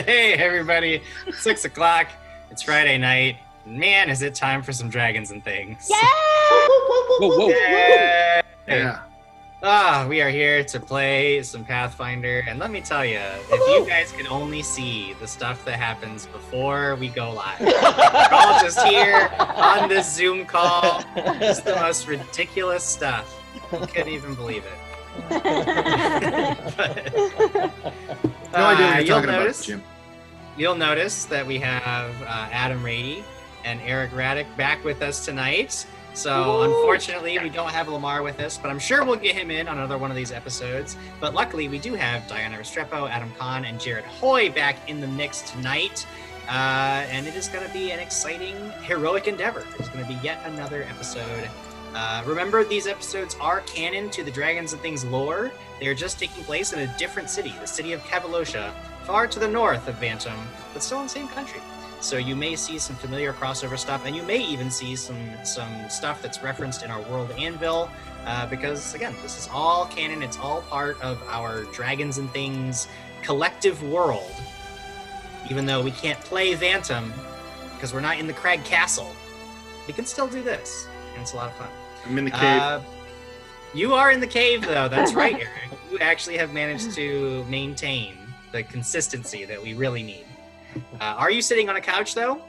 Hey, everybody. 6 o'clock. It's Friday night. Man, is it time for some dragons and things. Yeah! Whoa. Yeah. We are here to play some Pathfinder, and let me tell you, if you guys could only see the stuff that happens before we go live. We're all just here on this Zoom call. It's the most ridiculous stuff. You couldn't even believe it. No idea what you're talking about, Jim. You'll notice that we have Adam Rady and Eric Raddick back with us tonight. So unfortunately, we don't have Lamar with us, but I'm sure we'll get him in on another one of these episodes. But luckily, we do have Diana Restrepo, Adam Kahn, and Jared Hoy back in the mix tonight. And it is going to be an exciting, heroic endeavor. It's going to be yet another episode. Remember, these episodes are canon to the Dragons and Things lore. They are just taking place in a different city, the city of Cavalosha, far to the north of Bantam, but still in the same country. So you may see some familiar crossover stuff, and you may even see some stuff that's referenced in our World Anvil, because, again, this is all canon. It's all part of our Dragons and Things collective world. Even though we can't play Bantam, because we're not in the Crag Castle, we can still do this, and it's a lot of fun. I'm in the cave. You are in the cave, though. That's right, Eric. You actually have managed to maintain the consistency that we really need. Are you sitting on a couch, though?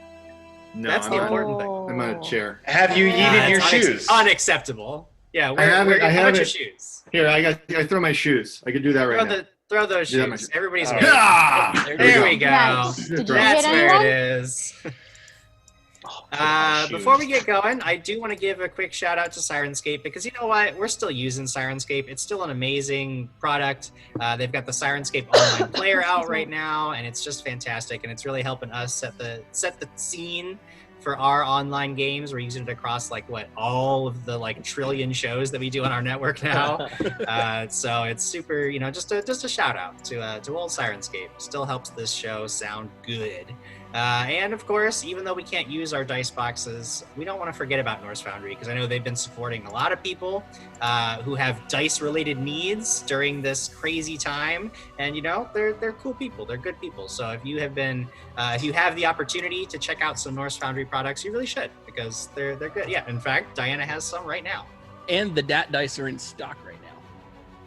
No, that's the important thing. I'm on a chair. Have you yeeted your shoes? Unacceptable. Yeah, how about your shoes? Here, I throw my shoes. I can do that right now. Throw those Yeah, shoes. Everybody's right. ready. Ah! There we go. Nice. Did you That's hit where anyone? it is. Before we get going, I do want to give a quick shout out to Sirenscape, because you know what? We're still using Sirenscape. It's still an amazing product. They've got the Sirenscape online player out right now, and it's just fantastic. And it's really helping us set the scene for our online games. We're using it across all of the trillion shows that we do on our network now. So it's super, just a shout out to old Sirenscape. Still helps this show sound good. And of course, even though we can't use our dice boxes, we don't want to forget about Norse Foundry, because I know they've been supporting a lot of people who have dice-related needs during this crazy time. And they're cool people, they're good people. So if you have the opportunity to check out some Norse Foundry products, you really should, because they're good. Yeah, in fact, Diana has some right now. And the DaT dice are in stock right now.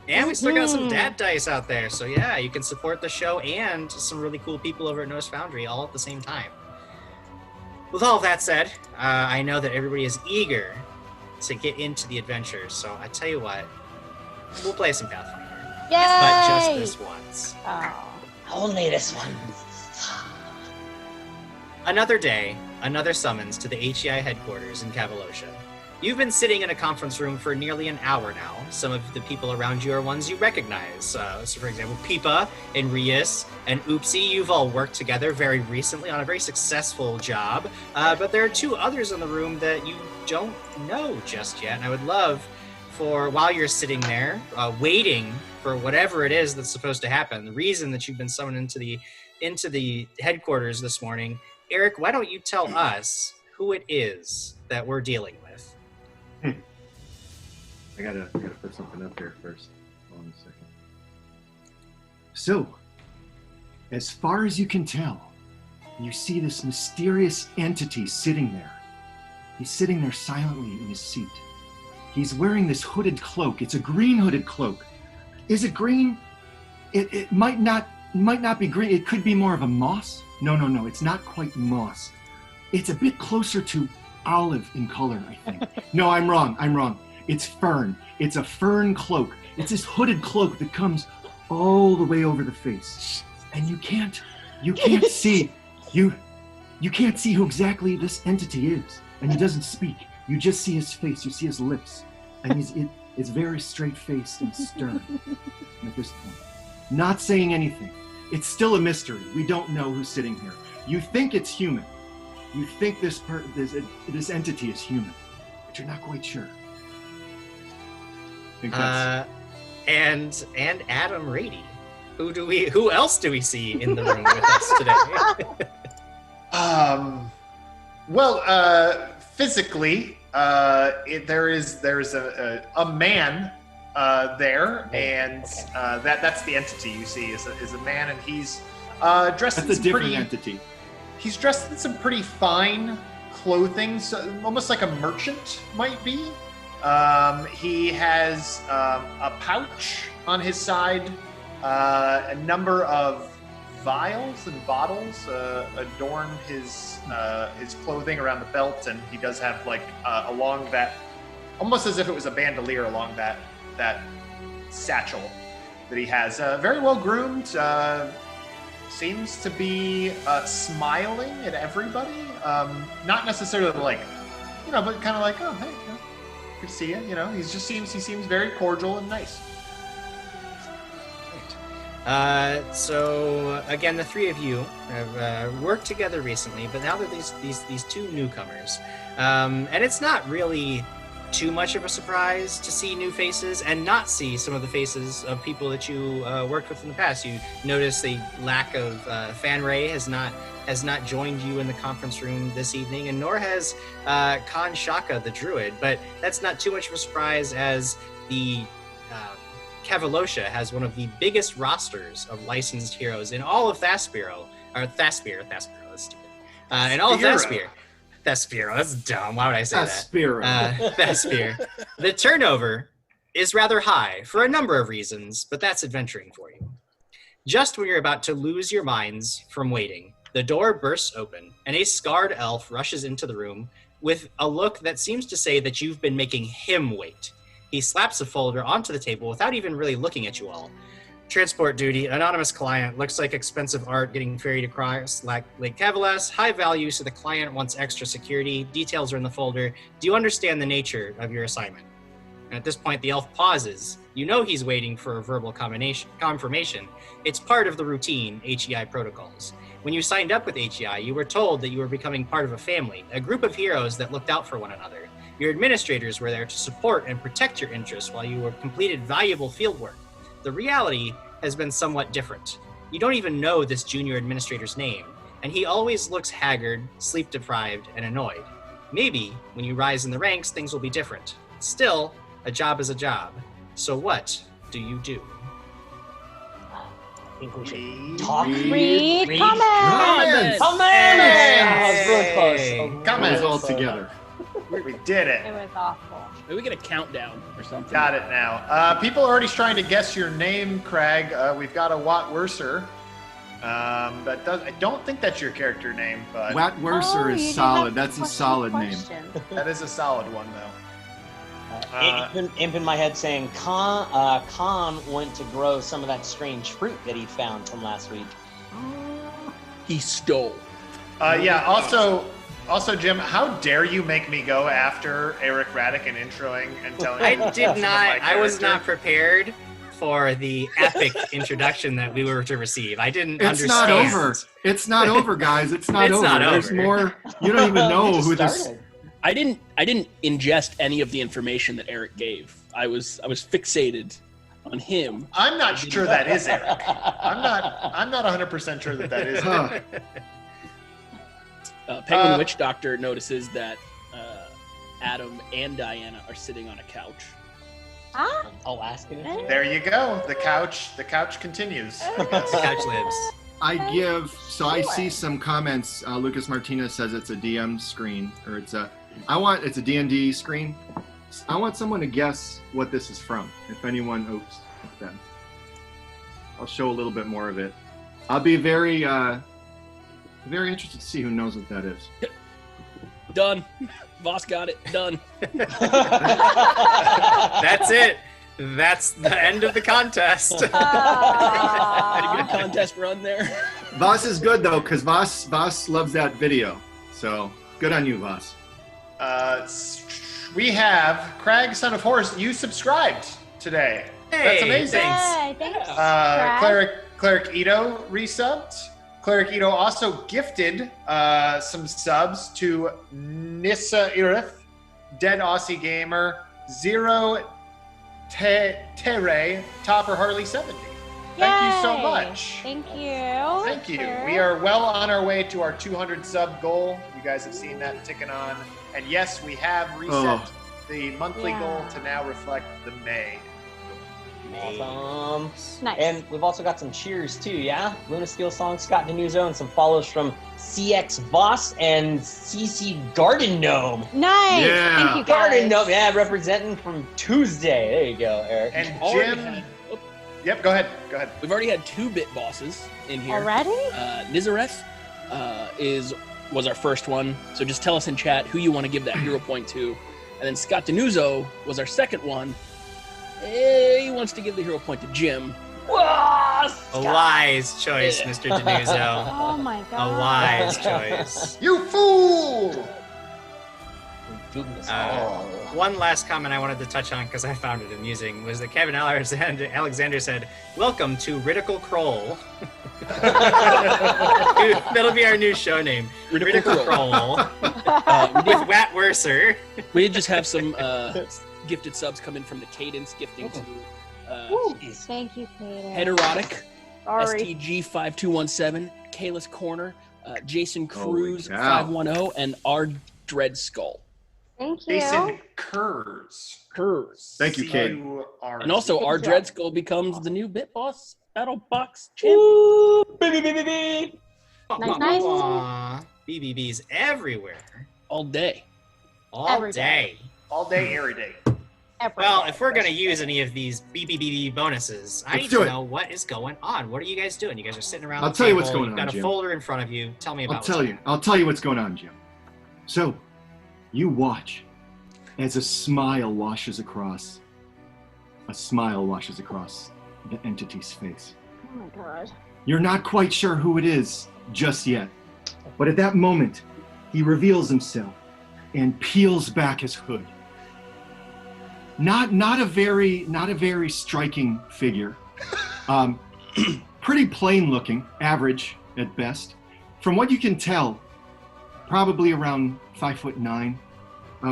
And we still got some DaT dice out there. So yeah, you can support the show and some really cool people over at Norse Foundry all at the same time. With all of that said, I know that everybody is eager to get into the adventures. So I tell you what, we'll play some Pathfinder. Yay! But just this once. Oh. Only this one. Another day, another summons to the HEI headquarters in Cavalosha. You've been sitting in a conference room for nearly an hour now. Some of the people around you are ones you recognize. So for example, Pipa and Rias and Oopsie, you've all worked together very recently on a very successful job. But there are two others in the room that you don't know just yet. And I would love for, while you're sitting there, waiting for whatever it is that's supposed to happen, the reason that you've been summoned into the headquarters this morning, Eric, why don't you tell us who it is that we're dealing with? I gotta put something up here first. Hold on a second. So, as far as you can tell, you see this mysterious entity sitting there. He's sitting there silently in his seat. He's wearing this hooded cloak. It's a green hooded cloak. Is it green? It might not be green. It could be more of a moss. No. It's not quite moss. It's a bit closer to olive in color, I think. No, I'm wrong. It's fern. It's a fern cloak. It's this hooded cloak that comes all the way over the face. And you can't see you can't see who exactly this entity is. And he doesn't speak. You just see his face, you see his lips. And it's very straight-faced and stern at this point. Not saying anything. It's still a mystery. We don't know who's sitting here. You think it's human. You think this entity is human, but you're not quite sure. And Adam Rady. Who else do we see in the room with us today? Physically, there's a man there, and that's the entity you see is a man, and he's Dressed That's in a some different pretty. entity. He's dressed in some pretty fine clothing, so almost like a merchant might be. He has a pouch on his side. A number of vials and bottles adorn his clothing around the belt, and he does have like along that, almost as if it was a bandolier along that satchel that he has. Very well groomed. Seems to be smiling at everybody. Not necessarily like, but kind of like, oh hey, good to see you. He seems very cordial and nice. So again, the three of you have worked together recently, but now that these two newcomers, and it's not really too much of a surprise to see new faces and not see some of the faces of people that you worked with in the past. You notice the lack of Fan Ray has not joined you in the conference room this evening, and nor has Khan Shaka the druid. But that's not too much of a surprise, as the Kavalosha has one of the biggest rosters of licensed heroes in all of Thaspiro. Thaspiro, that's stupid. In all of Thaspiro. Thespiro, that's dumb. Why would I say that? Thespiro. The turnover is rather high for a number of reasons, but that's adventuring for you. Just when you're about to lose your minds from waiting, the door bursts open, and a scarred elf rushes into the room with a look that seems to say that you've been making him wait. He slaps a folder onto the table without even really looking at you all. Transport duty, anonymous client, looks like expensive art getting ferried across Lake Cavalas, high value, so the client wants extra security. Details are in the folder. Do you understand the nature of your assignment? And at this point, the elf pauses. You know he's waiting for a verbal confirmation. It's part of the routine HEI protocols. When you signed up with HEI, you were told that you were becoming part of a family, a group of heroes that looked out for one another. Your administrators were there to support and protect your interests while you completed valuable fieldwork. The reality has been somewhat different. You don't even know this junior administrator's name, and he always looks haggard, sleep-deprived, and annoyed. Maybe, when you rise in the ranks, things will be different. Still, a job is a job. So what do you do? I think we should talk. Read Comments! That was really close. Comments. All together. We did It it. was awful. Maybe we get a countdown or something. Got it now. People are already trying to guess your name, Craig. We've got a Watt Werser. I don't think that's your character name, but Watt Werser you is did solid. have That's a question, solid name. question. that is a solid one, though. Imp in my head saying Khan went to grow some of that strange fruit that he found from last week. He stole. Yeah. Also, Jim, how dare you make me go after Eric Raddick and introing and telling? I him did of my not. I was character? not prepared for the epic introduction that we were to receive. I didn't It's understand. not over. It's not over, guys. It's not It's over. not There's over. more. You don't even know We just who this. started. I didn't ingest any of the information that Eric gave. I was fixated on him. I'm not sure that is Eric. I'm not 100% sure that is Huh. Eric. Penguin Witch Doctor notices that Adam and Diana are sitting on a couch. Huh? I'll ask it. There you go. The couch continues. The couch lives. I see some comments. Lucas Martinez says it's a DM screen, or it's a D&D screen. I want someone to guess what this is from. If anyone, then I'll show a little bit more of it. I'll be very interested to see who knows what that is. Done. Voss got it. Done. That's it. That's the end of the contest. Did a good contest run there. Voss is good though, because Voss loves that video. So good on you, Voss. We have Craig, son of Horse. You subscribed today. That's Hey, amazing. thanks. Yay, thanks. Cleric Ito resubbed. Cleric Ito also gifted some subs to Nissa Irith, Dead Aussie Gamer, Zero Tere, Topper Harley 70. Thank you so Yay. much. Thank you. Thank you. Sure. We are well on our way to our 200 sub goal. You guys have seen that ticking on. And yes, we have reset the monthly Yeah. goal to now reflect the May. Awesome. Nice. And we've also got some cheers too, yeah? Luna Steel Song, Scott Denuzo, and some follows from CX Voss and CC Garden Gnome. Nice. Yeah. Thank you, guys. Garden Gnome, yeah, representing from Tuesday. There you go, Eric. And Already Jim. had- oh, Yep, go ahead. Go ahead. we've already had 2 bit bosses in here. Already? Nizareth was our first one, so just tell us in chat who you want to give that hero point to. And then Scott Denuzo was our second one. He wants to give the hero point to Jim. Whoa, A Scott. wise choice, Yeah. Mr. Denuzo. Oh my A god. wise choice. You fool! Goodness. One last comment I wanted to touch on because I found it amusing was that Kevin Alexander said, "Welcome to Ridicule Kroll." That'll be our new show name, Ridicule Kroll, with Wat Werser. We did just have some gifted subs come in from the Cadence gifting to Thank you, Kaden. Heterotic, Sorry. STG5217, Kalis Corner, Jason Cruz Holy cow. 510, and R Dread Skull. Thank you. Jason Kurz. Curse. Thank you, Kate. C-U-R-Z. And also, Good R job. Dread Skull becomes the new Bit Boss Battle Box champ. Ooh, baby. Nice. Aw, BBBs everywhere, All day. all Every day. All day, every day. Well, if we're gonna use any of these BBBB bonuses, I Let's need do to it. know what is going on. What are you guys doing? You guys are sitting around. I'll the tell you what's table, going You've on, got a Jim. folder in front of you. Tell me about. I'll tell you what's going on, Jim. So, you watch as a smile washes across the entity's face. Oh my god. You're not quite sure who it is just yet, but at that moment, he reveals himself and peels back his hood. Not a very striking figure. Pretty plain looking, average at best. From what you can tell, probably around 5'9".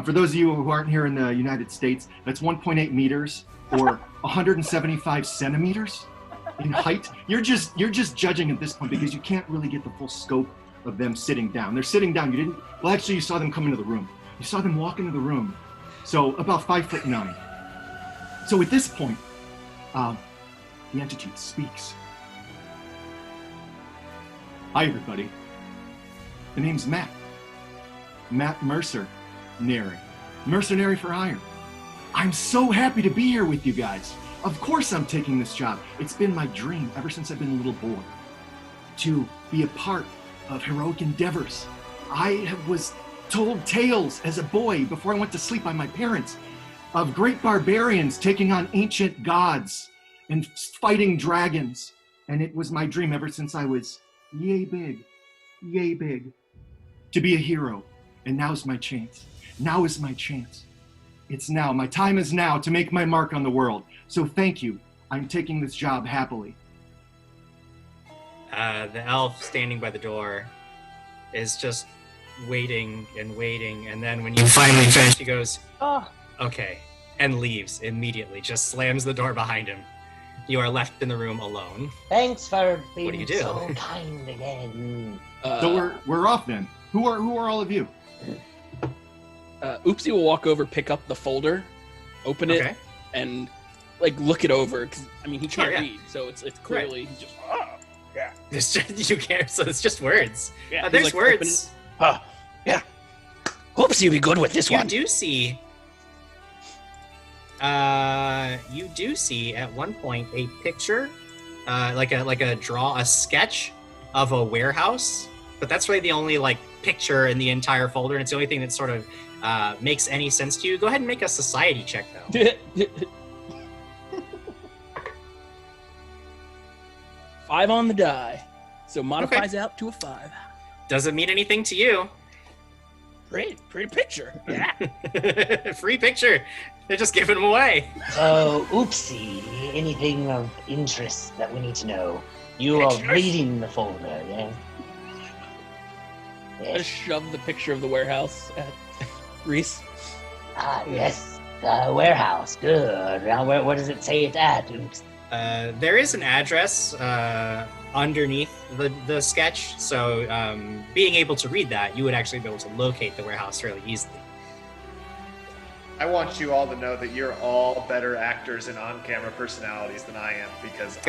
For those of you who aren't here in the United States, that's 1.8 meters or 175 centimeters in height. You're just judging at this point because you can't really get the full scope of them sitting down. They're sitting down. Actually, you saw them come into the room. You saw them walk into the room. So about 5'9". So at this point, the entity speaks. Hi, everybody. The name's Matt. Matt Mercenary. Mercenary for hire. I'm so happy to be here with you guys. Of course I'm taking this job. It's been my dream ever since I've been a little boy to be a part of heroic endeavors. I was told tales as a boy before I went to sleep by my parents of great barbarians taking on ancient gods and fighting dragons. And it was my dream ever since I was yay big, to be a hero. And now's my chance. Now is my chance. It's now. My time is now to make my mark on the world. So thank you. I'm taking this job happily. The elf standing by the door is just waiting, and then when you finally finish, he goes, Oh, "Okay," and leaves immediately. Just slams the door behind him. You are left in the room alone. Thanks for What do being you do? so kind again. So we're off then. Who are all of you? Oopsie will walk over, pick up the folder, open it, Okay. and look it over. 'Cause, I mean, he Sure, can't yeah. read, so it's clearly he's just. It's just, you can't. So it's just words. Yeah, he's, There's open words. it. Yeah. Hopes you'll be good with this You one. do see. You do see at one point a picture, like a sketch of a warehouse. But that's really the only picture in the entire folder, and it's the only thing that sort of makes any sense to you. Go ahead and make a society check, though. 5 on the die, so modifies out to a 5. Doesn't mean anything to you. Great, pretty picture. Yeah. Free picture. They're just giving them away. So, oopsie, anything of interest that we need to know? You are Pictures? reading the folder, yeah? I Yes. shove the picture of the warehouse at Reese. Ah, yes. The warehouse. Good. Now, where does it say it's at? Oops. There is an address underneath the sketch, so being able to read that, you would actually be able to locate the warehouse fairly easily. I want you all to know that you're all better actors and on-camera personalities than I am, because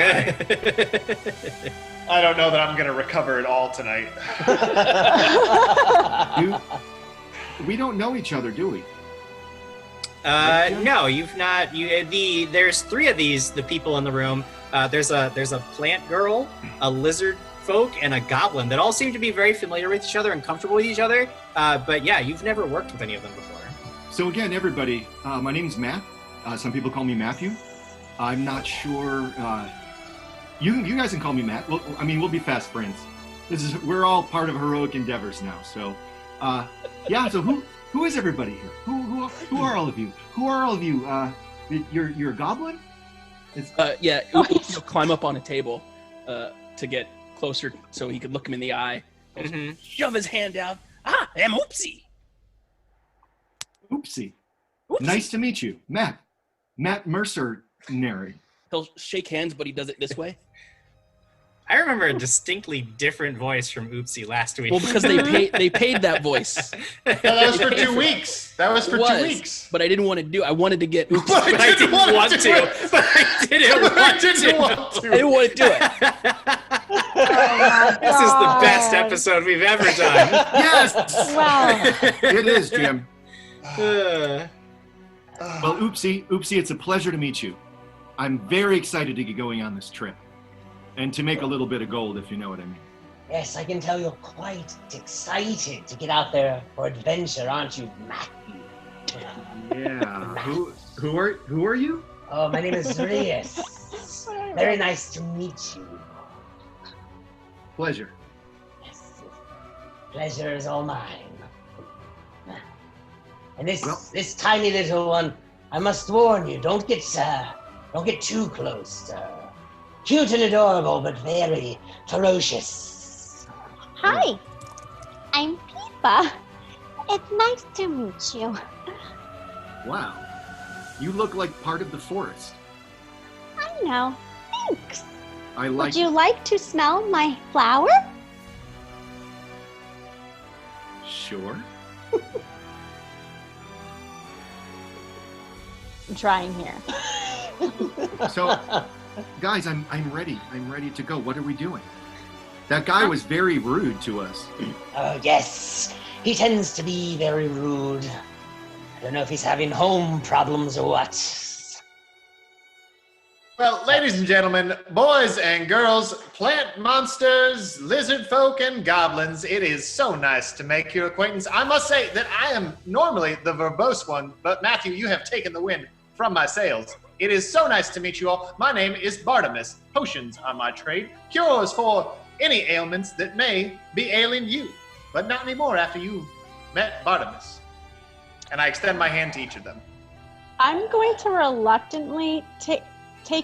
I don't know that I'm going to recover it all tonight. We don't know each other, do we? No, you've not. There's 3 of the people in the room. There's a plant girl, a lizard folk, and a goblin that all seem to be very familiar with each other and comfortable with each other. But yeah, you've never worked with any of them before. So again, everybody, my name's Matt. Some people call me Matthew. I'm not sure. You guys can call me Matt. We'll be fast friends. We're all part of heroic endeavors now. So, yeah. So who is everybody here? Who are all of you? Who are all of you? You're a goblin? Yeah, he'll climb up on a table to get closer so he could look him in the eye. Mm-hmm. Shove his hand out. Ah, I'm Oopsie. Oopsie. Nice to meet you, Matt. Matt Mercenary. He'll shake hands, but he does it this way. I remember a distinctly different voice from Oopsie last week. Well, because they paid that voice. That was for 2 weeks. That was for 2 weeks. But I didn't want to do. I wanted to get Oopsie. But I didn't want to. But I didn't want to. I didn't want to do it. This is the best episode we've ever done. Yes. Wow. It is, Jim. Well, Oopsie, it's a pleasure to meet you. I'm very excited to get going on this trip. And to make a little bit of gold, if you know what I mean. Yes, I can tell you're quite excited to get out there for adventure, aren't you, Matthew? Yeah. Who are you? Oh, my name is Reyes. Very nice to meet you. Pleasure. Yes, pleasure is all mine. And this tiny little one, I must warn you, don't get too close. Cute and adorable, but very ferocious. Hi, I'm Peepa. It's nice to meet you. Wow. You look like part of the forest. I know. Thanks. Would you like to smell my flower? Sure. I'm trying here. So, guys, I'm ready. I'm ready to go. What are we doing? That guy was very rude to us. Oh, yes. He tends to be very rude. I don't know if he's having home problems or what. Well, ladies and gentlemen, boys and girls, plant monsters, lizard folk, and goblins, it is so nice to make your acquaintance. I must say that I am normally the verbose one, but Matthew, you have taken the wind from my sails. It is so nice to meet you all. My name is Bartimus. Potions are my trade. Cures for any ailments that may be ailing you, but not anymore after you've met Bartimus. And I extend my hand to each of them. I'm going to reluctantly take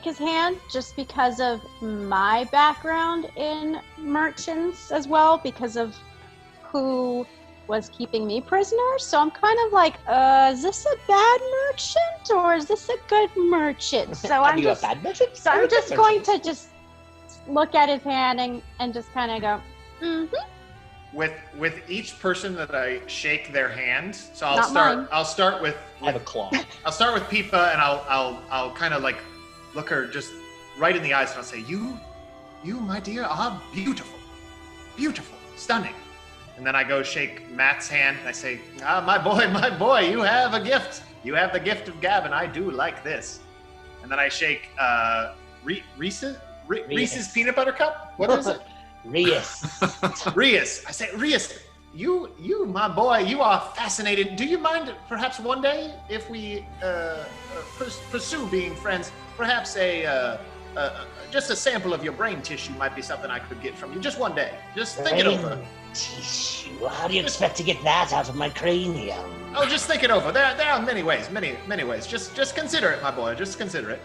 his hand just because of my background in merchants as well, because of who was keeping me prisoner. So I'm kind of like, is this a bad merchant or is this a good merchant? So I'm just a bad merchant? So I'm just going to just look at his hand and just kind of go, mm-hmm. With each person that I shake their hand, so Not mine. I'll start with I have a claw. I'll start with Peepa, and I'll kind of like look her just right in the eyes, and I'll say, you, my dear, are beautiful, stunning. And then I go shake Matt's hand, and I say, my boy, you have a gift. You have the gift of gab, and I do like this. And then I shake Reese's peanut butter cup. What is it? Reyes. I say, Reyes, you, my boy, you are fascinated. Do you mind perhaps one day if we pursue being friends? Perhaps just a sample of your brain tissue might be something I could get from you. Just one day. Just think it over. Tissue? How do you expect to get that out of my cranium? Oh, just think it over. There are many ways. Just consider it, my boy. Just consider it.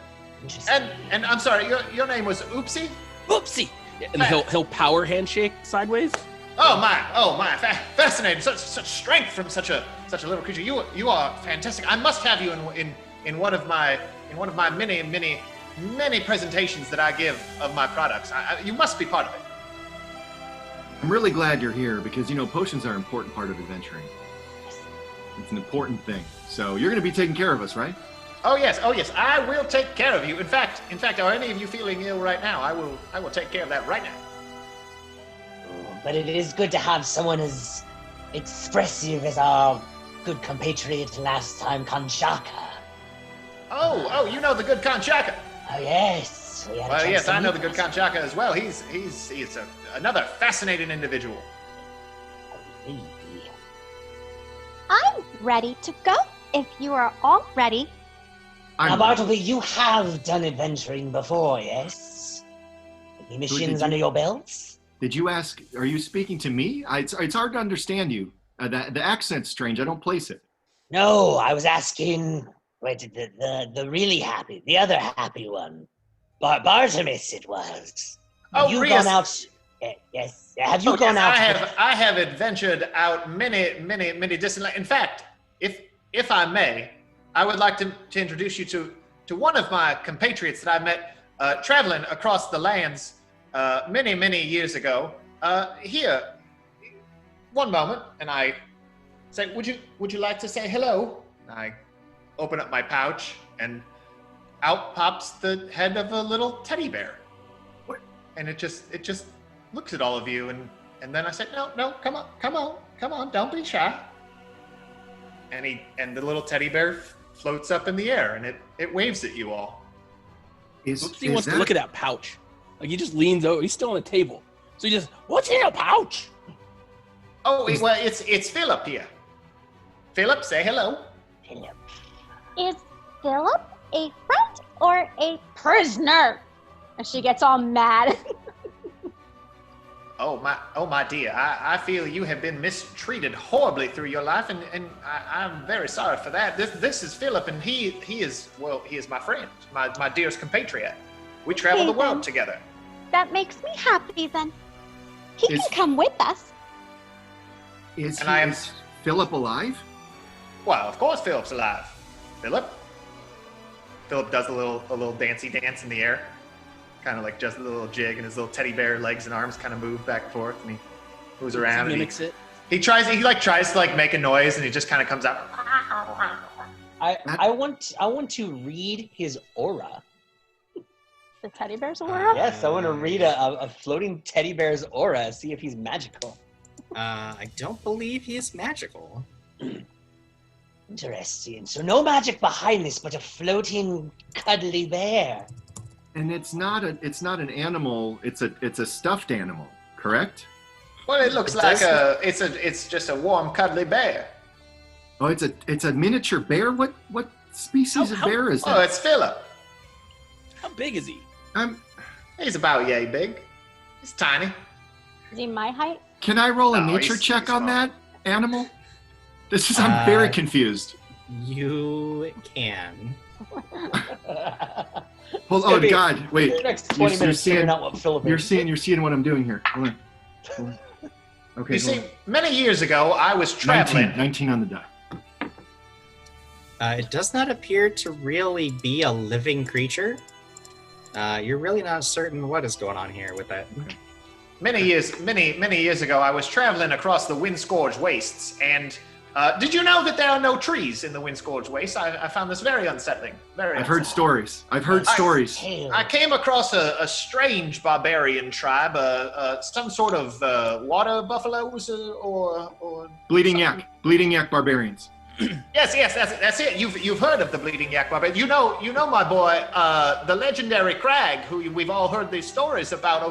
And I'm sorry, your name was Oopsie? Oopsie. Yeah, and he'll power handshake sideways. Oh my! Fascinating. Such strength from such a little creature. You are fantastic. I must have you in one of my many presentations that I give of my products. You must be part of it. I'm really glad you're here because potions are an important part of adventuring. It's an important thing. So you're going to be taking care of us, right? Oh yes, I will take care of you. In fact, are any of you feeling ill right now? I will take care of that right now. But it is good to have someone as expressive as our good compatriot last time, Kanshaka. Oh, you know the good Kanshaka. Oh yes. Well, yes, I know the good Kanshaka as well. He's another fascinating individual. I'm ready to go if you are all ready. Now, Bartleby, you have done adventuring before, yes? Any missions under your belts? Did you ask? Are you speaking to me? It's hard to understand you. The accent's strange. I don't place it. No, I was asking. Wait, the really happy, the other happy one, Bartimus. It was. Have you gone out? Yes. Have you gone out? I have adventured out many distant. In fact, if I may, I would like to introduce you to one of my compatriots that I met traveling across the lands many years ago. Here, one moment, and I say, would you like to say hello? And I open up my pouch, and out pops the head of a little teddy bear. What? And it just looks at all of you, and then I said, no, come on, don't be shy. And the little teddy bear floats up in the air, and it waves at you all. He wants to look at that pouch. Like, he just leans over. He's still on the table, so he just, what's in a pouch? Oh, well, it's Philip here. Philip, say hello. Philip. Is Philip a friend or a prisoner? And she gets all mad. Oh my dear, I feel you have been mistreated horribly through your life, and I'm very sorry for that. This is Philip, and he is my friend, my dearest compatriot. We travel the world together. That makes me happy then. He can come with us. Is Philip alive? Well, of course Philip's alive. Philip does a little dancey dance in the air. Kind of like just a little jig, and his little teddy bear legs and arms kind of move back and forth, and he moves around. He mimics it. He tries to make a noise, and he just kind of comes out. I want to read his aura. The teddy bear's aura? Yes, I want to read a floating teddy bear's aura, see if he's magical. I don't believe he is magical. Interesting. So no magic behind this, but a floating cuddly bear. And it's not an animal. It's a stuffed animal, correct? Well, it looks like it's just a warm, cuddly bear. Oh, it's a miniature bear. What species of bear is that? Oh, it's Philip. How big is he? He's about yay big. He's tiny. Is he my height? Can I roll a nature check on that animal? I'm very confused. You can. God, wait. The next 20 minutes figuring out what Philip is. You're seeing what I'm doing here. Hold on. Okay. You see, many years ago, I was traveling. 19 on the die. It does not appear to really be a living creature. You're really not certain what is going on here with that. Many years ago, I was traveling across the wind-scourged wastes, and did you know that there are no trees in the wind-scourged wastes? I found this very unsettling. I've heard stories. I came across a strange barbarian tribe, some sort of water buffaloes or bleeding yak barbarians. Yes, that's it. You've heard of the bleeding yak barbarian. You know my boy, the legendary Crag, who we've all heard these stories about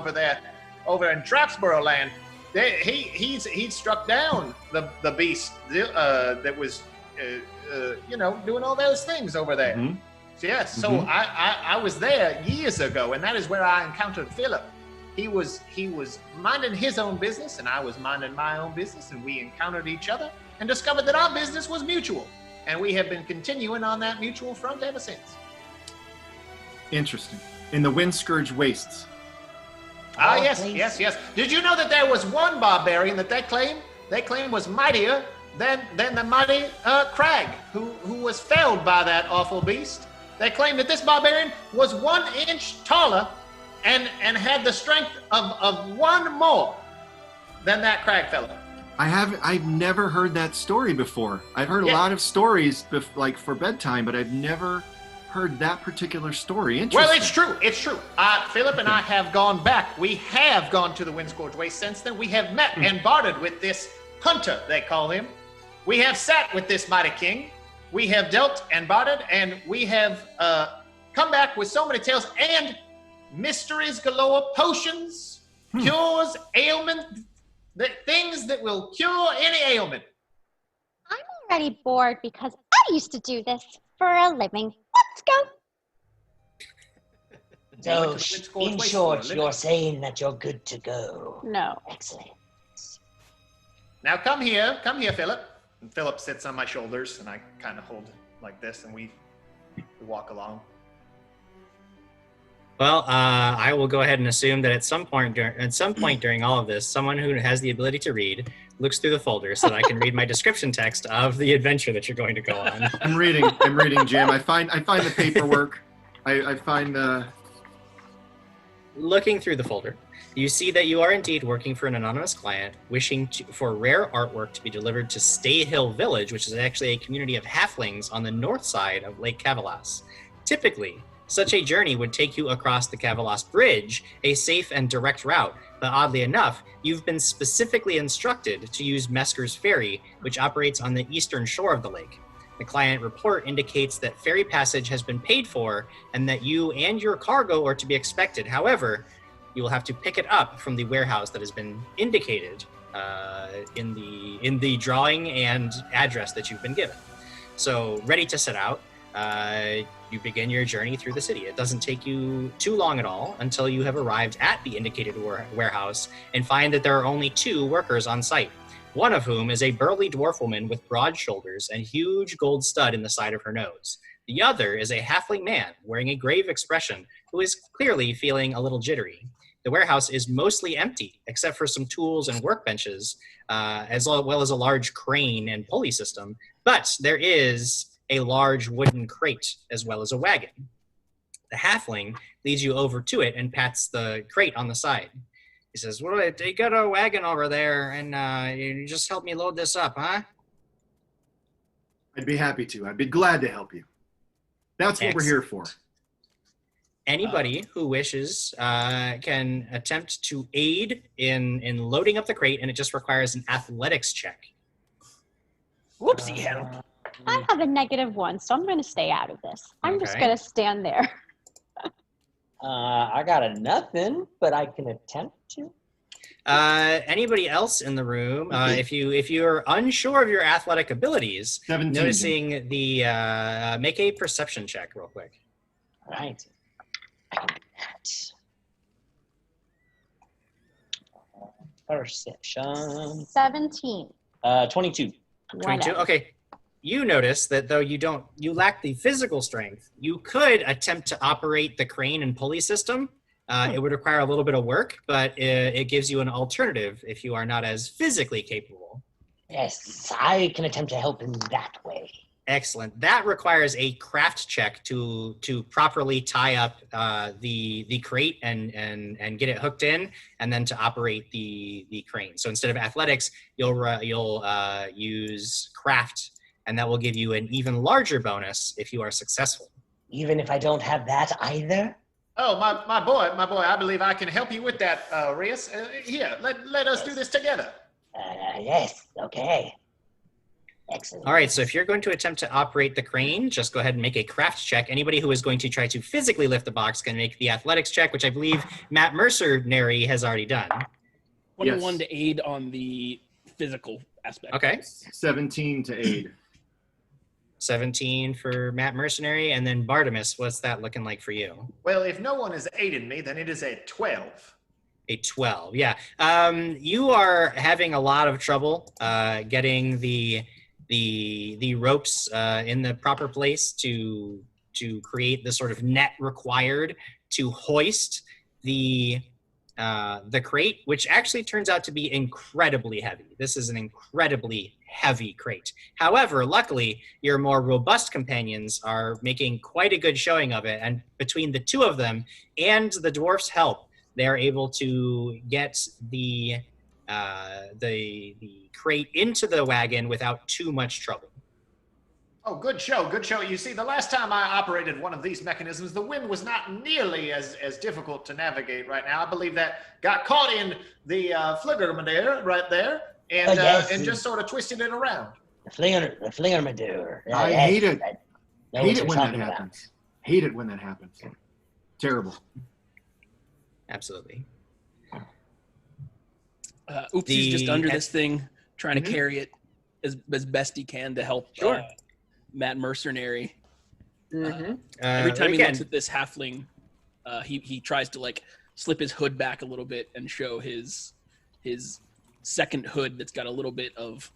over in Trapsboro land. He struck down the beast that was doing all those things over there. Mm-hmm. So I was there years ago, and that is where I encountered Philip. He was minding his own business, and I was minding my own business, and we encountered each other and discovered that our business was mutual, and we have been continuing on that mutual front ever since. Interesting. In the wind-scourged wastes. Yes. Did you know that there was one barbarian that they claim was mightier than the mighty Crag, who was felled by that awful beast? They claim that this barbarian was 1 inch taller and had the strength of one more than that Crag fellow. I've never heard that story before. I've heard a lot of stories, like for bedtime, but I've never heard that particular story. Interesting. Well, it's true. It's true. Philip and I have gone back. We have gone to the Windscourge Way since then. We have met and bartered with this hunter, they call him. We have sat with this mighty king. We have dealt and bartered, and we have come back with so many tales and mysteries galore, potions, cures, ailment, the things that will cure any ailment. I'm already bored because I used to do this for a living. Let's go. So, in short, you're saying that you're good to go. No. Excellent. Now come here, Philip. And Philip sits on my shoulders, and I kind of hold like this, and we walk along. Well, I will go ahead and assume that at some point during all of this, someone who has the ability to read looks through the folder so that I can read my description text of the adventure that you're going to go on. I'm reading, Jim. I find the paperwork. I find the. Looking through the folder, you see that you are indeed working for an anonymous client wishing for rare artwork to be delivered to Stay Hill Village, which is actually a community of halflings on the north side of Lake Cavalas. Typically, such a journey would take you across the Cavalas Bridge, a safe and direct route, but oddly enough, you've been specifically instructed to use Mesker's Ferry, which operates on the eastern shore of the lake. The client report indicates that ferry passage has been paid for and that you and your cargo are to be expected. However, you will have to pick it up from the warehouse that has been indicated in the drawing and address that you've been given. So, ready to set out, you begin your journey through the city. It doesn't take you too long at all until you have arrived at the indicated warehouse and find that there are only 2 workers on site, one of whom is a burly dwarf woman with broad shoulders and huge gold stud in the side of her nose. The other is a halfling man wearing a grave expression who is clearly feeling a little jittery. The warehouse is mostly empty, except for some tools and workbenches, as well as a large crane and pulley system, but there is a large wooden crate as well as a wagon. The halfling leads you over to it and pats the crate on the side. He says, well, they got a wagon over there, and you just help me load this up, huh? I'd be happy to. I'd be glad to help you. That's what we're here for. Anybody who wishes can attempt to aid in loading up the crate, and it just requires an athletics check. Whoopsie hell. I have a -1, so I'm going to stay out of this. I'm just Okay. going to stand there. I got a nothing, but I can attempt to. Anybody else in the room, if you're unsure of your athletic abilities, 17. noticing the make a perception check real quick. All right. I can do that. Perception. 17. 22. 22. Okay. You notice that though you lack the physical strength, you could attempt to operate the crane and pulley system. It would require a little bit of work, but it gives you an alternative if you are not as physically capable. Yes, I can attempt to help in that way. Excellent. That requires a craft check to properly tie up the crate and get it hooked in, and then to operate the crane. So instead of athletics, you'll use craft, and that will give you an even larger bonus if you are successful. Even if I don't have that either? Oh, my boy, I believe I can help you with that, Reyes. Here, let us do this together. Yes, okay. Excellent. All right, so if you're going to attempt to operate the crane, just go ahead and make a craft check. Anybody who is going to try to physically lift the box can make the athletics check, which I believe Matt Mercenary has already done. 21 Yes. to aid on the physical aspect. Okay. 17 to aid. 17 for Matt Mercenary, and then Bartimus, what's that looking like for you? Well, if no one has aided me, then it is a 12. A 12, yeah. You are having a lot of trouble getting the ropes in the proper place to create the sort of net required to hoist the crate, which actually turns out to be incredibly heavy. This is an incredibly heavy crate. However, luckily, your more robust companions are making quite a good showing of it, and between the 2 of them and the dwarf's help, they are able to get the the crate into the wagon without too much trouble. Oh, good show, good show. You see, the last time I operated one of these mechanisms, the wind was not nearly as difficult to navigate right now. I believe that got caught in the fliggermadeer right there and just sort of twisted it around. The flingermadeer. I hate it. Hate it when that happens. Hate it when that happens. Terrible. Absolutely. Oopsie's just under this thing, trying to carry it as best he can to help Matt Mercenary. Every time he looks at this halfling, he tries to like slip his hood back a little bit and show his second hood that's got a little bit of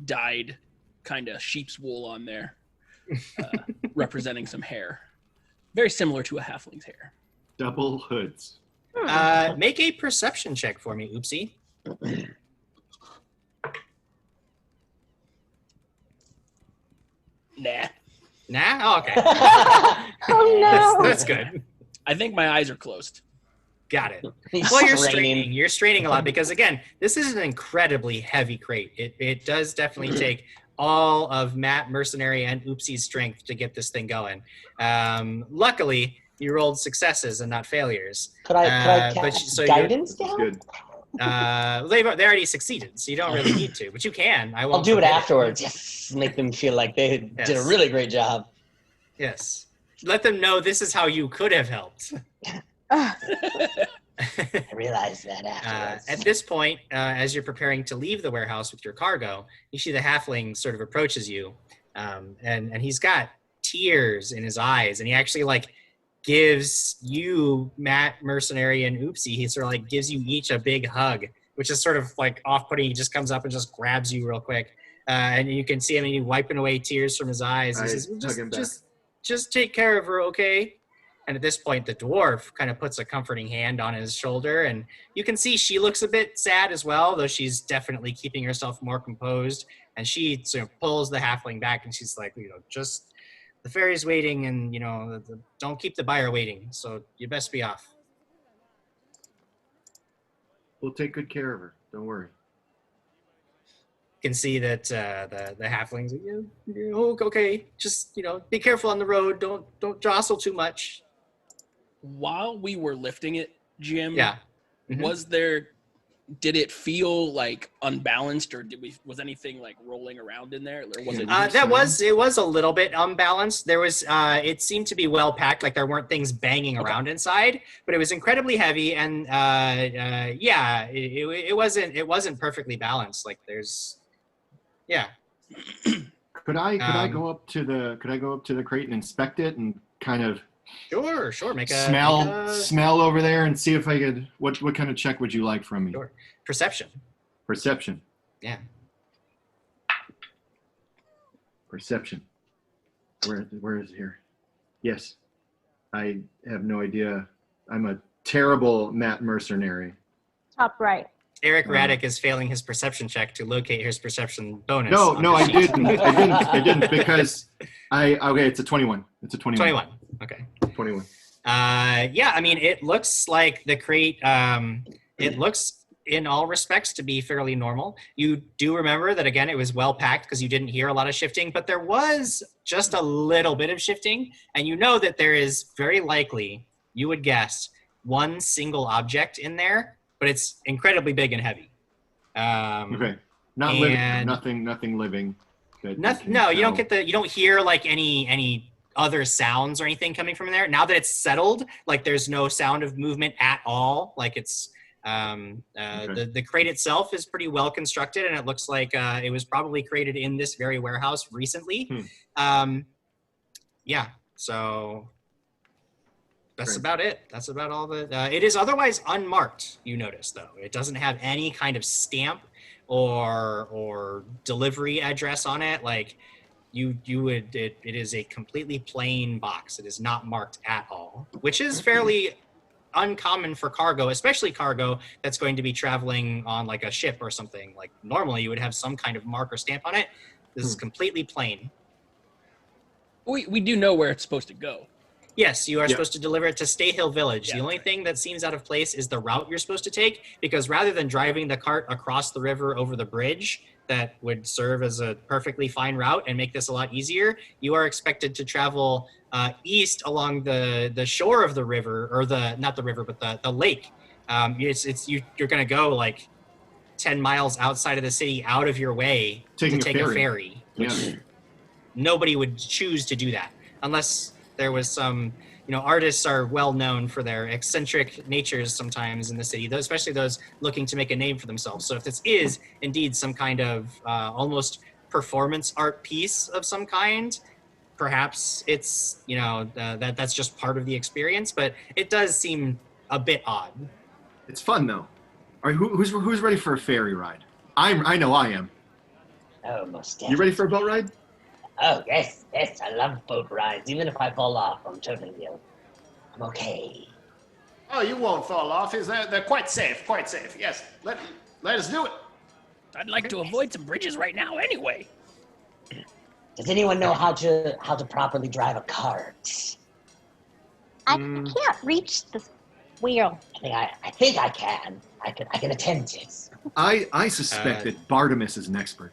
dyed kind of sheep's wool on there, representing some hair, very similar to a halfling's hair. Double hoods. Make a perception check for me, Oopsie. Nah. Oh, okay. Oh no! That's good. I think my eyes are closed. Got it. Well, you're straining. You're straining a lot because, again, this is an incredibly heavy crate. It does definitely take all of Matt, Mercenary, and Oopsie's strength to get this thing going. Luckily, you rolled successes and not failures. Could I cast guidance down? Good. They already succeeded, so you don't really need to, but you can. I'll do it afterwards. Yes, make them feel like they did a really great job. Yes, let them know this is how you could have helped. I realized that afterwards. At this point, as you're preparing to leave the warehouse with your cargo, you see the halfling sort of approaches you, and he's got tears in his eyes, and he actually gives you, Matt, Mercenary, and Oopsie, he sort of gives you each a big hug, which is sort of off-putting. He just comes up and just grabs you real quick. And you can see him wiping away tears from his eyes. He says, just take care of her, okay? And at this point, the dwarf kind of puts a comforting hand on his shoulder, and you can see she looks a bit sad as well, though she's definitely keeping herself more composed. And she sort of pulls the halfling back, and she's like, just... the fairy's waiting, and, don't keep the buyer waiting, so you best be off. We'll take good care of her. Don't worry. You can see that the halflings, okay, just, be careful on the road. Don't jostle too much. While we were lifting it, Jim, Mm-hmm. Did it feel unbalanced, or was anything rolling around in there, or was it? It was a little bit unbalanced. There was it seemed to be well packed, there weren't things banging around inside, but it was incredibly heavy, and it wasn't perfectly balanced. Could I go up to the crate and inspect it and kind of Sure. Make a smell over there and see if I could. What kind of check would you like from me? Sure. Perception. Yeah. Perception. Where is it here? Yes. I have no idea. I'm a terrible Matt Mercenary. Top right. Eric Radic is failing his perception check to locate his perception bonus. No, I didn't because okay, it's a 21. It's a 21. 21. Okay. 21. It looks like the crate, it looks in all respects to be fairly normal. You do remember that, again, it was well packed because you didn't hear a lot of shifting, but there was just a little bit of shifting. And you know that there is very likely, you would guess, one single object in there, but it's incredibly big and heavy. Okay. Not living, nothing living. No, you don't hear any other sounds or anything coming from there. Now that it's settled, there's no sound of movement at all. It's the crate itself is pretty well constructed, and it looks like it was probably created in this very warehouse recently. So that's about it. That's about all it is otherwise unmarked, you notice, though. It doesn't have any kind of stamp or delivery address on it. It is a completely plain box. It is not marked at all, which is fairly uncommon for cargo, especially cargo that's going to be traveling on a ship or something. Normally you would have some kind of mark or stamp on it. This is completely plain. We do know where it's supposed to go. Yes, you are Yep. supposed to deliver it to Stay Hill Village. Yeah, The only that's thing that seems out of place is the route you're supposed to take, because rather than driving the cart across the river over the bridge, that would serve as a perfectly fine route and make this a lot easier, you are expected to travel east along the shore of the river, or not the river, but the lake. You're going to go like 10 miles outside of the city, out of your way Taking to a take a ferry. ferry, which Yeah. nobody would choose to do that unless there was some, artists are well known for their eccentric natures sometimes in the city, especially those looking to make a name for themselves. So if this is indeed some kind of almost performance art piece of some kind, perhaps it's, that's just part of the experience, but it does seem a bit odd. It's fun though. All right, who's ready for a ferry ride? I know I am. Oh, most You definitely. ready for a boat ride? Oh, yes, I love boat rides. Even if I fall off, I'm okay. Oh, you won't fall off. They're quite safe, Yes, let us do it. I'd like to avoid some bridges right now anyway. Does anyone know how to properly drive a cart? I can't reach the wheel. I think I can. I can attempt it. I suspect that Bartimus is an expert.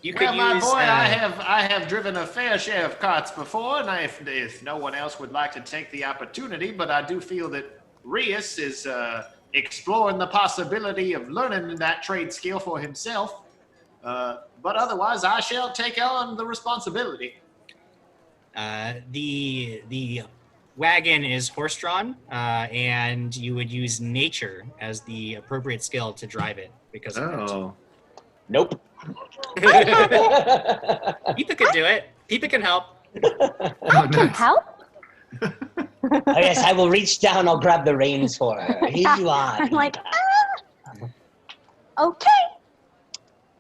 You could Well, my use, boy, I have driven a fair share of carts before, and if no one else would like to take the opportunity, but I do feel that Rius is exploring the possibility of learning that trade skill for himself. But otherwise, I shall take on the responsibility. The wagon is horse-drawn, and you would use nature as the appropriate skill to drive it because of Oh. Nope. that. Pipa can do it. Pipa can help. Oh, Can nice. help? Oh, yes, I will reach down. I'll grab the reins for her. Here you are. I'm like, okay.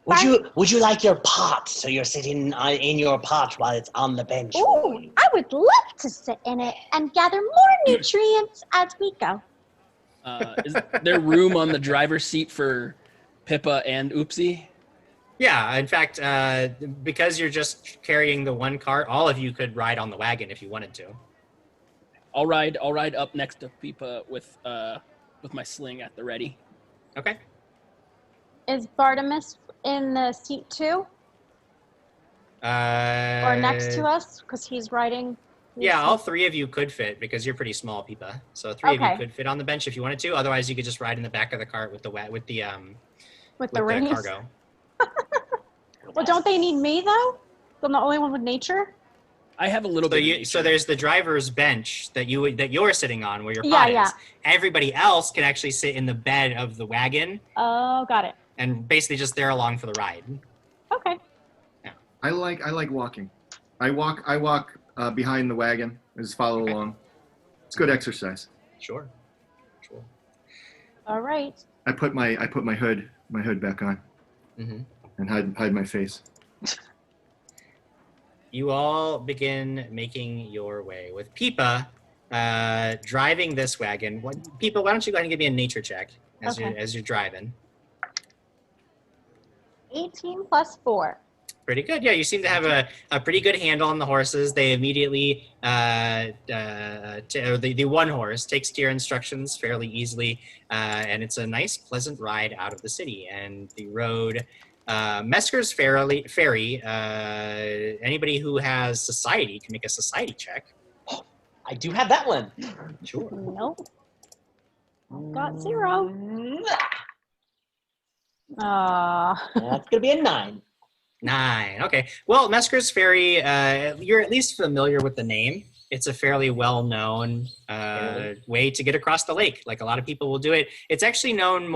Would you like your pot so you're sitting in your pot while it's on the bench? Ooh, I would love to sit in it and gather more nutrients as we go. Is there room on the driver's seat for Pippa and Oopsie? Yeah, in fact, because you're just carrying the one cart, all of you could ride on the wagon if you wanted to. I'll ride up next to Pippa with my sling at the ready. Okay. Is Bartimus in the seat too? Or next to us? Because he's riding. Yeah, all three of you could fit because you're pretty small, Pipa. So three of you Okay. could fit on the bench if you wanted to. Otherwise, you could just ride in the back of the cart with the reins. cargo. Well, don't they need me though? I'm the only one with nature. I have a little So bit. so there's the driver's bench that you're sitting on where your Yeah, pot yeah. is. Everybody else can actually sit in the bed of the wagon Oh, got it. and basically just there along for the ride. Okay. I like walking. I walk behind the wagon. I just follow Okay. along. It's good exercise. Sure. All right. I put my hood back on Mm-hmm. and hide my face. You all begin making your way with Pipa driving this wagon. Pipa, why don't you go ahead and give me a nature check as Okay. you're driving? 18 plus 4. Pretty good. Yeah, you seem to have a pretty good handle on the horses. They immediately, the one horse takes to your instructions fairly easily, and it's a nice, pleasant ride out of the city. And the road, Mesker's Ferry, anybody who has society can make a society check. I do have that one. Sure. Nope. I've got 0. Ah. That's gonna be a 9. 9. Okay. Well, Mesker's Ferry, you're at least familiar with the name. It's a fairly well-known way to get across the lake. Like a lot of people will do it. It's actually known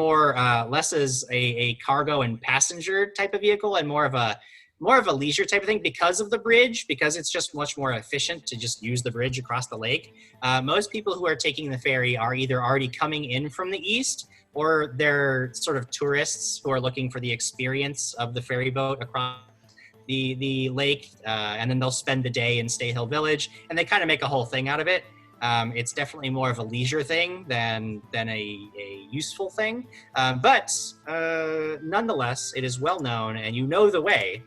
less as a cargo and passenger type of vehicle and more of a leisure type of thing because of the bridge, because it's just much more efficient to just use the bridge across the lake. Most people who are taking the ferry are either already coming in from the east or they're sort of tourists who are looking for the experience of the ferry boat across the lake, and then they'll spend the day in Stay Hill Village, and they kind of make a whole thing out of it. It's definitely more of a leisure thing than a useful thing. But nonetheless, it is well known, and you know the way.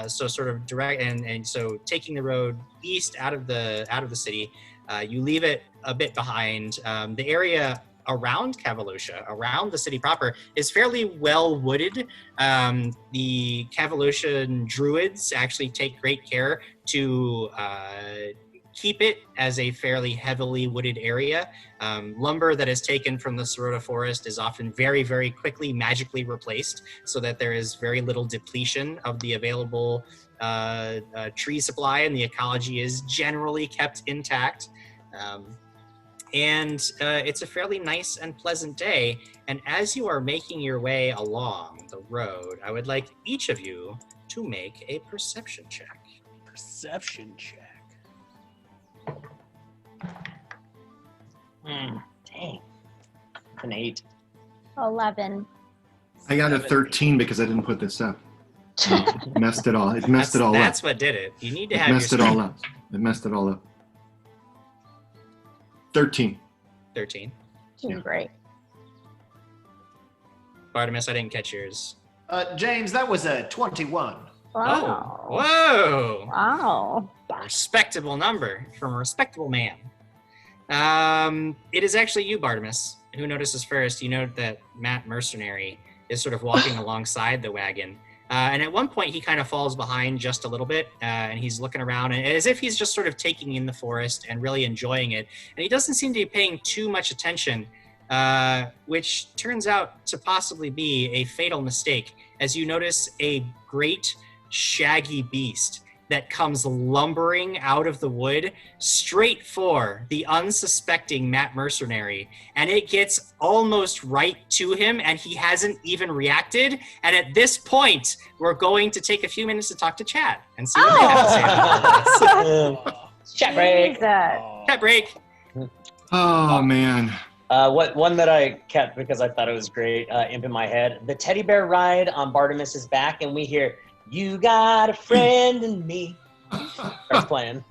So sort of direct, and so taking the road east out of the city, you leave it a bit behind. The area around Cavalosha, around the city proper, is fairly well wooded. The Cavaloshan druids actually take great care to keep it as a fairly heavily wooded area. Lumber that is taken from the Sorota forest is often very, very quickly magically replaced, so that there is very little depletion of the available tree supply, and the ecology is generally kept intact. And it's a fairly nice and pleasant day. And as you are making your way along the road, I would like each of you to make a perception check. Perception check. Dang. An 8. 11. I got a 13 because I didn't put this up. Messed it all. It messed it all up. That's what did it. You need to have Messed it all up. It messed it all up. 13. 13. Doing great. Bartimus, I didn't catch yours. James, that was a 21. Wow. Oh, whoa. Wow. A respectable number from a respectable man. It is actually you, Bartimus, who notices first. You note that Matt Mercenary is sort of walking alongside the wagon. And at one point, he kind of falls behind just a little bit, and he's looking around, and as if he's just sort of taking in the forest and really enjoying it. And he doesn't seem to be paying too much attention, which turns out to possibly be a fatal mistake, as you notice a great shaggy beast that comes lumbering out of the wood straight for the unsuspecting Matt Mercenary. And it gets almost right to him, and he hasn't even reacted. And at this point, we're going to take a few minutes to talk to Chad and see what they have to say about this. Chat break. Jesus. Chat break. Oh, man. One that I kept because I thought it was great, imp in my head. The teddy bear ride on Bartimus's back, and we hear, "You got a friend in me." Starts playing.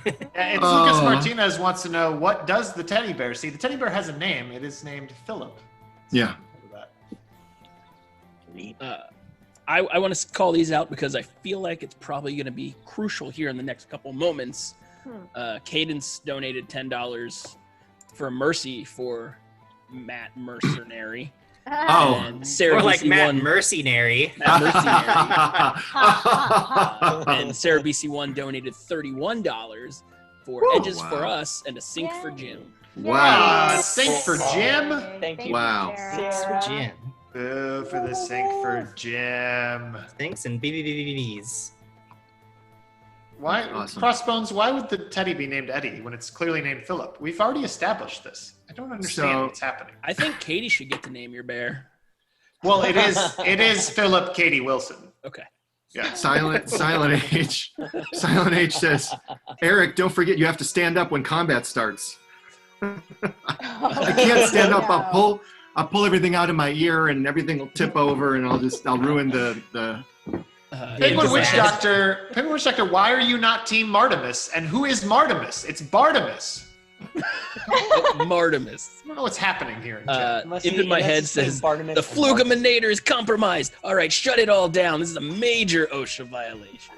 It's Lucas Martinez wants to know, what does the teddy bear see? The teddy bear has a name. It is named Philip. Yeah. I want to call these out because I feel like it's probably going to be crucial here in the next couple moments. Cadence donated $10 for Mercy for Matt Mercenary. Oh, and Sarah Or like BC Matt won, Mercenary. Matt Mercenary. And Sarah BC1 donated $31 for Edges for Us and a Sink for Jim. Wow. Sink for Jim. Thank you. Wow. Thanks for Jim. Boo for the sink for Jim. Thanks and BBBBBs. Why, Awesome. Crossbones, why would the teddy be named Eddie when it's clearly named Philip? We've already established this. I don't understand what's happening. I think Katie should get to name your bear. Well, it is Philip Katie Wilson. Okay. Yeah. Silent H. Silent H says, "Eric, don't forget you have to stand up when combat starts." I can't stand up. I'll pull everything out of my ear and everything will tip over and I'll ruin the Penguin Witch Doctor, why are you not Team Martimus? And who is Martimus? It's Bartimus. Martimus. I don't know what's happening here in chat. Imp in my head says, the Flugaminator is compromised. All right, shut it all down. This is a major OSHA violation.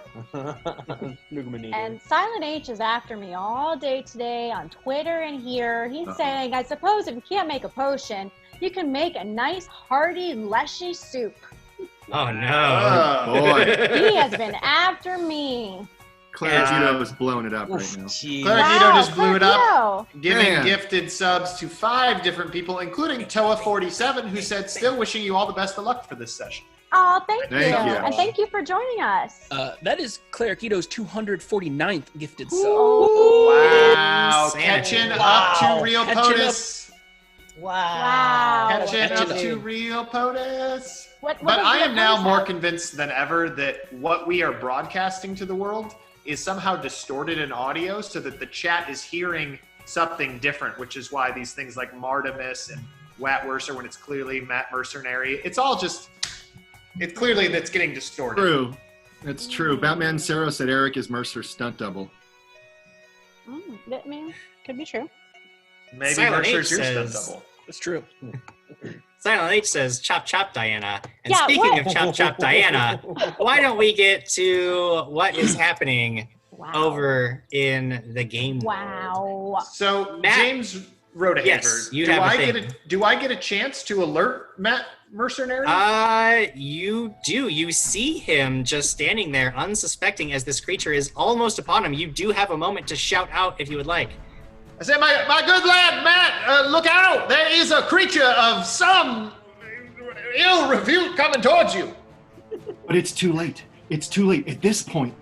And Silent H is after me all day today on Twitter and here. He's saying, I suppose if you can't make a potion, you can make a nice, hearty, leshy soup. Oh, no. boy. He has been after me. Claragito is blowing it up right now. Claragito just blew it up, giving Man. gifted subs to 5 different people, including Toa47, who said, still wishing you all the best of luck for this session. Oh, thank you. Thank you. And thank you for joining us. That is Claragito's 249th gifted sub. Wow. Sanity. Catching up to Real Catching POTUS. Wow. Catching up Catching to Real POTUS. What But does I Real am now POTUS more have? convinced than ever that what we are broadcasting to the world is somehow distorted in audio so that the chat is hearing something different, which is why these things like Martimus and Watwerser, when it's clearly Matt Mercenary, it's clearly that's getting distorted. True. It's true. Batman Sarah said Eric is Mercer's stunt double. I mean, could be true. Maybe Silent Mercer's H your stunt says- double. That's true. Silent H says, chop, chop, Diana. And Yeah, speaking what? of chop, chop, Diana, why don't we get to what is happening Wow. over in the game world? Wow. So, Matt- James Rodehaver, Yes, you have a thing. do I get a chance to alert Matt Mercenary? You do. You see him just standing there, unsuspecting as this creature is almost upon him. You do have a moment to shout out if you would like. I say, my good lad, Matt, look out! There is a creature of some ill repute coming towards you. But it's too late. It's too late. At this point,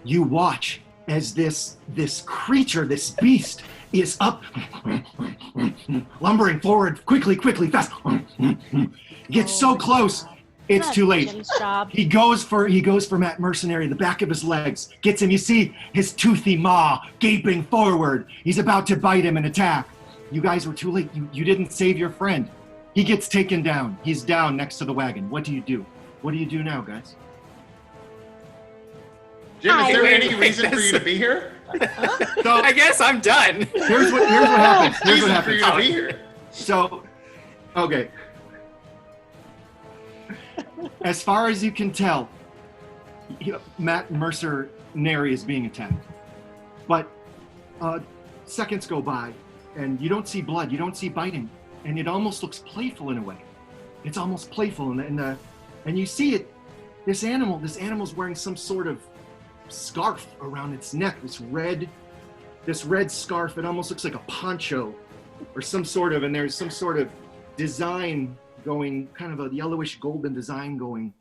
you watch as this creature, this beast, is up, lumbering forward quickly, fast. Gets so close, it's That's too late. Jim's job. He goes for Matt Mercenary, the back of his legs, gets him. You see his toothy maw gaping forward. He's about to bite him and attack. You guys were too late. You didn't save your friend. He gets taken down. He's down next to the wagon. What do you do? What do you do now, guys? Jim, is there Wait, any reason for you to be here? So I guess I'm done. here's what happens. Here's what Reason for you happens. to be here. So, okay. As far as you can tell, Matt Mercenary is being attacked. But seconds go by, and you don't see blood, you don't see biting, and it almost looks playful in a way. It's almost playful, and you see it. This animal's wearing some sort of scarf around its neck. This red scarf. It almost looks like a poncho, or some sort of. And there's some sort of design going, kind of a yellowish golden design going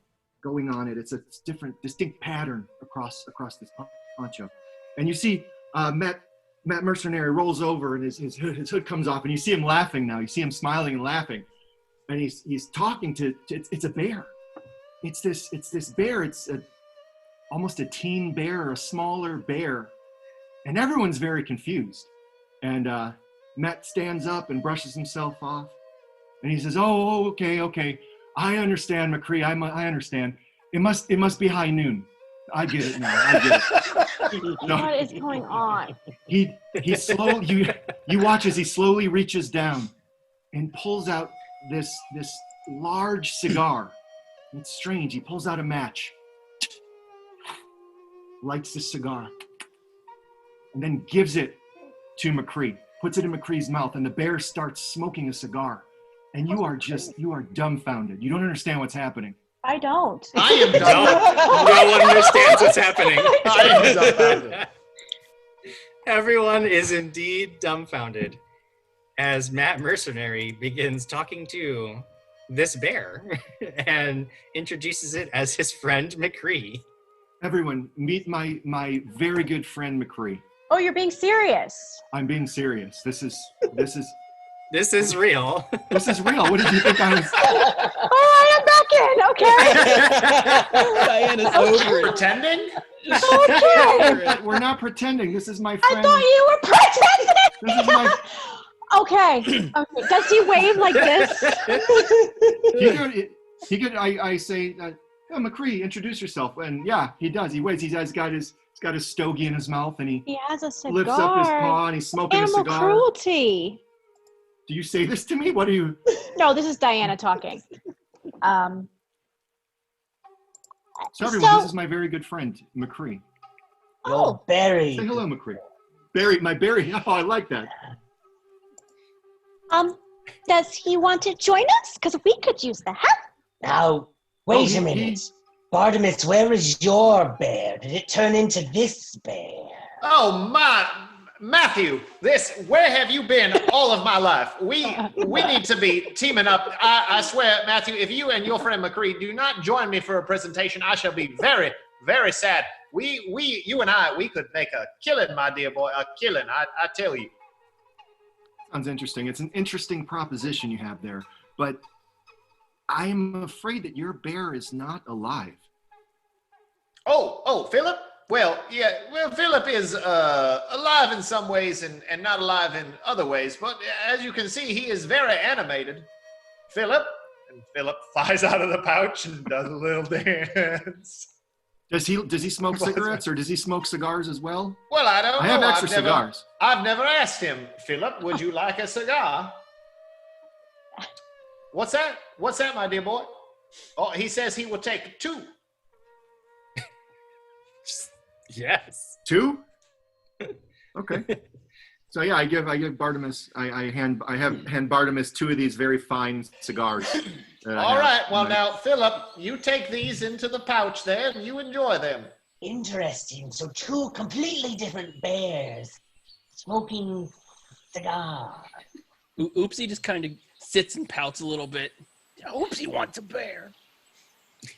on it. It's a different, distinct pattern across this poncho. And you see Matt Mercenary rolls over, and his hood comes off, and you see him laughing now. You see him smiling and laughing, and he's talking to it's a bear. It's this bear. It's almost a teen bear or a smaller bear, and everyone's very confused. And Matt stands up and brushes himself off, and he says, "Oh, okay. I understand, McCree. I understand. It must be high noon. I get it now. I get it." No, What is going on? he slowly you watch as he slowly reaches down and pulls out this large cigar. It's strange. He pulls out a match, lights the cigar, and then gives it to McCree. Puts it in McCree's mouth, and the bear starts smoking a cigar. And you are dumbfounded. You don't understand what's happening. I don't. I am No, done. no one understands what's happening. I am dumbfounded. Everyone is indeed dumbfounded as Matt Mercenary begins talking to this bear and introduces it as his friend McCree. Everyone, meet my very good friend McCree. Oh, you're being serious. I'm being serious. This is This is real. this is real. What did you think I was? Oh, I am back in. Okay. Diana's Are you over it. pretending? Okay. We're not pretending. This is my I friend. thought you were pretending. This is my. Okay. Does he wave like this? He could. I say, yeah, McCree, introduce yourself. And yeah, he does. He waits. He's got his stogie in his mouth, and he He has a cigar. lifts up his paw, and he's smoking a Animal cigar. cruelty. Do you say this to me? What do you? No, this is Diana talking. So everyone, So- this is my very good friend McCree. Oh, Barry. Say hello, McCree. Barry, my Barry. Oh, I like that. Does he want to join us? Because we could use the help. Now, wait Oh, a minute. Bartimus, where is your bear? Did it turn into this bear? Oh my, Matthew! Where have you been all of my life? We need to be teaming up. I swear, Matthew, if you and your friend McCree do not join me for a presentation, I shall be very, very sad. You and I, we could make a killing, my dear boy, a killing. I tell you. Sounds interesting. It's an interesting proposition you have there, but I'm afraid that your bear is not alive. Oh, Philip? Well, yeah, Philip is alive in some ways and not alive in other ways, but as you can see, he is very animated. Philip? And Philip flies out of the pouch and does a little dance. Does he smoke cigarettes or does he smoke cigars as well? Well, I don't know. I have extra cigars. I've never asked him, Philip, would you like a cigar? What's that? What's that, my dear boy? Oh, he says he will take 2. Yes. 2? Okay. So yeah, I give Bartimus. I hand Bartimus 2 of these very fine cigars. All right. Well, now, Philip, you take these into the pouch there, and you enjoy them. Interesting. So 2 completely different bears smoking cigar. Oopsie just kind of sits and pouts a little bit. Oopsie wants a bear.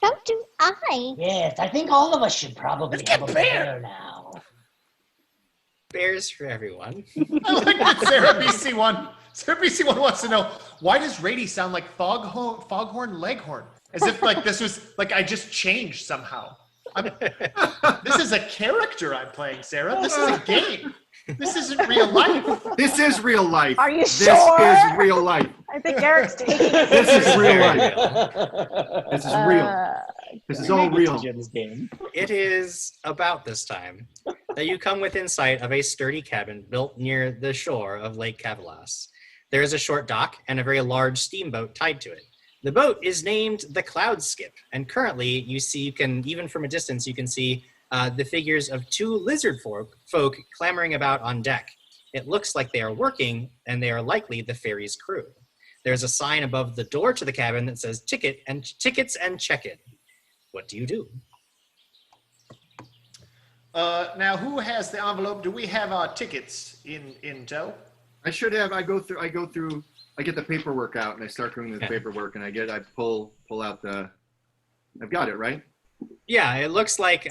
So do I. Yes, I think all of us should probably Let's have get a bear. bear now. Bears for everyone. I like that Sarah BC1. Sarah BC1 wants to know, why does Rady sound like Foghorn Leghorn? As if like this was like I just changed somehow. This is a character I'm playing, Sarah. This is a game. This isn't real life. This is real life. Are you This sure? is real life. I think Eric's taking it. This is real Very life. This is real. This is all real. Jim's game. It is about this time that you come within sight of a sturdy cabin built near the shore of Lake Cavalas. There is a short dock and a very large steamboat tied to it. The boat is named the Cloud Skip, and currently you can, even from a distance, you can see the figures of 2 lizard folk clambering about on deck. It looks like they are working, and they are likely the ferry's crew. There's a sign above the door to the cabin that says tickets and check-in. What do you do? Now, who has the envelope? Do we have our tickets in tow? I should have. I get the paperwork out and I start doing the paperwork and I pull out I've got it, right? Yeah, it looks like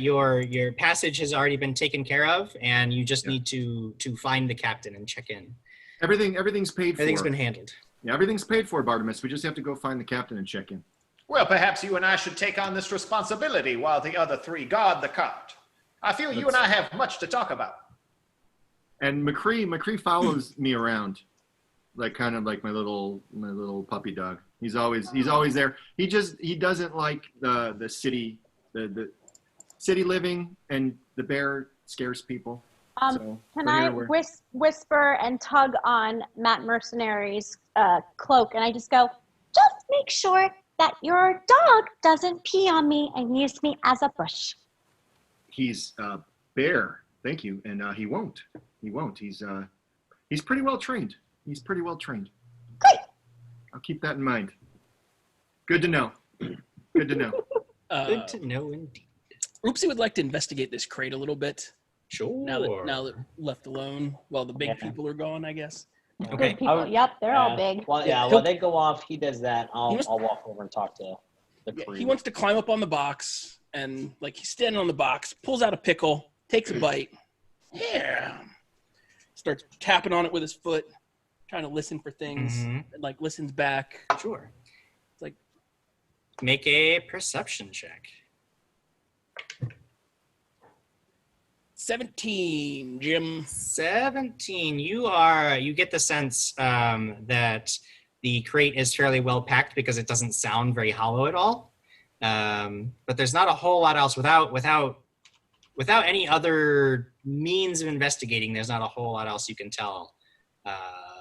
your passage has already been taken care of, and you just need to find the captain and check in. Everything's paid for. Everything's been handled. Yeah, everything's paid for, Bartimus. We just have to go find the captain and check in. Well, perhaps you and I should take on this responsibility while the other 3 guard the cart. I feel you and I have much to talk about. And McCree follows me around, like kind of like my little puppy dog. He's always there. He doesn't like the city living, and the bear scares people. So Can we're I here, we're- whisper and tug on Matt Mercenary's cloak, and I just go, just make sure that your dog doesn't pee on me and use me as a bush. He's bear. Thank you. And he won't. He's pretty well trained. Great. I'll keep that in mind. Good to know. Good to know. Good to know indeed. Oopsie would like to investigate this crate a little bit. Sure. Now that left alone while the big people are gone, I guess. Okay. Good people. Yep, they're all big. While they go off, he does that. I'll walk over and talk to the Yeah, crew. he wants to climb up on the box, and like he's standing on the box, pulls out a pickle, takes a bite. Yeah. Starts tapping on it with his foot, trying to listen for things. And, like listens back. Sure. It's like, Make a perception check. 17, Jim. 17. You get the sense that the crate is fairly well packed because it doesn't sound very hollow at all. But there's not a whole lot else without any other means of investigating. There's not a whole lot else you can tell. I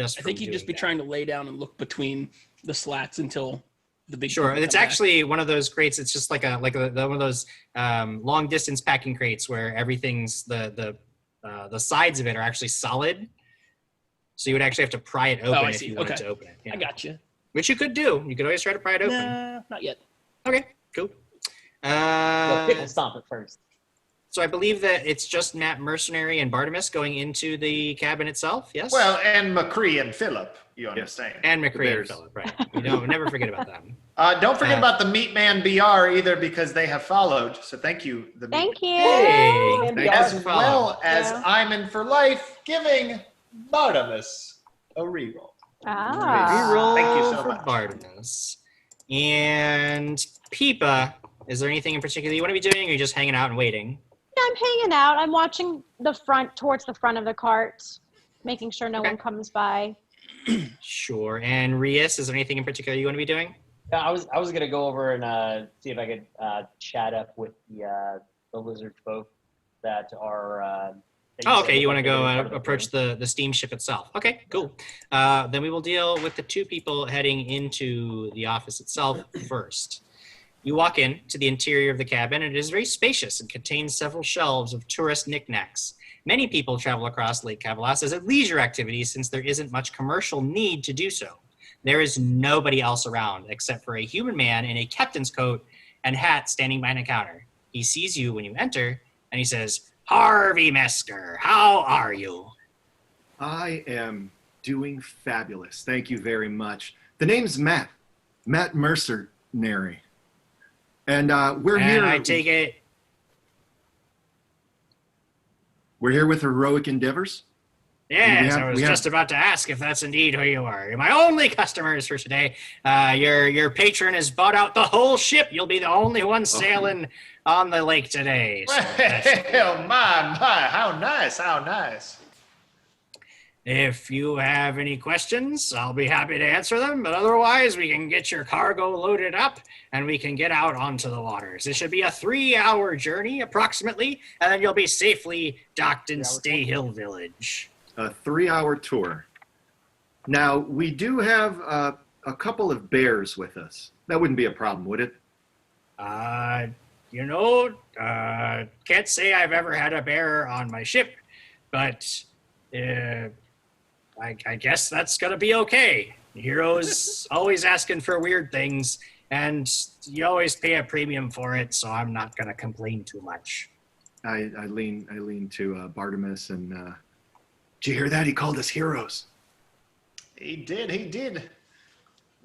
think he'd just be trying to lay down and look between the slats until the big. Sure, people it's come back. actually one of those crates. It's just like one of those long distance packing crates where everything's the sides of it are actually solid. So you would actually have to pry it open if you wanted to open it. Yeah. I got you. Which you could do. You could always try to pry it open. Nah, not yet. Okay, cool. Well, pickle stomp it first. So I believe that it's just Matt Mercenary and Bartimus going into the cabin itself. Yes. Well, and McCree and Philip, you understand. and McCree and Bears. Philip, right? We never forget about them. Don't forget about the Meat Man BR either, because they have followed. So thank you, the Thank you. Hey, And thanks as for following. well as Yeah. I'm in for life, giving Bartimus a reroll. Ah. Thank you so for much. Bartimus. And Peepa, is there anything in particular you want to be doing, or are you just hanging out and waiting? I'm hanging out. I'm watching towards the front of the cart, making sure no one comes by. Sure. And Rias, is there anything in particular you want to be doing? I was gonna go over and see if I could chat up with the lizard folk that are. that Oh, said okay. look You like want to they're go part of the approach thing. the steamship itself? Okay, cool. Then we will deal with the two people heading into the office itself first. You walk in to the interior of the cabin, and it is very spacious and contains several shelves of tourist knickknacks. Many people travel across Lake Cavalas as a leisure activity since there isn't much commercial need to do so. There is nobody else around except for a human man in a captain's coat and hat standing behind a counter. He sees you when you enter, and he says, "Harvey Mesker, how are you?" I am doing fabulous. Thank you very much. The name's Matt Mercenary. And we're And here. I take it. We're here with Heroic Endeavors. Yes, have- I was we have- just about to ask if that's indeed who you are. You're my only customers for today. Your patron has bought out the whole ship. You'll be the only one sailing on the lake today. So Well, my, how nice, how nice. if you have any questions, I'll be happy to answer them. But otherwise, we can get your cargo loaded up and we can get out onto the waters. It should be a 3-hour journey approximately, and then you'll be safely docked in Stay Hill Village. A 3-hour tour. Now, we do have a couple of bears with us. That wouldn't be a problem, would it? Can't say I've ever had a bear on my ship, but I guess that's gonna be okay. Heroes always asking for weird things, and you always pay a premium for it, so I'm not gonna complain too much. I lean to Bartimus and did you hear that? He called us heroes. He did.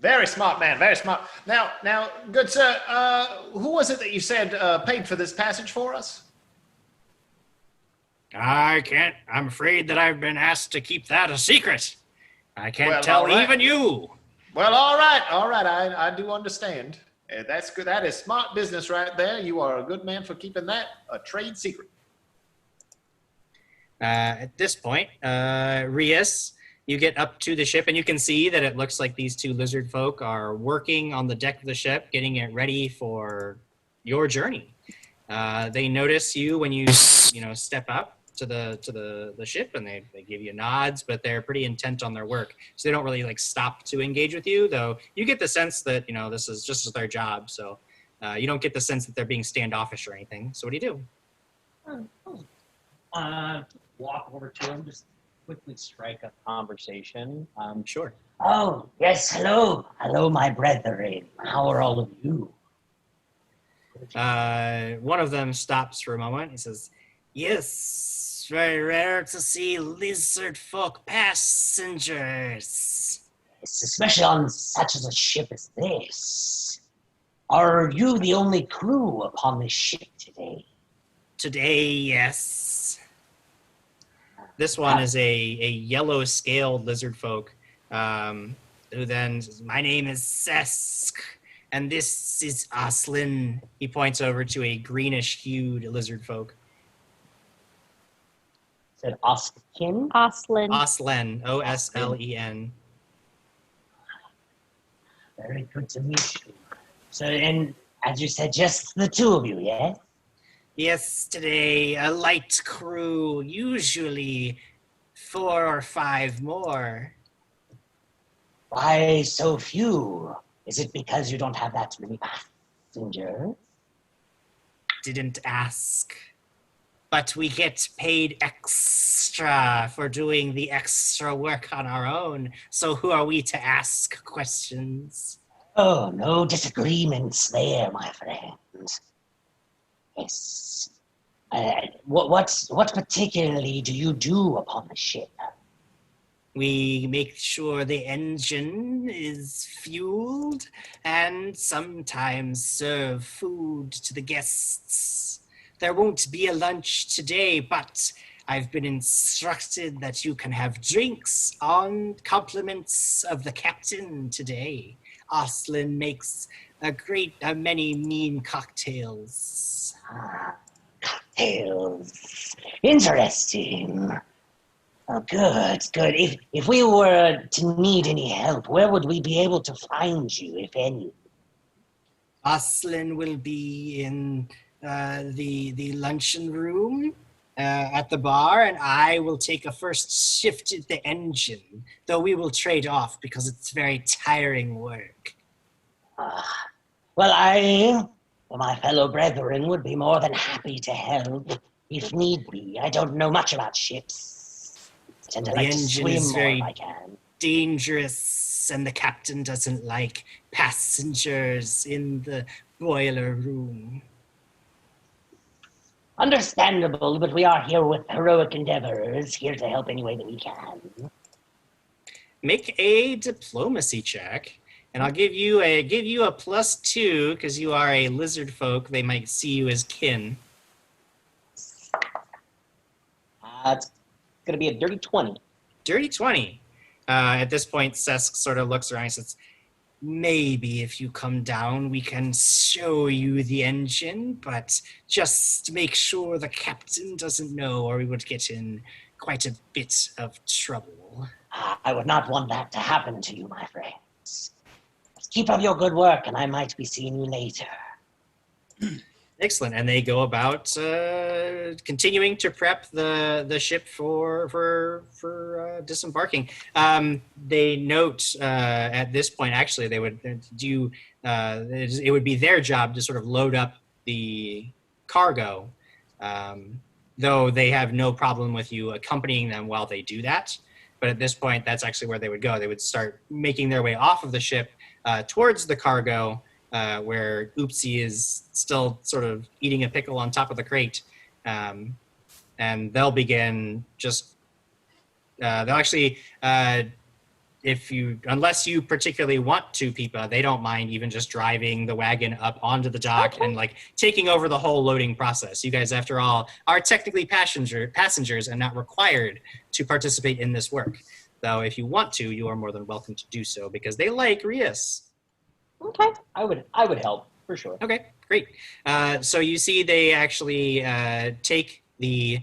Very smart man, very smart. Now, good sir, who was it that you said paid for this passage for us? I can't. I'm afraid that I've been asked to keep that a secret. I can't Well, tell all right. even you. Well, all right, I do understand. That's good. That is smart business right there. You are a good man for keeping that a trade secret. At this point, Rias, you get up to the ship and you can see that it looks like these two lizard folk are working on the deck of the ship, getting it ready for your journey. They notice you when you step up to the ship, and they give you nods, but they're pretty intent on their work, so they don't really stop to engage with you. Though you get the sense that this is just their job, so you don't get the sense that they're being standoffish or anything. So what do you do? Walk over to him, just quickly strike up conversation. Sure. Oh, yes, hello. Hello, my brethren. How are all of you? One of them stops for a moment. He says, "Yes, very rare to see lizard folk passengers." Yes, especially on such a ship as this. Are you the only crew upon this ship today? Today, yes. This one is a yellow-scaled lizard folk, who then says, "My name is Sesk, and this is Oslin." He points over to a greenish-hued lizard folk. Said Oskin? Oslin. Oslen, Oslen. Very good to meet you. So, and as you said, just the two of you, yeah? Yes, today a light crew, usually 4 or 5 more. Why so few? Is it because you don't have that many passengers? Didn't ask. But we get paid extra for doing the extra work on our own. So who are we to ask questions? Oh, no disagreements there, my friends. Yes. What particularly do you do upon the ship? We make sure the engine is fueled and sometimes serve food to the guests. There won't be a lunch today, but I've been instructed that you can have drinks on compliments of the captain today. Oslin makes many mean cocktails. Cocktails. Interesting. Oh, good. If we were to need any help, where would we be able to find you, if any? Aslin will be in the luncheon room at the bar, and I will take a first shift at the engine, though we will trade off because it's very tiring work. Well, I, my fellow brethren, would be more than happy to help if need be. I don't know much about ships. I tend to The like to engine swim is more very if I can. dangerous, and the captain doesn't like passengers in the boiler room. Understandable, but we are here with heroic endeavors, here to help any way that we can. Make a diplomacy check, and I'll give you a +2 because you are a lizard folk. They might see you as kin. It's going to be a dirty 20. Dirty 20. At this point, Sesk sort of looks around and says, maybe if you come down, we can show you the engine, but just make sure the captain doesn't know, or we would get in quite a bit of trouble. I would not want that to happen to you, my friends. Keep up your good work, and I might be seeing you later. Excellent. And they go about continuing to prep the ship for disembarking. They note at this point, actually, they would do. It would be their job to sort of load up the cargo, though they have no problem with you accompanying them while they do that. But at this point, that's actually where they would go. They would start making their way off of the ship towards the cargo. Where Oopsie is still sort of eating a pickle on top of the crate. And they'll begin just, they'll actually, unless you particularly want to, Peepa, they don't mind even just driving the wagon up onto the dock and like taking over the whole loading process. You guys, after all, are technically passengers and not required to participate in this work. Though if you want to, you are more than welcome to do so because they like Rias. Okay. I would help, for sure. Okay, great. So you see they actually take the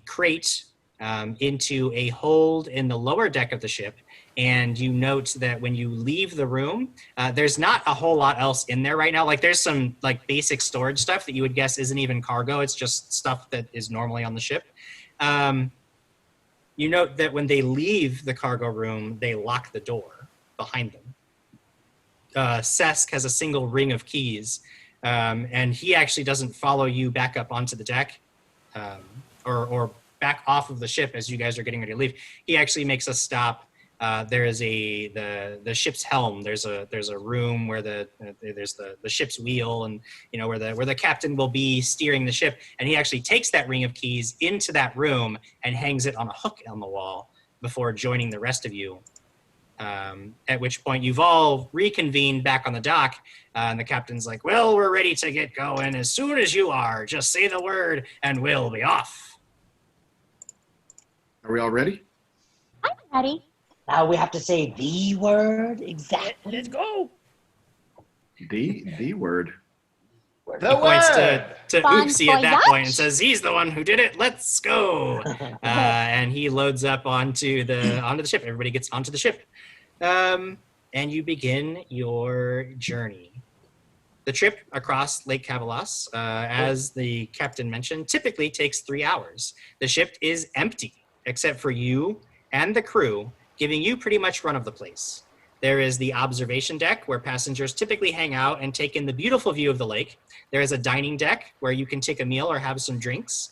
crate into a hold in the lower deck of the ship, and you note that when you leave the room, there's not a whole lot else in there right now. Like there's some like basic storage stuff that you would guess isn't even cargo. It's just stuff that is normally on the ship. You note that when they leave the cargo room, they lock the door behind them. Sesk has a single ring of keys, and he actually doesn't follow you back up onto the deck or back off of the ship as you guys are getting ready to leave. He actually makes a stop. There is the ship's helm. There's a room where there's the ship's wheel, and you know where the captain will be steering the ship. And he actually takes that ring of keys into that room and hangs it on a hook on the wall before joining the rest of you. At which point you've all reconvened back on the dock, and the captain's like, well, we're ready to get going as soon as you are. Just say the word and we'll be off. Are we all ready? I'm ready. Now we have to say the word exactly. Let's go. The word. The He points word! to Bon Oopsie at that voyage. point and says, he's the one who did it. Let's go. And he loads up onto the ship. Everybody gets onto the ship. And you begin your journey. The trip across Lake Kavalos, as the captain mentioned, typically takes 3 hours. The ship is empty, except for you and the crew, giving you pretty much run of the place. There is the observation deck, where passengers typically hang out and take in the beautiful view of the lake. There is a dining deck, where you can take a meal or have some drinks.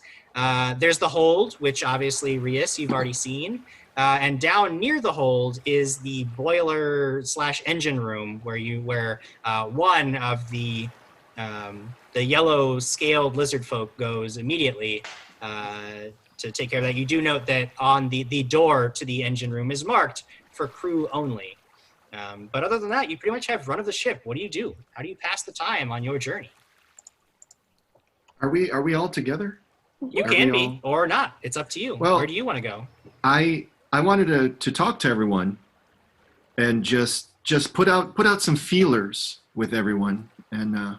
There's the hold, which obviously, Rias, you've already seen. And down near the hold is the boiler/engine room, where one of the yellow scaled lizard folk goes immediately to take care of that. You do note that on the door to the engine room is marked for crew only. But other than that, you pretty much have run of the ship. What do you do? How do you pass the time on your journey? Are we all together? You Are can we be or not. It's up to you. Well, Where do you want to go? I wanted to talk to everyone and just put out some feelers with everyone and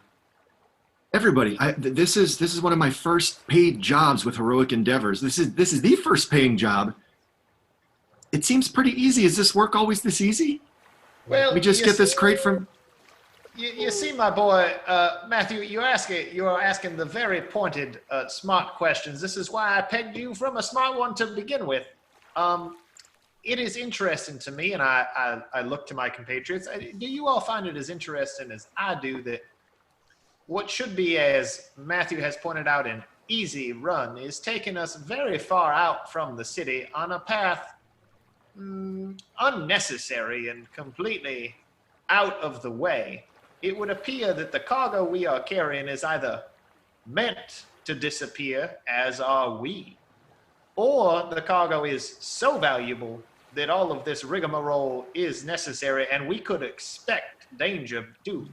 everybody. This is one of my first paid jobs with Heroic Endeavors. This is the first paying job. It seems pretty easy. Is this work always this easy? Well, We just you get this see- crate from. You see, my boy, Matthew, you're asking the very pointed, smart questions. This is why I pegged you from a smart one to begin with. It is interesting to me, and I look to my compatriots. Do you all find it as interesting as I do that what should be, as Matthew has pointed out, an easy run is taking us very far out from the city on a path unnecessary and completely out of the way? It would appear that the cargo we are carrying is either meant to disappear, as are we, or the cargo is so valuable that all of this rigmarole is necessary, and we could expect danger due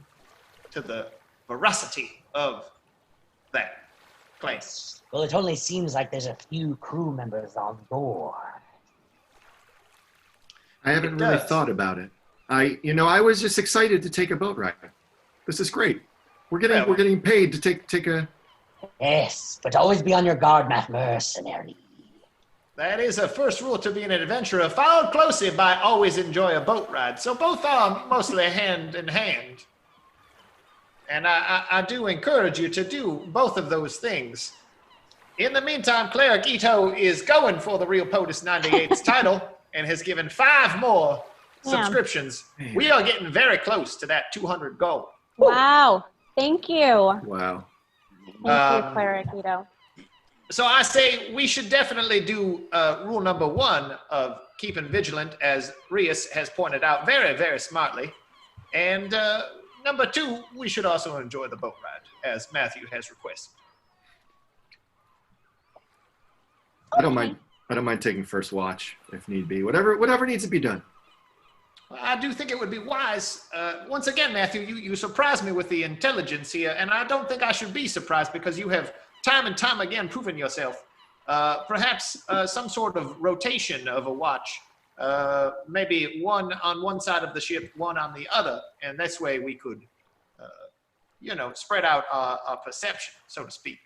to the veracity of that claim. Well, it only seems like there's a few crew members on board. I haven't really thought about it. I was just excited to take a boat ride. This is great. We're getting paid to take a. Yes, but always be on your guard, mercenary. That is a first rule to be an adventurer, followed closely by always enjoy a boat ride. So both are mostly hand in hand. And I do encourage you to do both of those things. In the meantime, Cleric Ito is going for the Real POTUS 98's title and has given 5 more subscriptions. We are getting very close to that 200 goal. Wow. Thank you. Wow. Thank you, Cleric Ito. So I say we should definitely do rule number 1 of keeping vigilant, as Rias has pointed out very, very smartly. And number 2, we should also enjoy the boat ride, as Matthew has requested. I don't mind taking first watch if need be. Whatever needs to be done. I do think it would be wise. Once again, Matthew, you surprised me with the intelligence here, and I don't think I should be surprised because you have time and time again proven yourself. Perhaps some sort of rotation of a watch, maybe one on one side of the ship, one on the other, and this way we could, spread out our perception, so to speak.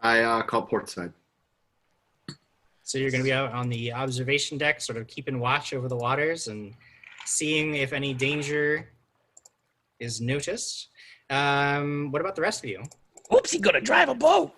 I call port side. So you're going to be out on the observation deck, sort of keeping watch over the waters and seeing if any danger is noticed. What about the rest of you? Oopsie, gonna drive a boat.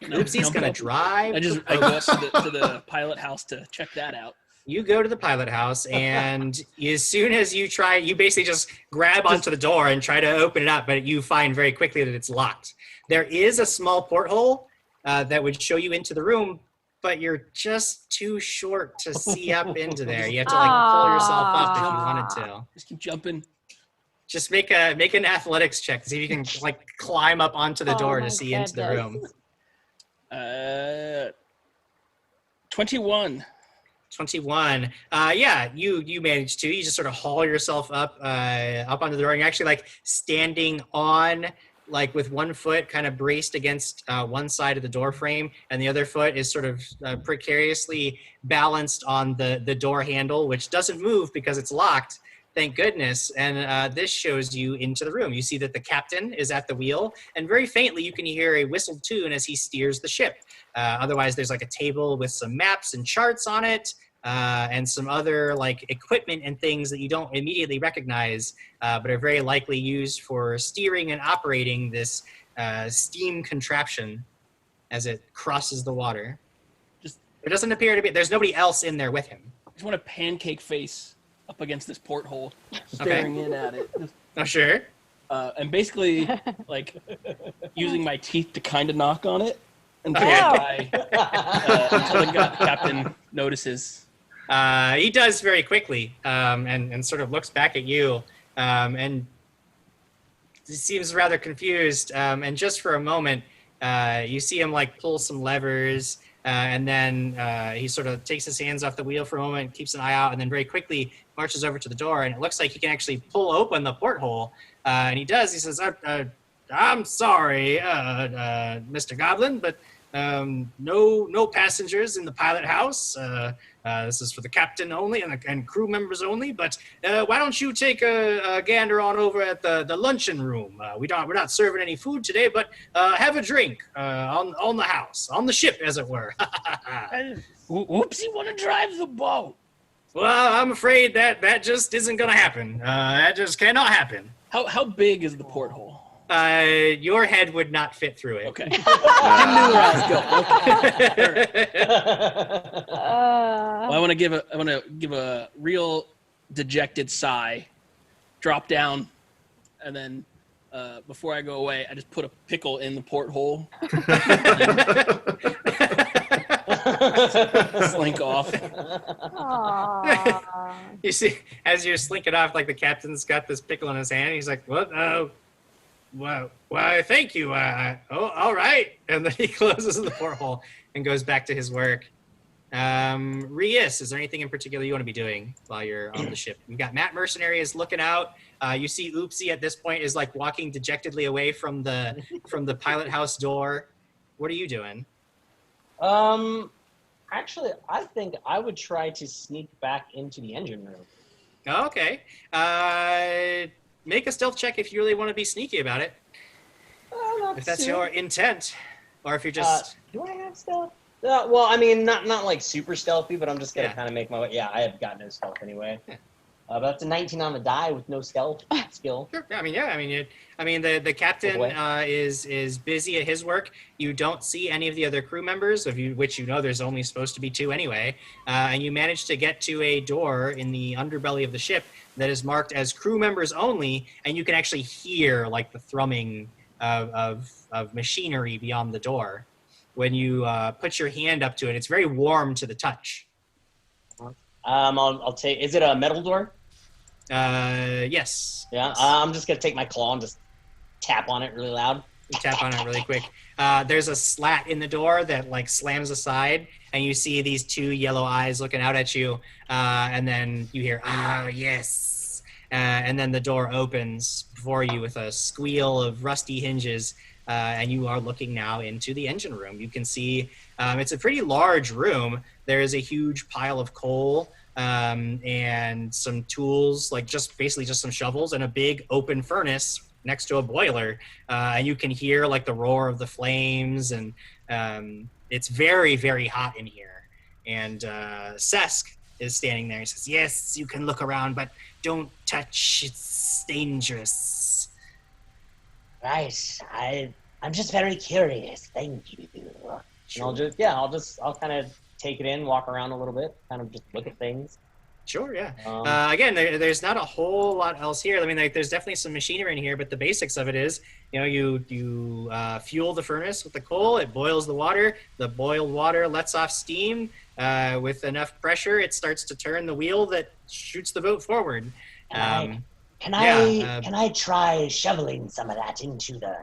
Oopsie's going to drive. I go up to the pilot house to check that out. You go to the pilot house, and as soon as you try, you basically just grab onto the door and try to open it up, but you find very quickly that it's locked. There is a small porthole that would show you into the room, but you're just too short to see up into there. You have to pull yourself up if you wanted to. Just keep jumping. Just make an athletics check to see if you can climb up onto the door to see into the room. 21. 21. Yeah, you managed to. You just sort of haul yourself up onto the door, and you're actually standing on, with one foot kind of braced against one side of the door frame, and the other foot is sort of precariously balanced on the door handle, which doesn't move because it's locked. Thank goodness. And this shows you into the room. You see that the captain is at the wheel, and very faintly you can hear a whistled tune as he steers the ship. Otherwise, there's a table with some maps and charts on it, and some other equipment and things that you don't immediately recognize, but are very likely used for steering and operating this steam contraption as it crosses the water. There doesn't appear to be, there's nobody else in there with him. I just want a pancake face up against this porthole, staring in at it. Oh, sure. And basically, using my teeth to kind of knock on it until the captain notices. He does very quickly, and sort of looks back at you, and seems rather confused. And just for a moment, you see him pull some levers, and then he sort of takes his hands off the wheel for a moment, keeps an eye out, and then very quickly marches over to the door, and it looks like he can actually pull open the porthole. And he does. He says, "I'm sorry, Mr. Goblin, but no passengers in the pilot house. This is for the captain only and crew members only. But why don't you take a gander on over at the luncheon room? We're not serving any food today, but have a drink on the house, on the ship, as it were." Whoopsie, want to drive the boat. Well, I'm afraid that just isn't going to happen. That just cannot happen. How big is the porthole? Your head would not fit through it. Okay. I knew where I was going. Okay. Well, I want to give a real dejected sigh, drop down, and then before I go away, I just put a pickle in the porthole. Slink off. Aww. You see, as you're slinking off, like the captain's got this pickle in his hand. He's like, "What? Well, thank you. All right." And then he closes the porthole and goes back to his work. Rias, is there anything in particular you want to be doing while you're on the ship? You've got Matt Mercenary is looking out. You see Oopsie at this point is like walking dejectedly away from the pilot house door. What are you doing? Actually, I think I would try to sneak back into the engine room. Oh, okay. Make a stealth check if you really want to be sneaky about it. If that's your intent, or if you're just. Do I have stealth? Well, I mean, not like super stealthy, but I'm just gonna Yeah. kind of make my way. Yeah, I have got no stealth anyway. But that's a 19 on the die with no stealth skill. Sure. The captain is busy at his work. You don't see any of the other crew members, which you know there's only supposed to be 2 anyway. And you manage to get to a door in the underbelly of the ship that is marked as crew members only, and you can actually hear like the thrumming of machinery beyond the door. When you put your hand up to it, it's very warm to the touch. I'll take. Is it a metal door? Yes. Yeah. I'm just gonna take my claw and just tap on it really loud. You tap on it really quick. There's a slat in the door that like slams aside, and you see these 2 yellow eyes looking out at you. And then you hear, "Ah, yes." And then the door opens before you with a squeal of rusty hinges. And you are looking now into the engine room. You can see it's a pretty large room. There is a huge pile of coal and some tools, like basically just some shovels, and a big open furnace next to a boiler. And you can hear like the roar of the flames, and it's very, very hot in here. And Sesk is standing there. He says, "Yes, you can look around, but don't touch. It's dangerous." Right. I'm just very curious. Thank you. Sure. And I'll kind of take it in, walk around a little bit, kind of just look at things. Sure, yeah. Again, there's not a whole lot else here. I mean, there's definitely some machinery in here, but the basics of it is, you fuel the furnace with the coal, it boils the water, the boiled water lets off steam. With enough pressure, it starts to turn the wheel that shoots the boat forward. Can I try shoveling some of that into the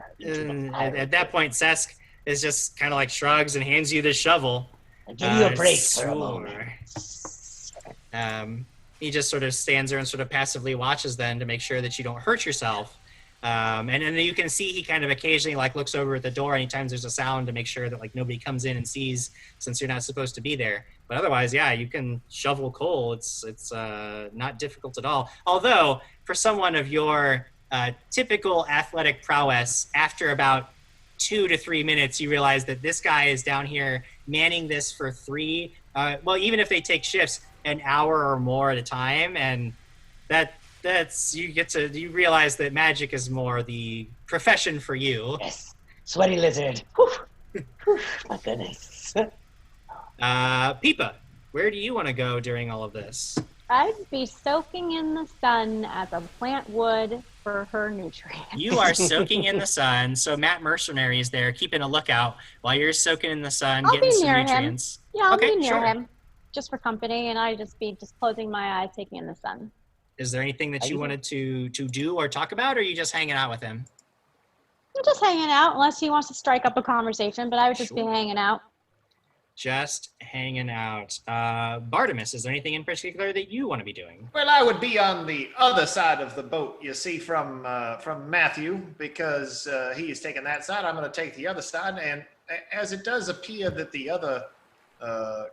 fire? At that point, Sesk is just kind of like shrugs and hands you the shovel. I'll give you a break for a moment. He just sort of stands there and sort of passively watches then to make sure that you don't hurt yourself. And then you can see he kind of occasionally like looks over at the door anytime there's a sound to make sure that like nobody comes in and sees, since you're not supposed to be there. But otherwise, yeah, you can shovel coal. It's not difficult at all. Although for someone of your typical athletic prowess, after about 2 to 3 minutes, you realize that this guy is down here manning this for 3. Even if they take shifts, an hour or more at a time, and that's you realize that magic is more the profession for you. Yes, sweaty lizard. Whew. Whew. My goodness. Peepa, where do you want to go during all of this? I'd be soaking in the sun as a plant would for her nutrients. You are soaking in the sun, so Matt Mercenary is there keeping a lookout while you're soaking in the sun, I'll getting be some near nutrients. him. Yeah, I'll Okay, be near sure. him, just for company, and I'd just be closing my eyes, taking in the sun. Is there anything that you wanted to do or talk about, or are you just hanging out with him? I'm just hanging out, unless he wants to strike up a conversation, but I would just be Sure. hanging out. Just hanging out. Bartimus, is there anything in particular that you want to be doing? Well, I would be on the other side of the boat, you see, from Matthew, because he is taking that side. I'm going to take the other side, and as it does appear that the other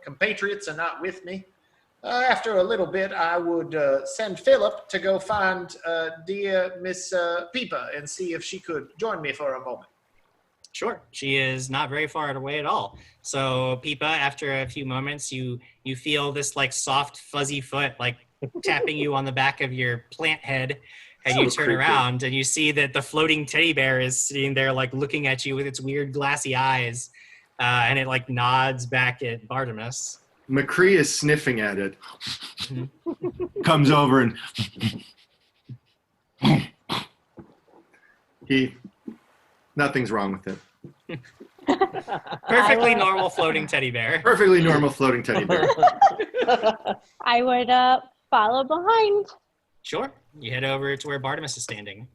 compatriots are not with me, after a little bit, I would send Philip to go find dear Miss Peepa and see if she could join me for a moment. Sure. She is not very far away at all. So, Peepa, after a few moments, you feel this like soft, fuzzy foot like tapping you on the back of your plant head, and So you turn creepy. around and you see that the floating teddy bear is sitting there like looking at you with its weird glassy eyes, and it like nods back at Bartimus. McCree is sniffing at it. Comes over and nothing's wrong with it. Perfectly normal floating teddy bear. Perfectly normal floating teddy bear. I would follow behind. Sure. You head over to where Bartimus is standing.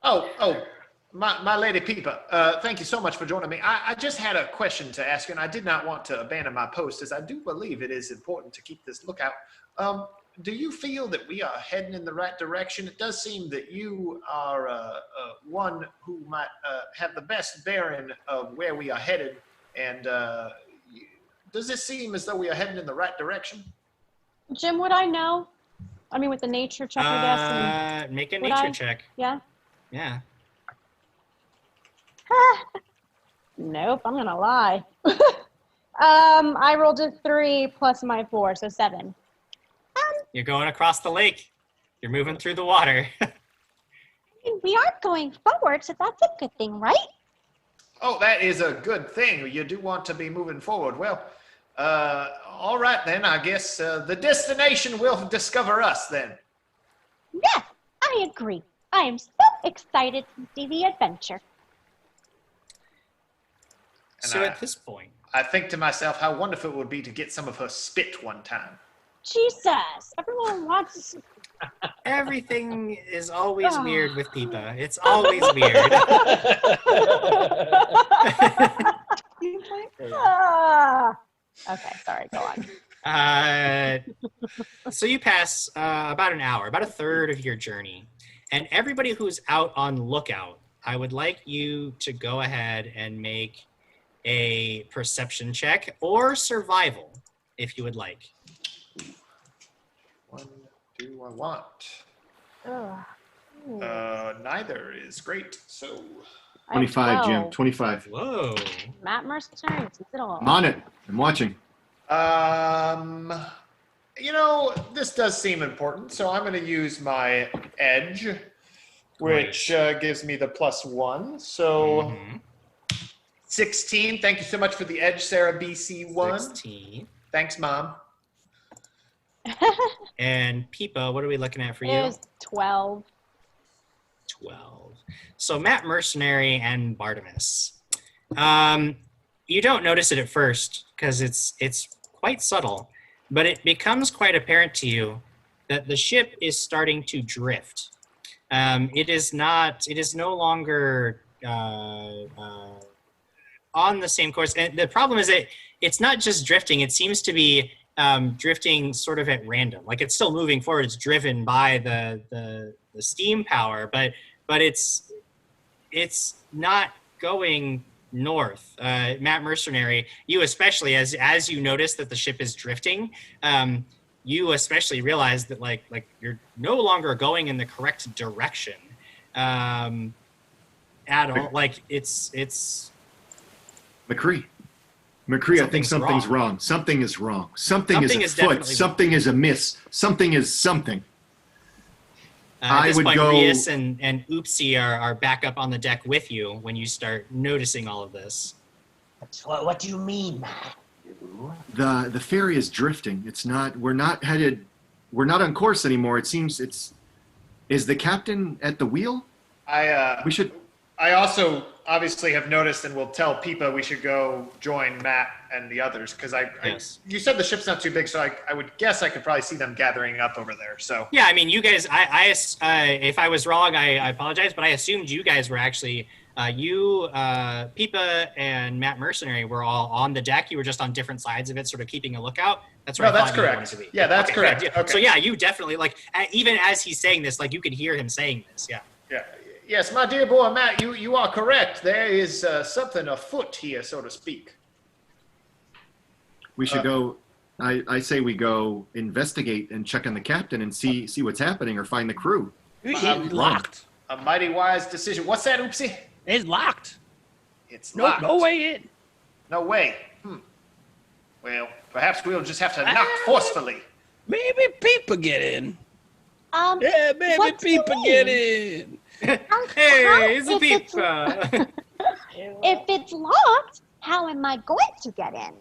Oh, my lady Peepa, thank you so much for joining me. I just had a question to ask you, and I did not want to abandon my post, as I do believe it is important to keep this lookout. Do you feel that we are heading in the right direction? It does seem that you are one who might have the best bearing of where we are headed, and does this seem as though we are heading in the right direction? Jim, would I know? I mean, with the nature check, I guess. And Make a would nature I? check. Yeah. Yeah. Nope, I'm gonna lie. I rolled a 3 plus my 4, so 7. You're going across the lake. You're moving through the water. We are going forward, so that's a good thing, right? Oh, that is a good thing. You do want to be moving forward. Well, all right then. I guess the destination will discover us then. Yes, I agree. I am so excited to see the adventure. And So at this point, I think to myself how wonderful it would be to get some of her spit one time. Jesus, everyone wants. everything is always weird with Peepa. It's always weird. Okay, sorry, go on. So you pass about an hour, about a third of your journey, and everybody who's out on lookout, I would like you to go ahead and make a perception check or survival, if you would like. One do I want? Ugh. Neither is great. So 25, Jim. 25. Whoa. Matt Mercenary sees it all. I'm on it. I'm watching. this does seem important, so I'm going to use my edge, which gives me the +1. So 16. Thank you so much for the edge, Sarah BC1. 16. Thanks, Mom. And Peepa, what are we looking at for you? It was 12. 12. So Matt Mercenary and Bartimus. You don't notice it at first because it's quite subtle, but it becomes quite apparent to you that the ship is starting to drift. It is no longer on the same course. And the problem is that it's not just drifting, it seems to be drifting sort of at random. Like it's still moving forward, it's driven by the steam power, but it's not going north. Matt Mercenary, you especially, as you notice that the ship is drifting, you especially realize that like you're no longer going in the correct direction at all. Like it's McCree, I think something's wrong. Something is wrong. Something is afoot. Something is amiss. Something is something. At this would point, go- Rias and Oopsie are back up on the deck with you when you start noticing all of this. What do you mean, Matt? The ferry is drifting. It's not. We're not headed. We're not on course anymore. It seems it's. Is the captain at the wheel? We should. I also obviously have noticed and will tell Peepa we should go join Matt and the others because Yes. you said the ship's not too big, so I would guess I could probably see them gathering up over there. So Yeah, I mean, you guys. If I was wrong, I apologize, but I assumed you guys were actually Peepa and Matt Mercenary were all on the deck. You were just on different sides of it, sort of keeping a lookout. That's right. No, that's correct. Yeah, that's correct. Good. Okay. So yeah, you definitely even as he's saying this, you can hear him saying this. Yeah. Yeah. Yes, my dear boy Matt, you are correct. There is something afoot here, so to speak. We should go. I say we go investigate and check on the captain and see what's happening or find the crew. Locked. A mighty wise decision. What's that, Oopsie? It's locked. It's No, locked. no way in. No way. Well, perhaps we'll just have to knock forcefully. Maybe people get in. Yeah, maybe what do you people mean? get in. Hey, it's a if it's- pizza. If it's locked, how am I going to get in?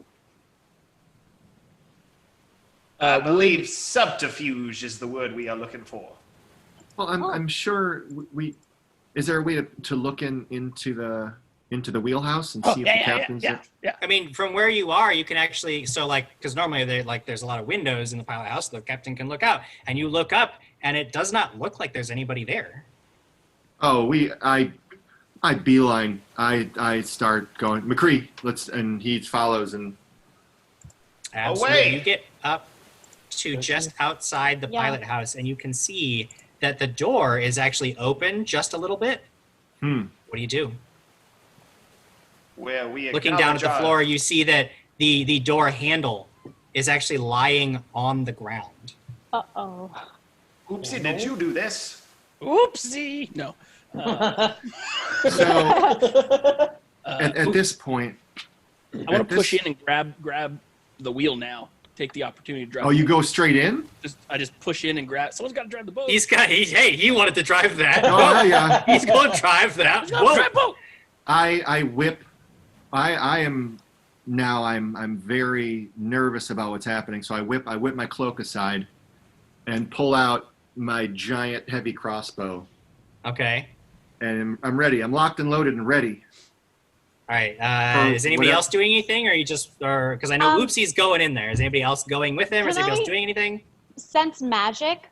I believe subterfuge is the word we are looking for. Well, I'm sure we. Is there a way to look into the wheelhouse and see if the captain's there? Yeah. I mean, from where you are, you can actually because normally there's a lot of windows in the pilot house. The captain can look out, and you look up, and it does not look like there's anybody there. Oh, I beeline. I start going. McCree, and he follows and. Absolutely. Away! You get up to just outside the pilot house, and you can see that the door is actually open just a little bit. What do you do? Where we Looking down at the floor, you see that the door handle is actually lying on the ground. Uh-oh. Oopsie, did you do this? Oopsie. No. So at this point, I want to push in and grab the wheel now. Take the opportunity to drive. Oh, you go straight in? I just push in and grab. Someone's got to drive the boat. He wanted to drive that. Oh yeah. He's going to drive that. He's gonna drive boat. I whip. I am now. I'm very nervous about what's happening. So I whip my cloak aside, and pull out my giant heavy crossbow. Okay. And I'm ready. I'm locked and loaded and ready. All right. Is anybody else doing anything, or because I know Oopsie's going in there. Is anybody else going with him, or is anybody else doing anything? Sense magic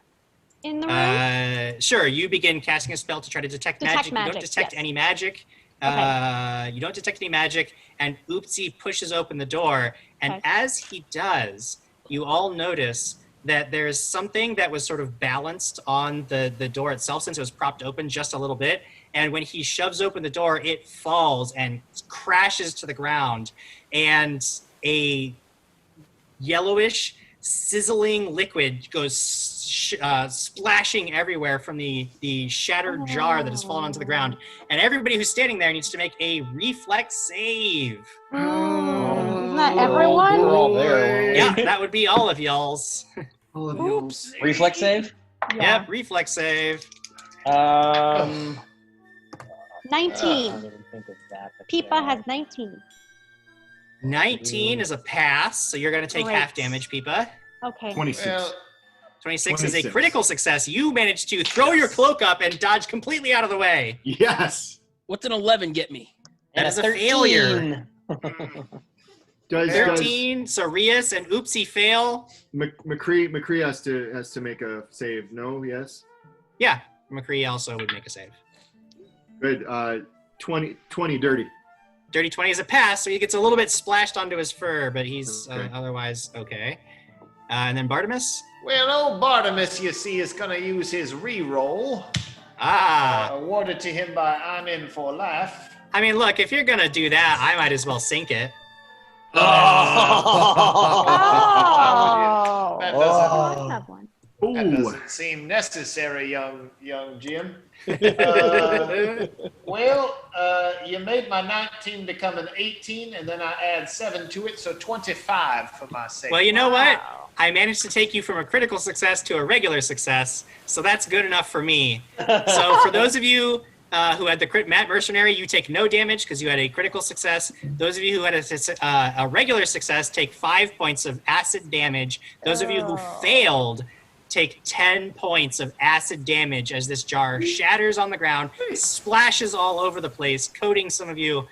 in the room? Sure. You begin casting a spell to try to detect magic. You don't detect any magic. You don't detect any magic, and Oopsie pushes open the door, and as he does, you all notice that there's something that was sort of balanced on the door itself since it was propped open just a little bit. And when he shoves open the door, it falls and crashes to the ground. And a yellowish, sizzling liquid goes splashing everywhere from the shattered jar that has fallen onto the ground. And everybody who's standing there needs to make a reflex save. Isn't that everyone? We're all there. Yeah, that would be all of y'all's. Oops. Reflex save? Yep, reflex save. 19. I didn't think of that. but, Pipa has 19. 19 is a pass, so you're going to take Great. half damage, Pipa. Okay. 26. Well, 26 is a 26. critical success. You managed to throw your cloak up and dodge completely out of the way. Yes. What's an 11 get me? That is a 13. failure. Does 13, so Rias and Oopsie fail. McCree has to make a save? No. Yes. Yeah, McCree also would make a save. Good. 20 dirty. Dirty 20 is a pass, so he gets a little bit splashed onto his fur, but he's Okay. otherwise okay. And then Bartimus? well, old Bartimus, you see, is going to use his re-roll, awarded to him by I'm In for Life. I mean, look, if you're going to do that, I might as well sink it. Oh! That Oh, doesn't, I have one. that Ooh. doesn't seem necessary, young Jim. Well, you made my 19 become an 18, and then I add 7 to it, so 25 for my save. Well, you know what? I managed to take you from a critical success to a regular success, so that's good enough for me. So for those of you who had the Matt Mercenary, you take no damage because you had a critical success. Those of you who had a regular success take 5 points of acid damage. Those of you who failed take 10 points of acid damage as this jar shatters on the ground, splashes all over the place, coating some of you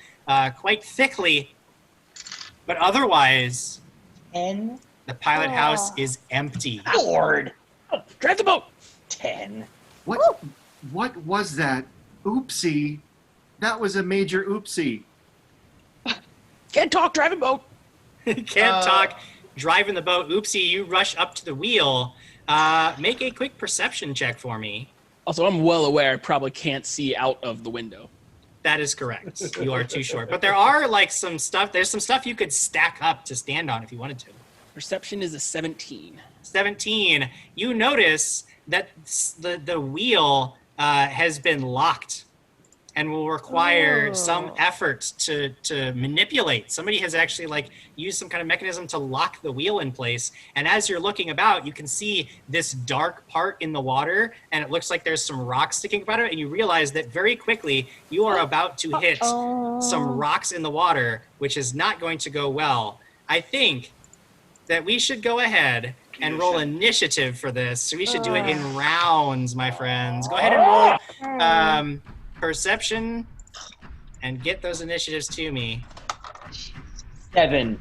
quite thickly. But otherwise, 10? the pilot house is empty. Lord! Drive the boat. 10. What was that? Oopsie. That was a major oopsie. Can't talk. Driving boat. Can't talk. Driving the boat. Oopsie, you rush up to the wheel. Make a quick perception check for me. Also, I'm well aware I probably can't see out of the window. That is correct. You are too short. But there are some stuff. There's some stuff you could stack up to stand on if you wanted to. Perception is a 17. 17. You notice that the wheel has been locked. and will require some Oh. effort to manipulate. Somebody has actually like used some kind of mechanism to lock the wheel in place. And as you're looking about, you can see this dark part in the water, and it looks like there's some rocks sticking about it. And you realize that very quickly you are about to hit some rocks in the water, which is not going to go well. I think that we should go ahead and roll initiative for this. So we should do it in rounds, my friends. Go ahead and roll perception and get those initiatives to me. 7.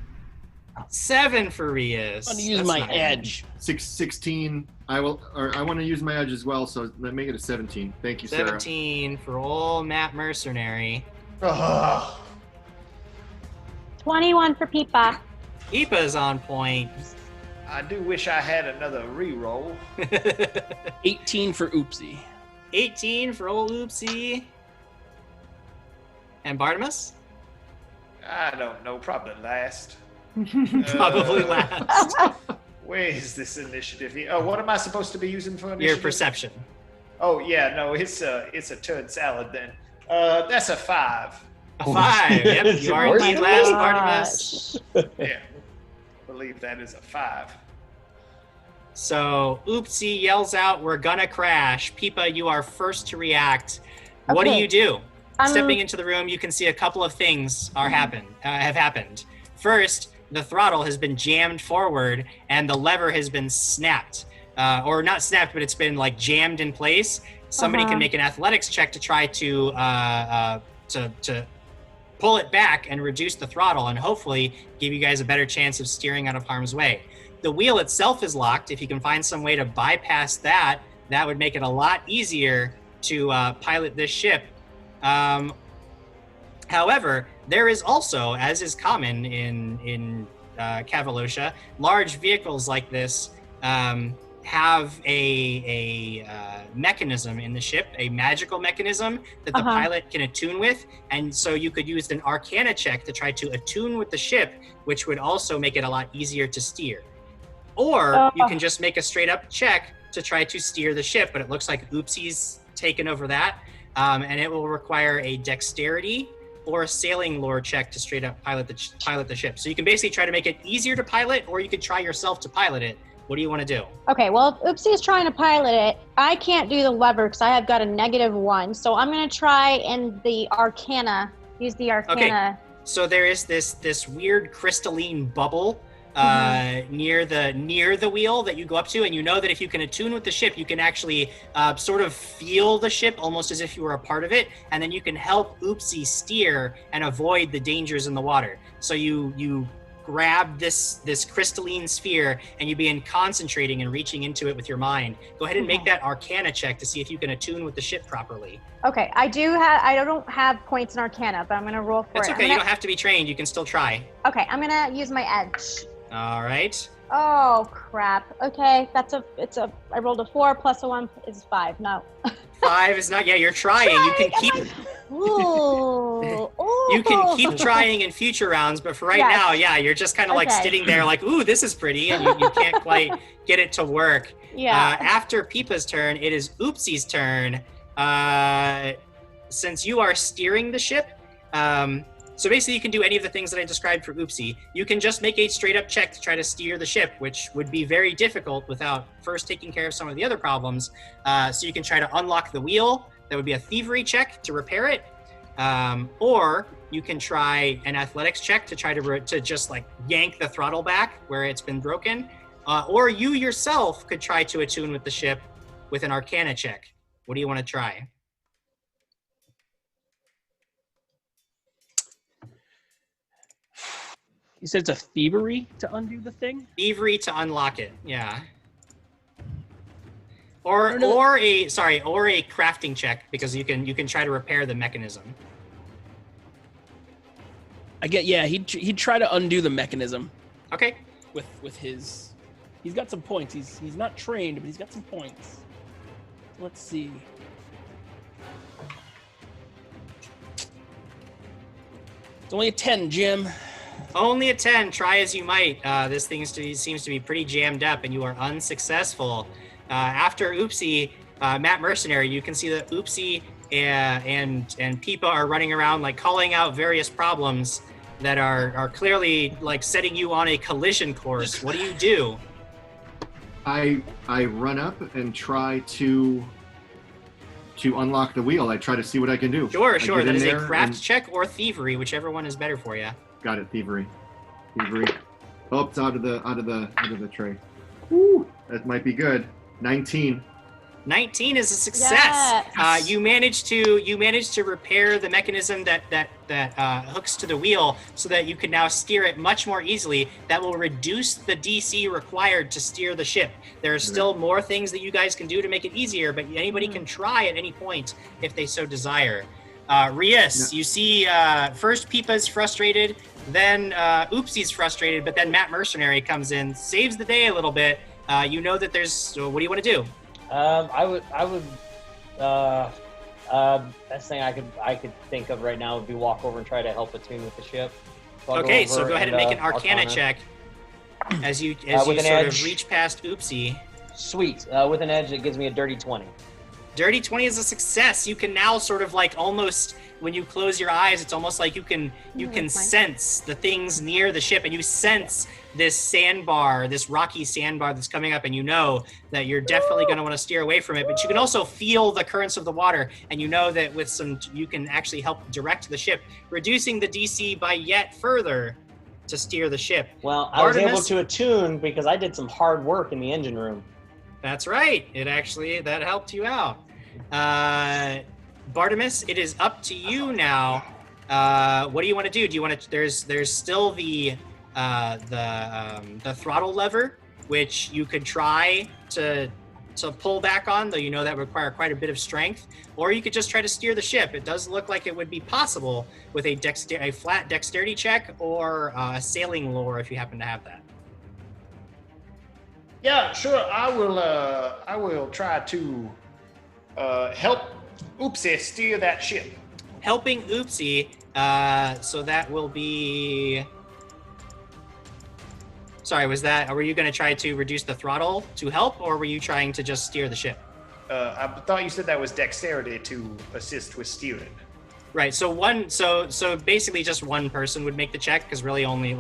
7 for Rias. I'm gonna use That's my not good. edge. 16. I want to use my edge as well, so make it a 17. Thank you, Sarah. 17 for old Matt Mercenary. Ugh. 21 for Peepa. Ipa's on point. I do wish I had another reroll. 18 for Oopsie. 18 for old Oopsie. And I don't know, probably last. Probably last. Where is this initiative here? Oh, what am I supposed to be using for initiative? Your perception. Oh yeah, no, it's a turd salad then. That's a 5. A 5. Yep, you are indeed last, Bartimus. Yeah, believe that is a 5. So Oopsie yells out, "We're gonna crash." Peepa, you are first to react. What do Okay. you do? I'm- Stepping into the room, you can see a couple of things have happened. First, the throttle has been jammed forward and the lever has been snapped. Or not snapped, but it's been like jammed in place. Somebody can make an athletics check to try to pull it back and reduce the throttle and hopefully give you guys a better chance of steering out of harm's way. The wheel itself is locked. If you can find some way to bypass that, that would make it a lot easier to pilot this ship. However, there is also, as is common in Cavalocia, large vehicles like this have a mechanism in the ship, a magical mechanism that the pilot can attune with. And so you could use an Arcana check to try to attune with the ship, which would also make it a lot easier to steer. Or you can just make a straight up check to try to steer the ship, but it looks like Oopsie's taken over that. And it will require a dexterity or a sailing lore check to straight up pilot the ship. So you can basically try to make it easier to pilot, or you could try yourself to pilot it. What do you want to do? Okay, well, if Oopsie is trying to pilot it, I can't do the lever because I have got a -1. So I'm going to try and use the Arcana. So there is this weird crystalline bubble near the wheel that you go up to, and you know that if you can attune with the ship, you can actually sort of feel the ship almost as if you were a part of it, and then you can help Oopsie steer and avoid the dangers in the water. So you grab this crystalline sphere and you begin concentrating and reaching into it with your mind. Go ahead and make that Arcana check to see if you can attune with the ship properly. Okay, I don't have points in Arcana, but I'm going to roll for It's it. okay, you don't have to be trained, you can still try. Okay, I'm going to use my edge. All right. Oh, crap. Okay, I rolled a 4 plus a 1 is 5. No. 5 is not, you're trying. You can keep Ooh. you can keep trying in future rounds, but for right now, you're just kind of like sitting there like, ooh, this is pretty, and you can't quite get it to work. Yeah. After Peepa's turn, it is Oopsie's turn. Since you are steering the ship, so basically you can do any of the things that I described for Oopsie. You can just make a straight up check to try to steer the ship, which would be very difficult without first taking care of some of the other problems. So you can try to unlock the wheel. That would be a thievery check to repair it. Or you can try an athletics check to try to just like yank the throttle back where it's been broken. Or you yourself could try to attune with the ship with an Arcana check. What do you want to try? You said it's a thievery to undo the thing? Thievery to unlock it, yeah. Or a crafting check, because you can try to repair the mechanism. He'd try to undo the mechanism. Okay. With his, he's got some points. He's not trained, but he's got some points. Let's see. It's only a 10, Jim. Only a 10. Try as you might. This thing seems to be pretty jammed up, and you are unsuccessful. After Oopsie, Matt Mercenary, you can see that Oopsie and Peepa are running around like calling out various problems that are clearly like setting you on a collision course. What do you do? I run up and try to unlock the wheel. I try to see what I can do. Sure. I That get in is a there craft and- check or thievery, whichever one is better for you. Got it, thievery. Oh, it's out of the tray. Woo, that might be good. 19. 19 is a success. Yes. You managed to repair the mechanism that hooks to the wheel, so that you can now steer it much more easily. That will reduce the DC required to steer the ship. There are still more things that you guys can do to make it easier, but anybody can try at any point if they so desire. Rias, you see first Peepa's frustrated, then Oopsie's frustrated, but then Matt Mercenary comes in, saves the day a little bit. You know that there's. So what do you want to do? I would. Best thing I could think of right now would be walk over and try to help attune with the ship. So Okay, so go ahead and make an Arcana check as you with an sort edge. of reach past Oopsie. Sweet. With an edge, it gives me a dirty 20. Dirty 20 is a success. You can now sort of like almost, when you close your eyes, it's almost like you can sense the things near the ship, and you sense this sandbar, this rocky sandbar that's coming up, and you know that you're definitely going to want to steer away from it. But you can also feel the currents of the water, and you know that with you can actually help direct the ship, reducing the DC by yet further to steer the ship. Well, I was able Artemis? to attune because I did some hard work in the engine room. That's right. That helped you out. Bartimus, it is up to you now. What do you want to do? Do you want to? There's still the throttle lever, which you could try to pull back on, though you know that would require quite a bit of strength. Or you could just try to steer the ship. It does look like it would be possible with a flat dexterity check or a sailing lore if you happen to have that. Yeah, sure. I will try to help Oopsie steer that ship. Helping Oopsie, so that will be... Sorry, were you going to try to reduce the throttle to help, or were you trying to just steer the ship? I thought you said that was dexterity to assist with steering. Right, so basically just one person would make the check, because really only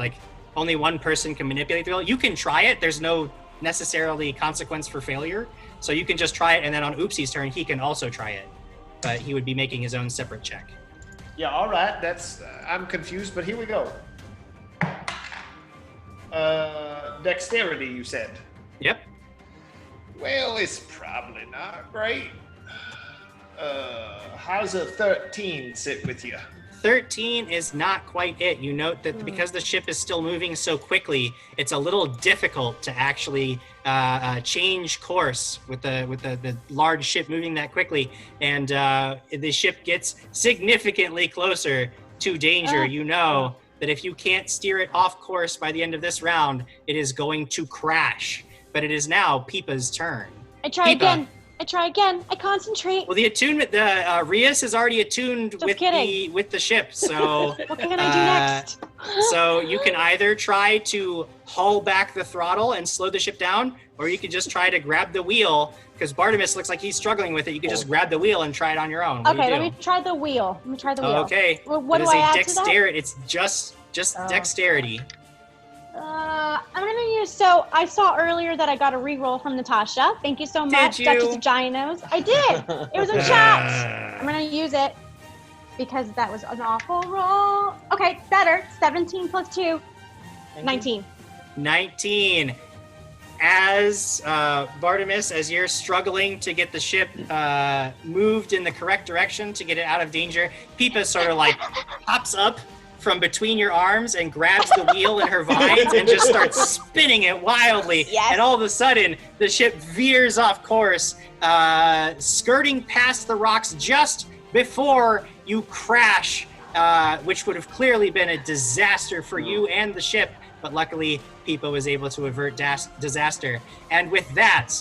one person can manipulate the wheel. You can try it, there's no necessarily consequence for failure, so you can just try it, and then on Oopsie's turn, he can also try it. But he would be making his own separate check. Yeah, all right. I'm confused, but here we go. Dexterity, you said. Yep. Well, it's probably not great. How's a 13 sit with you? 13 is not quite it. You note that because the ship is still moving so quickly, it's a little difficult to actually change course with the large ship moving that quickly, and the ship gets significantly closer to danger. You know that if you can't steer it off course by the end of this round, it is going to crash. But it is now Peepa's turn. I try Peepa. again. I concentrate. Well, the attunement, Rias is already attuned with the ship, so What can I do next? so you can either try to haul back the throttle and slow the ship down, or you can just try to grab the wheel, because Bartimus looks like he's struggling with it. You can just grab the wheel and try it on your own. What do you Okay, do? let me try the wheel. Okay. Well, what It do is I a add dexterity. It's just dexterity. to that? I'm gonna use. So I saw earlier that I got a reroll from Natasha. Thank you so much, you? Duchess of Ginos. I did. It was in chat. I'm gonna use it because that was an awful roll. Okay, better. 17 plus 2, 19. 19. As Bartimus, as you're struggling to get the ship moved in the correct direction to get it out of danger, Peepa sort of like pops up from between your arms and grabs the wheel in her vines and just starts spinning it wildly. Yes. And all of a sudden, the ship veers off course, skirting past the rocks just before you crash, which would have clearly been a disaster for you and the ship. But luckily, Peepa was able to avert disaster. And with that,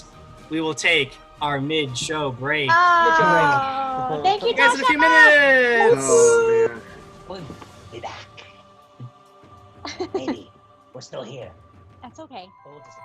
we will take our mid-show break. Oh, thank you, See you guys in a few Tasha. minutes. Oh, man. We'll be back. Maybe. We're still here. That's okay. But we'll just-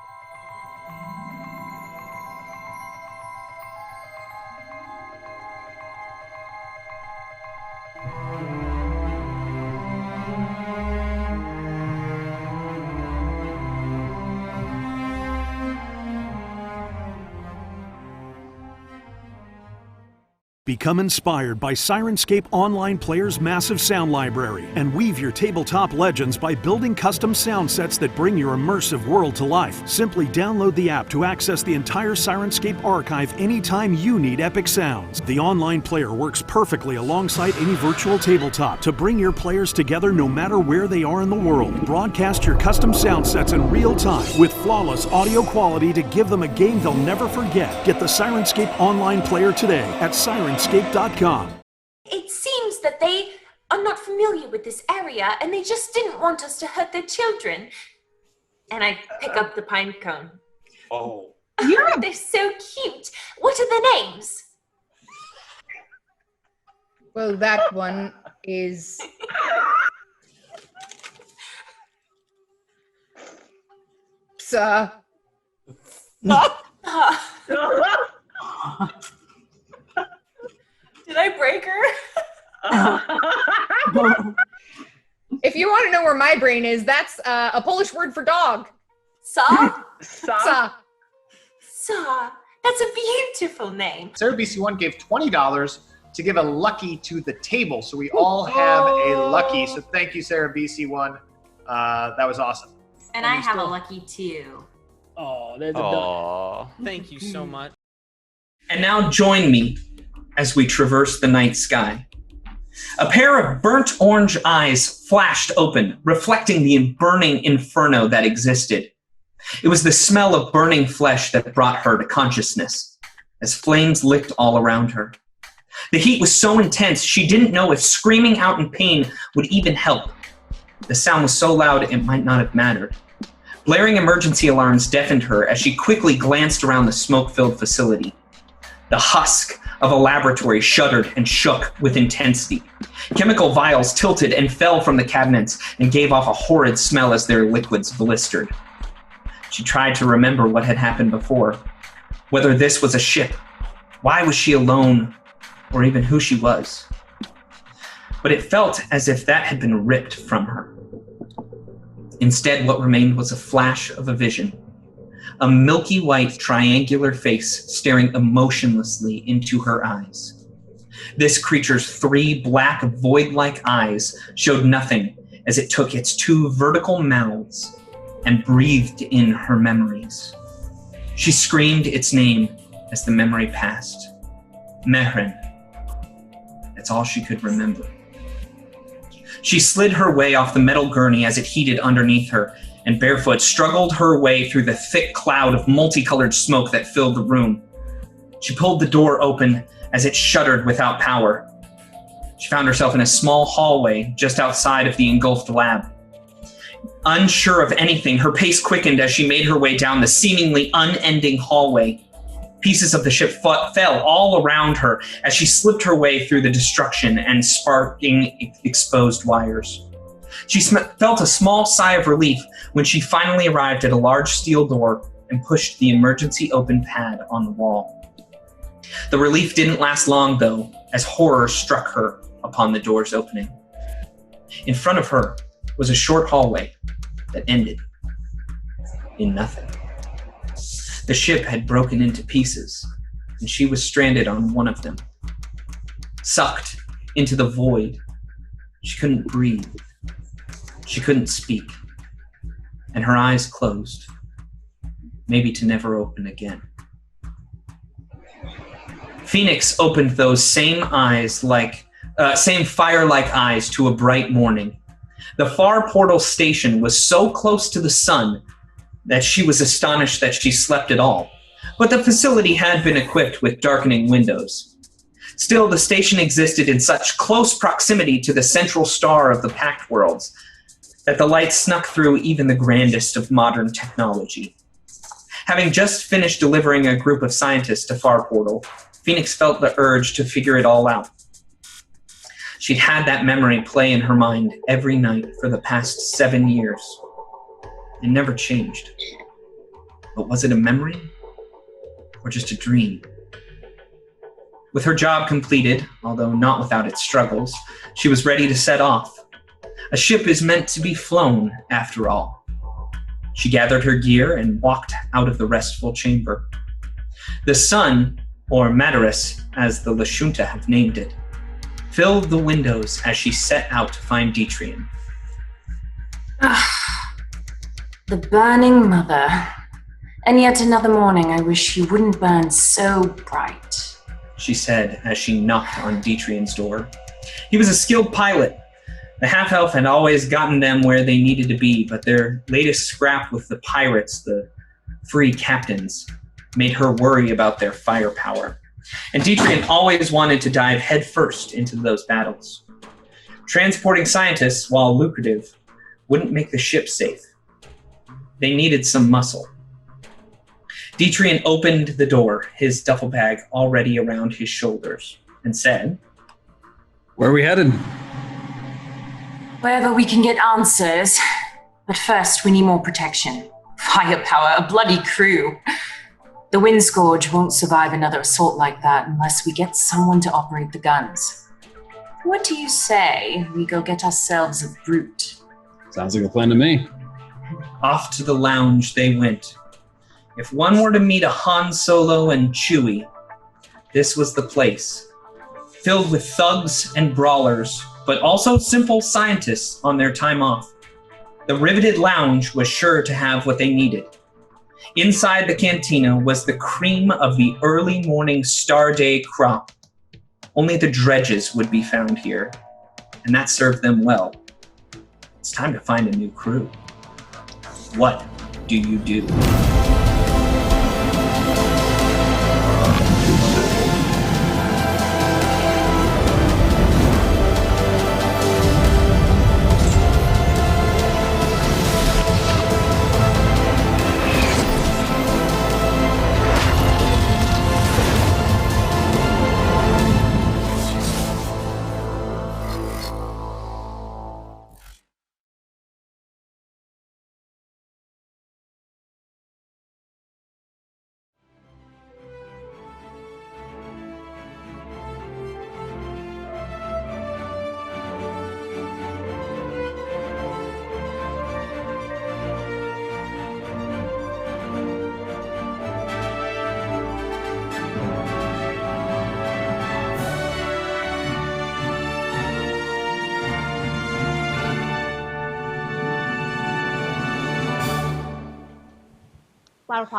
Become inspired by Sirenscape Online Player's massive sound library and weave your tabletop legends by building custom sound sets that bring your immersive world to life. Simply download the app to access the entire Sirenscape archive anytime you need epic sounds. The online player works perfectly alongside any virtual tabletop to bring your players together no matter where they are in the world. Broadcast your custom sound sets in real time with flawless audio quality to give them a game they'll never forget. Get the Sirenscape Online Player today at Sirenscape.com. It seems that they are not familiar with this area and they just didn't want us to hurt their children. And I pick up the pine cone. Oh. They're so cute. What are their names? Well, that one is... Sir. Did I break her? If you want to know where my brain is, that's a Polish word for dog. Saw? Sa. Saw. That's a beautiful name. Sarah BC1 gave $20 to give a lucky to the table. So we all have a lucky. So thank you, Sarah BC1. That was awesome. And I have a lucky too. Oh, there's a Aw, thank you so much. And now join me as we traverse the night sky. A pair of burnt orange eyes flashed open, reflecting the burning inferno that existed. It was the smell of burning flesh that brought her to consciousness, as flames licked all around her. The heat was so intense, she didn't know if screaming out in pain would even help. The sound was so loud it might not have mattered. Blaring emergency alarms deafened her as she quickly glanced around the smoke-filled facility. The husk of a laboratory shuddered and shook with intensity. Chemical vials tilted and fell from the cabinets and gave off a horrid smell as their liquids blistered. She tried to remember what had happened before, whether this was a ship, why was she alone, or even who she was. But it felt as if that had been ripped from her. Instead, what remained was a flash of a vision. A milky white triangular face staring emotionlessly into her eyes. This creature's 3 black void-like eyes showed nothing as it took its 2 vertical mouths and breathed in her memories. She screamed its name as the memory passed. Mehren. That's all she could remember. She slid her way off the metal gurney as it heated underneath her, and barefoot struggled her way through the thick cloud of multicolored smoke that filled the room. She pulled the door open as it shuddered without power. She found herself in a small hallway just outside of the engulfed lab. Unsure of anything, her pace quickened as she made her way down the seemingly unending hallway. Pieces of the ship fell all around her as she slipped her way through the destruction and sparking exposed wires. She felt a small sigh of relief when she finally arrived at a large steel door and pushed the emergency open pad on the wall. The relief didn't last long, though, as horror struck her upon the door's opening. In front of her was a short hallway that ended in nothing. The ship had broken into pieces, and she was stranded on one of them. Sucked into the void, she couldn't breathe. She couldn't speak, and her eyes closed, maybe to never open again. Phoenix opened those same eyes same fire-like eyes to a bright morning. The far portal station was so close to the sun that she was astonished that she slept at all, but the facility had been equipped with darkening windows. Still, the station existed in such close proximity to the central star of the Pact Worlds that the light snuck through even the grandest of modern technology. Having just finished delivering a group of scientists to Far Portal, Phoenix felt the urge to figure it all out. She'd had that memory play in her mind every night for the past 7 years. It never changed. But was it a memory? Or just a dream? With her job completed, although not without its struggles, she was ready to set off. A ship is meant to be flown, after all. She gathered her gear and walked out of the restful chamber. The sun or Madaris, as the Lashunta have named it, filled the windows as she set out to find Detrian. The burning mother. And yet another morning I wish you wouldn't burn so bright, she said as she knocked on Detrian's door. He was a skilled pilot. The half-elf had always gotten them where they needed to be, but their latest scrap with the pirates, the free captains, made her worry about their firepower. And Detrian always wanted to dive headfirst into those battles. Transporting scientists, while lucrative, wouldn't make the ship safe. They needed some muscle. Detrian opened the door, his duffel bag already around his shoulders, and said, "Where are we headed?" Wherever we can get answers. But first, we need more protection. Firepower, a bloody crew. The Windscourge won't survive another assault like that unless we get someone to operate the guns. What do you say we go get ourselves a brute? Sounds like a plan to me. Off to the lounge they went. If one were to meet a Han Solo and Chewie, this was the place. Filled with thugs and brawlers, but also simple scientists on their time off. The riveted lounge was sure to have what they needed. Inside the cantina was the cream of the early morning Star Day crop. Only the dredges would be found here, and that served them well. It's time to find a new crew. What do you do?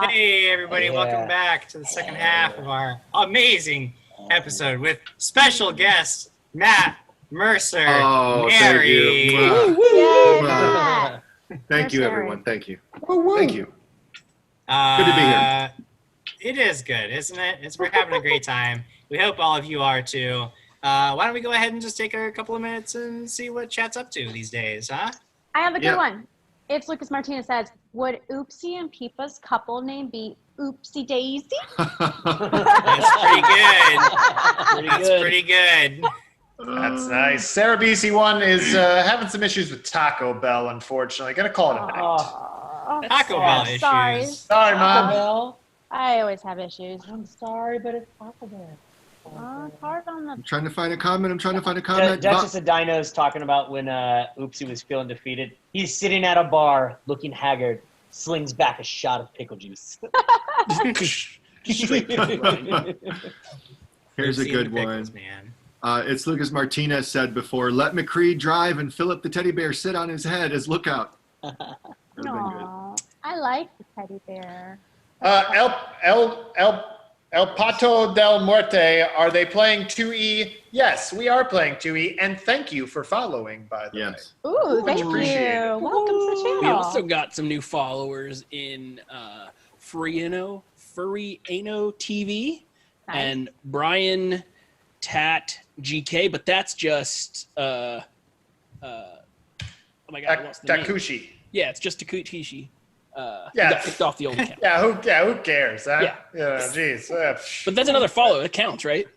Hey everybody, welcome back to the second half of our amazing episode with special guests Matt, Mercer, Mary. Thank you, everyone. Thank you. Thank you. Good to be here. It is good, isn't it? We're having a great time. We hope all of you are too. Why don't we go ahead and just take a couple of minutes and see what chat's up to these days, huh? I have a good one. It's Lucas Martinez says, would Oopsie and Peepa's couple name be Oopsie Daisy? That's pretty good. That's pretty good. That's nice. Sarah BC1 is having some issues with Taco Bell, unfortunately. Gonna call it a night. Taco Bell issues. Sorry, Mom. Bell. I always have issues. I'm sorry, but it's Taco Bell. It's hard on the... I'm trying to find a comment. Duchess of Dino's talking about when Oopsie was feeling defeated. He's sitting at a bar, looking haggard, slings back a shot of pickle juice. Here's a good one. It's Lucas Martinez said before, let McCree drive and Philip the teddy bear sit on his head as lookout. Aww, I like the teddy bear. El Pato del Muerte, are they playing 2E? Yes, we are playing 2E, and thank you for following, by the way. Ooh, thank you. Appreciate Welcome to the channel. We also got some new followers in Furriano TV and Brian Tat GK, but that's just oh my god, what's the Takushi. name? Yeah, it's just Takushi. Yeah, he got kicked off the old account. who cares? Huh? Yeah, geez. But that's another follow. It counts, right?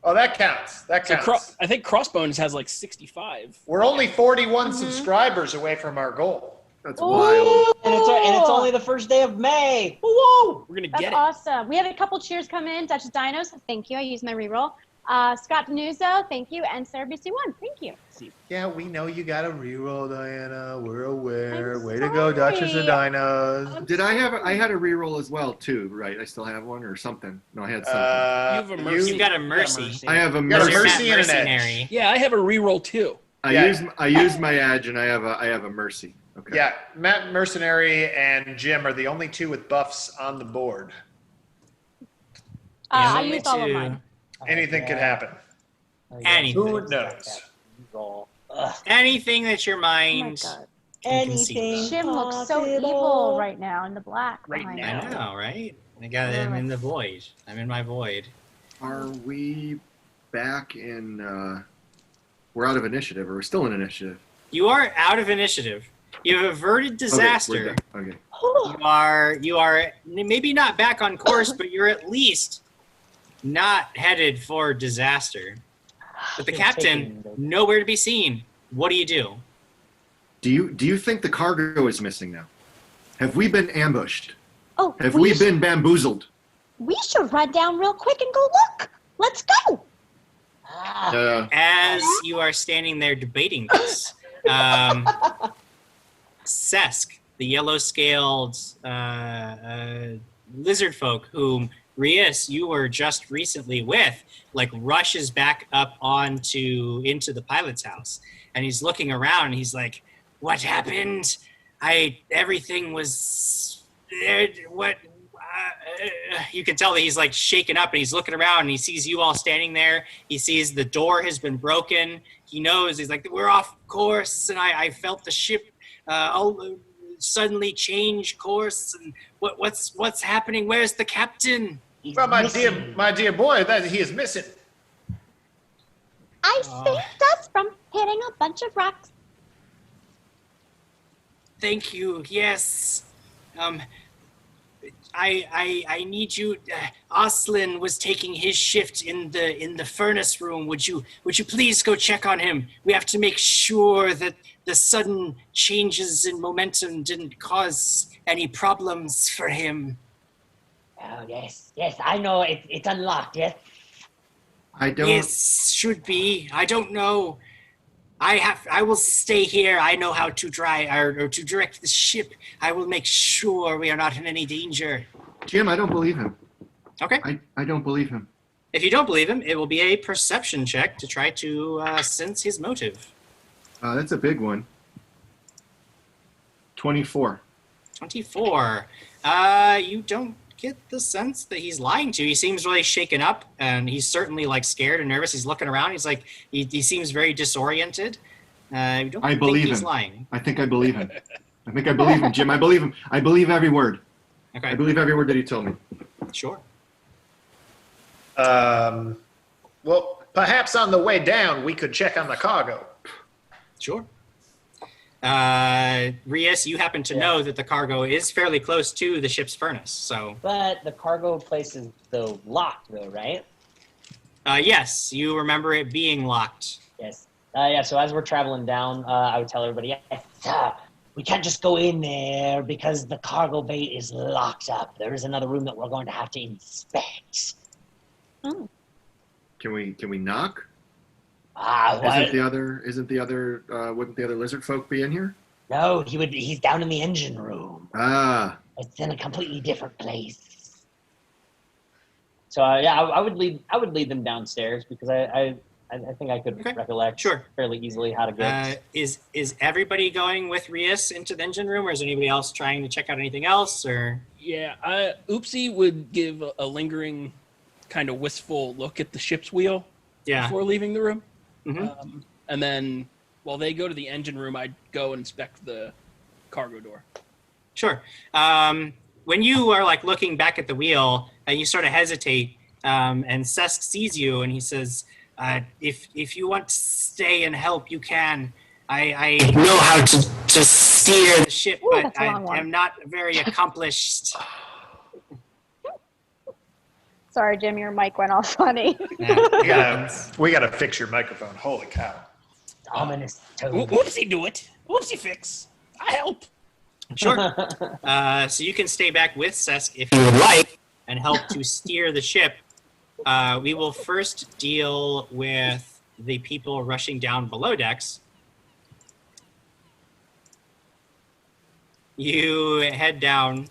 Oh, that counts. That counts. So I think Crossbones has like 65. We're only 41 subscribers away from our goal. That's wild. And it's only the first day of May. Whoa! We're gonna That's get it. Awesome. We had a couple cheers come in. Duchess Dinos, thank you. I used my reroll. Scott Denuzzo, thank you, and Sarah BC1, thank you. Yeah, we know you got a reroll, Diana. We're aware. I'm Way to go, Duchess of sorry. Dinos. Did I have? I had a reroll as well too, right? I still have one or something. No, I had something. You have a mercy. You've got a mercy. I have a You got a mercy. mercy and an Mercenary. edge. Yeah, I have a reroll too. I use my edge, and I have a mercy. Okay. Yeah, Matt, Mercenary, and Jim are the only two with buffs on the board. I only used all of two. mine. Anything could happen. Anything. Who knows? Anything that your Oh my mind god. can conceive Jim of. looks so evil right now in the black. Right behind now. him. I know, right? I'm in the void. I'm in my void. Are we back in? We're out of initiative, or we're still in initiative? You are out of initiative. You have averted disaster. Okay. You are maybe not back on course, but you're at least not headed for disaster. But the captain, nowhere to be seen. What do you do? Do you think the cargo is missing now? Have we been ambushed? Oh, Have we been bamboozled? We should run down real quick and go look. Let's go. As you are standing there debating this, Sesk, the yellow-scaled lizard folk whom Rias, you were just recently with, like rushes back up into the pilot's house, and he's looking around. And he's like, "What happened? Everything was what." You can tell that he's like shaken up, and he's looking around, and he sees you all standing there. He sees the door has been broken. He knows. He's like, "We're off course," and I felt the ship suddenly change course. And what's happening? Where's the captain? Well, my dear boy, that he is missing. I saved us from hitting a bunch of rocks. Thank you. Yes. I need you. Oslin was taking his shift in the furnace room. Would you please go check on him? We have to make sure that the sudden changes in momentum didn't cause any problems for him. Oh yes, I know it's unlocked. Yes. I don't. Yes, should be. I don't know. I will stay here. I know how to to direct the ship. I will make sure we are not in any danger. Jim, I don't believe him. Okay. I don't believe him. If you don't believe him, it will be a perception check to try to sense his motive. That's a big one. 24. 24. You don't get the sense that he's lying to you. He seems really shaken up, and he's certainly like scared and nervous. He's looking around. He's like, he seems very disoriented. You don't I believe think he's him. lying. I think I believe him. I think I believe him, Jim. I believe him. I believe every word. Okay. I believe every word that he told me. Sure. Well, perhaps on the way down, we could check on the cargo. Sure. Rias, you happen to know that the cargo is fairly close to the ship's furnace, so. But the cargo place is locked, though, right? Yes, you remember it being locked. Yes. Yeah. So as we're traveling down, I would tell everybody, We can't just go in there because the cargo bay is locked up. There is another room that we're going to have to inspect. Oh. Can we knock? What? Wouldn't the other lizard folk be in here? No, he's down in the engine room. It's in a completely different place. So I would lead them downstairs because I think I could recollect fairly easily how to get. Is everybody going with Rias into the engine room, or is anybody else trying to check out anything else? Or Yeah, Oopsie would give a lingering, kind of wistful look at the ship's wheel before leaving the room. Mm-hmm. And then while they go to the engine room, I'd go and inspect the cargo door. Sure. When you are like looking back at the wheel, you sort of hesitate, and Sesk sees you, and he says, if you want to stay and help, you can. I know how to steer the ship, but I am not very accomplished. Sorry, Jim, your mic went all funny. We gotta fix your microphone. Holy cow. Ominous tone. Oopsie do it. Oopsie fix. I help. Sure. So you can stay back with Sesk if you would like and help to steer the ship. we will first deal with the people rushing down below decks. You head down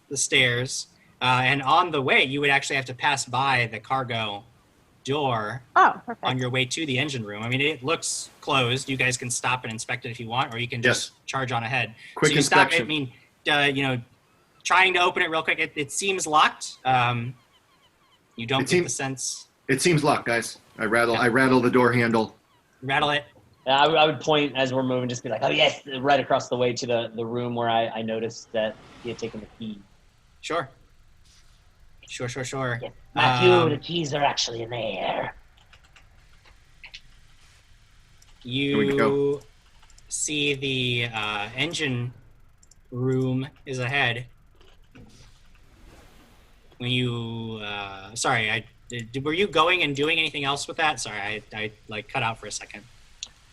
the stairs, and on the way, you would actually have to pass by the cargo door on your way to the engine room. I mean, it looks closed. You guys can stop and inspect it if you want, or you can just charge on ahead. Quick so you inspection. stop it, I mean, trying to open it real quick. It seems locked. You don't get the sense. It seems locked, guys. I rattle the door handle. Rattle it. I would point as we're moving, just be like, oh yes, right across the way to the room where I noticed that he had taken the key. Sure. Yes. Matthew, the keys are actually in there. You see the engine room is ahead. When you, were you going and doing anything else with that? Sorry, I cut out for a second.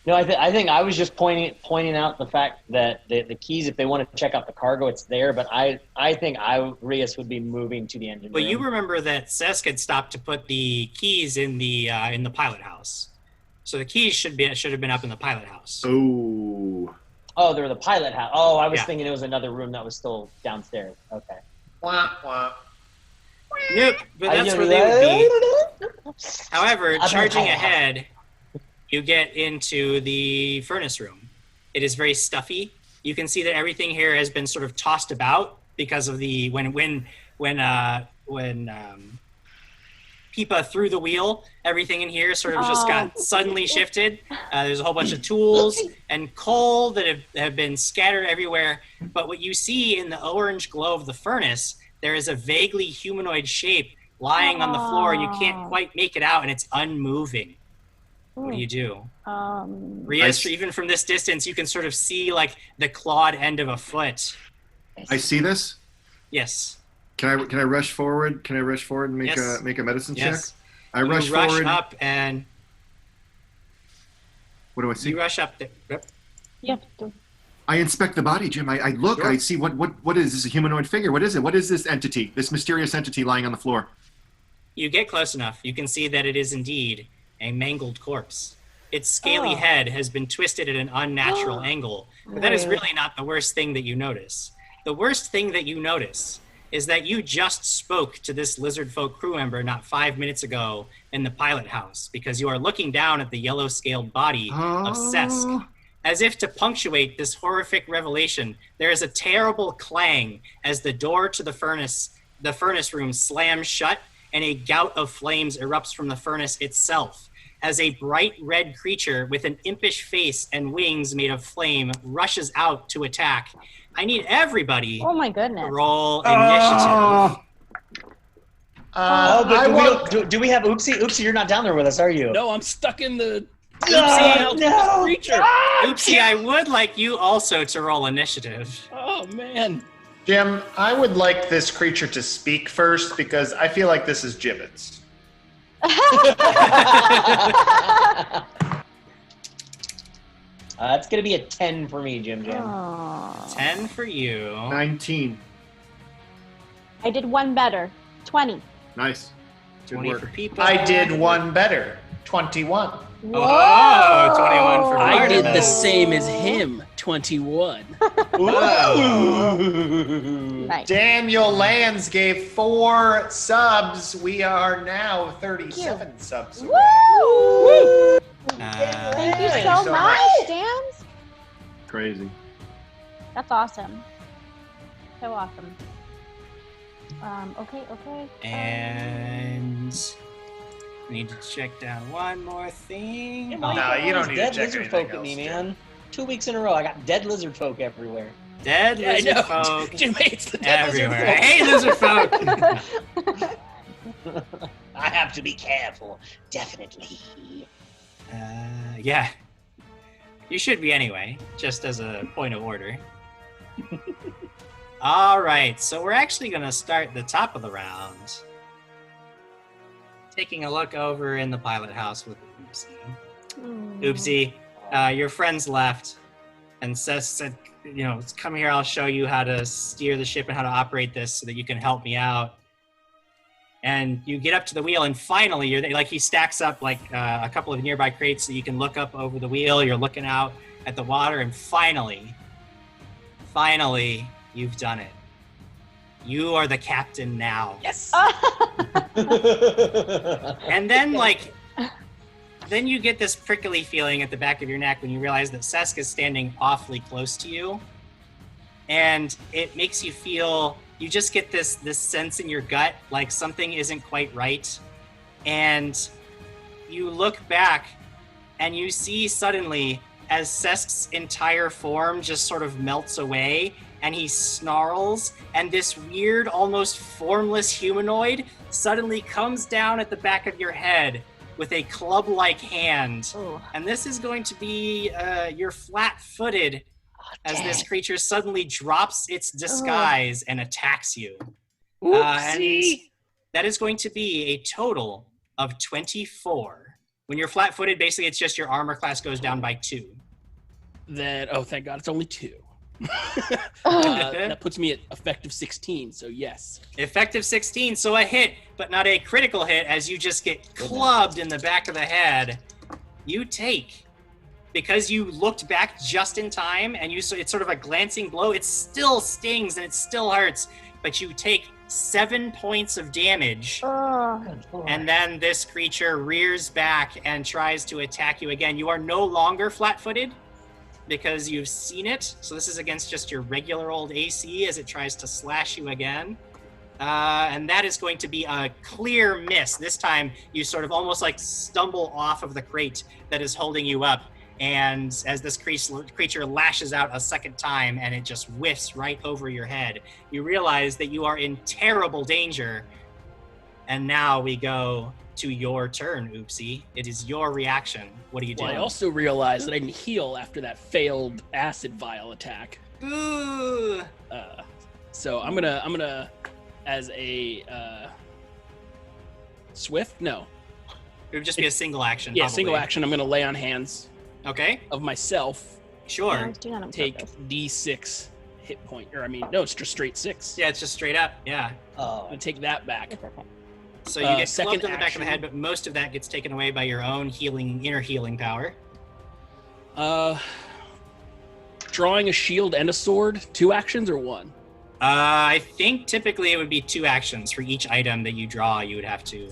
No, I think I was just pointing out the fact that the keys, if they want to check out the cargo, it's there. But I think Rias would be moving to the engine room. But you remember that Sesk had stopped to put the keys in the pilot house, so the keys should have been up in the pilot house. Oh, they're the pilot house. Oh, I was thinking it was another room that was still downstairs. Okay. Wah, wah. Nope, but that's where they would be. However, charging ahead, you get into the furnace room. It is very stuffy. You can see that everything here has been sort of tossed about because of the when Pipa threw the wheel, everything in here sort of just got suddenly shifted. There's a whole bunch of tools and coal that have been scattered everywhere. But what you see in the orange glow of the furnace, there is a vaguely humanoid shape lying on the floor, and you can't quite make it out, and it's unmoving. What do you do? Rias, even from this distance, you can sort of see like the clawed end of a foot. I see this? Yes. Can I rush forward? Can I rush forward and make a medicine check? I you rush rush forward. up and what do I see? You rush up there. Yep. Yep. I inspect the body, Jim. I look. Sure. I see what is this? A humanoid figure? What is it? What is this entity? This mysterious entity lying on the floor? You get close enough. You can see that it is indeed a mangled corpse. Its scaly head has been twisted at an unnatural angle, but that is really not the worst thing that you notice. The worst thing that you notice is that you just spoke to this lizard folk crew member not 5 minutes ago in the pilot house, because you are looking down at the yellow scaled body of Sesk. As if to punctuate this horrific revelation, there is a terrible clang as the door to the furnace room slams shut, and a gout of flames erupts from the furnace itself, as a bright red creature with an impish face and wings made of flame rushes out to attack. I need everybody Oh my goodness. to roll initiative. Do we have Oopsie? Oopsie, you're not down there with us, are you? No, I'm stuck in the creature. Oopsie, I would like you also to roll initiative. Oh, man. Jim, I would like this creature to speak first because I feel like this is gibbets. That's going to be a 10 for me, Jim. 10 for you. 19. I did one better. 20. Nice. 20 for people. I did one better. 21. Whoa! Oh, 21 for I did the Barnabas. same as him, 21. Nice. Daniel Lands gave 4 subs. We are now 37 subs away. Woo! Uh, Thank you Thank so you so much, much. Dan. Crazy. That's awesome. So awesome. Okay. And I need to check down one more thing. No, you don't need to dead check lizard anything folk at me, else, man. 2 weeks in a row, I got dead lizard folk everywhere. Dead Yeah, I lizard know. folk Jim hates the dead everywhere. lizard folk. Hey, lizard folk! I have to be careful, definitely. Yeah. You should be anyway, just as a point of order. All right, so we're actually going to start the top of the round. Taking a look over in the pilot house with Oopsie. Oopsie, your friends left, and said, come here, I'll show you how to steer the ship and how to operate this so that you can help me out. And you get up to the wheel, and finally, you're like, he stacks up like a couple of nearby crates so you can look up over the wheel. You're looking out at the water, and finally, you've done it. You are the captain now. Yes. And then, then you get this prickly feeling at the back of your neck when you realize that Sesk is standing awfully close to you, and it makes you feel. You just get this sense in your gut, like something isn't quite right. And you look back and you see suddenly as Sesk's entire form just sort of melts away and he snarls, and this weird, almost formless humanoid suddenly comes down at the back of your head with a club-like hand. Ooh. And this is going to be you're flat-footed as this creature suddenly drops its disguise and attacks you. Oopsie. And that is going to be a total of 24. When you're flat-footed, basically it's just your armor class goes down by 2. Then, oh, thank God, it's only 2. That puts me at effective 16, so yes. Effective 16, so a hit, but not a critical hit, as you just get clubbed in the back of the head. You take... Because you looked back just in time, and it's sort of a glancing blow. It still stings and it still hurts, but you take 7 points of damage. And then this creature rears back and tries to attack you again. You are no longer flat-footed because you've seen it. So this is against just your regular old AC as it tries to slash you again. And that is going to be a clear miss. This time you sort of almost like stumble off of the crate that is holding you up. And as this creature lashes out a second time and it just whiffs right over your head, you realize that you are in terrible danger. And now we go to your turn, Oopsie. It is your reaction. What do you do? Well, I also realized that I didn't heal after that failed acid vial attack. Ooh. So I'm gonna as a swift? No. It would just be a single action. Yeah, probably. single action. I'm gonna lay on hands. Okay. Of myself. Sure. Take D6 hit point, or no, it's just straight 6. Yeah, it's just straight up. Yeah. I'm gonna take that back. So you get second clubbed in the back of the action. head, but most of that gets taken away by your own inner healing power. Drawing a shield and a sword, 2 actions or 1? I think typically it would be 2 actions for each item that you draw. You would have to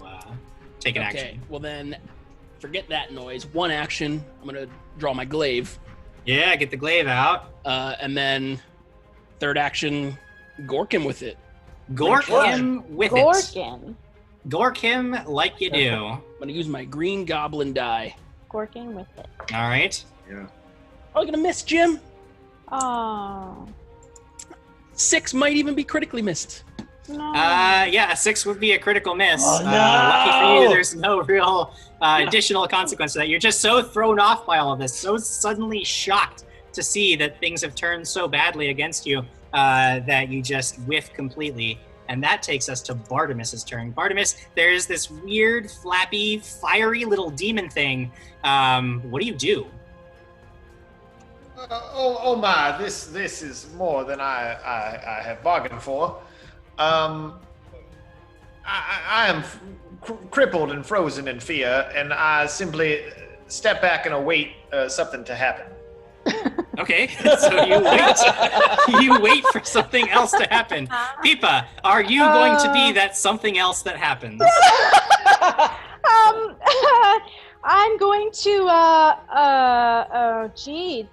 take an action. Okay, well then, forget that noise. 1 action. I'm gonna draw my glaive. Yeah, get the glaive out. And then, 3rd action, gork him with it. Gork him with Gorkin. it. Gork him like you do. I'm gonna use my green goblin die. Gorking with it. All right. Yeah. Probably gonna miss, Jim. Oh. 6 might even be critically missed. No. Yeah, a 6 would be a critical miss. Oh, no! Lucky for you, there's no real additional consequence to that. You're just so thrown off by all of this, so suddenly shocked to see that things have turned so badly against you that you just whiff completely. And that takes us to Bartimus's turn. Bartimus, there's this weird, flappy, fiery little demon thing. What do you do? Oh my! This is more than I have bargained for. I am crippled and frozen in fear, and I simply step back and await something to happen. Okay, so you wait for something else to happen. Pipa, are you going to be that something else that happens? I'm going to oh geez.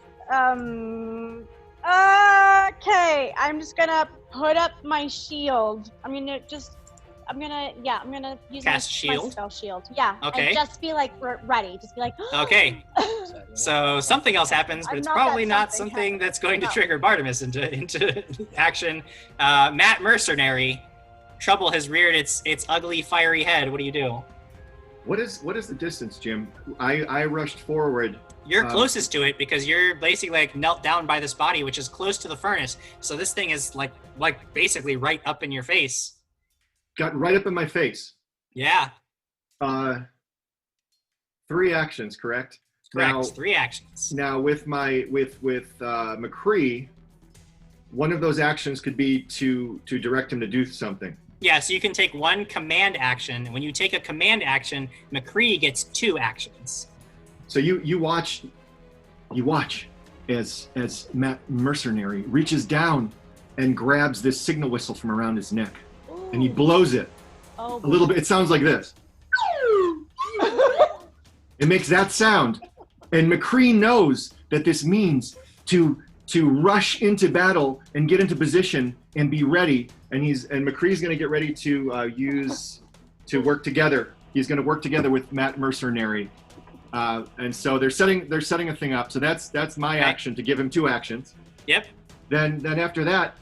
Okay, I'm just gonna put up my shield. I'm gonna use Cast my shield? spell shield. Yeah. Okay. And just be like ready. Just be like. Okay. So something else happens, but I'm it's not probably that not something something that's going to No. trigger Bartimus into action. Matt Mercenary, trouble has reared its ugly fiery head. What do you do? What is the distance, Jim? I rushed forward. You're closest to it because you're basically like knelt down by this body, which is close to the furnace. So this thing is like basically right up in your face. Got right up in my face. Yeah. 3 actions, correct? Correct. Now, 3 actions. Now with McCree, one of those actions could be to direct him to do something. Yeah, so you can take one command action. And when you take a command action, McCree gets 2 actions. So you watch as Matt Mercenary reaches down and grabs this signal whistle from around his neck, and he blows it a little bit. It sounds like this. It makes that sound, and McCree knows that this means to rush into battle and get into position and be ready. And McCree's going to get ready to work together. He's going to work together with Matt Mercenary. And so they're setting a thing up. So that's my action to give him 2 actions. Yep. Then after that,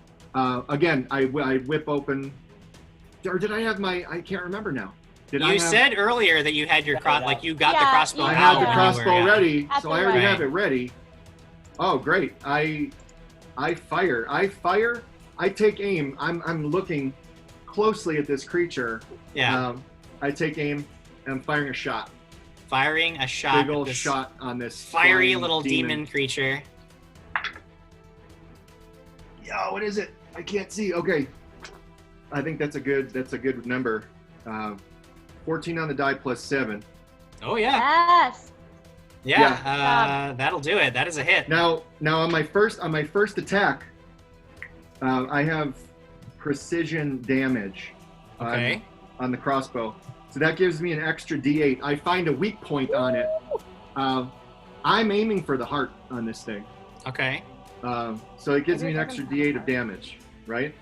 again, I whip open. Or did I have my? I can't remember now. You said earlier that you had your you got the crossbow. I had the crossbow ready, so I already have it ready. Oh, great! I fire. I take aim. I'm looking closely at this creature. Yeah. I take aim. And I'm firing a shot. Firing a shot. Big old shot on this fiery little demon creature. Yo, what is it? I can't see. Okay, I think that's a good number. 14 on the die plus 7. Oh yeah. Yes. Yeah. That'll do it. That is a hit. Now on my first attack, I have precision damage. Okay. On the crossbow. So that gives me an extra D8. I find a weak point on it. I'm aiming for the heart on this thing. Okay. So it gives me an extra D8 of damage, right?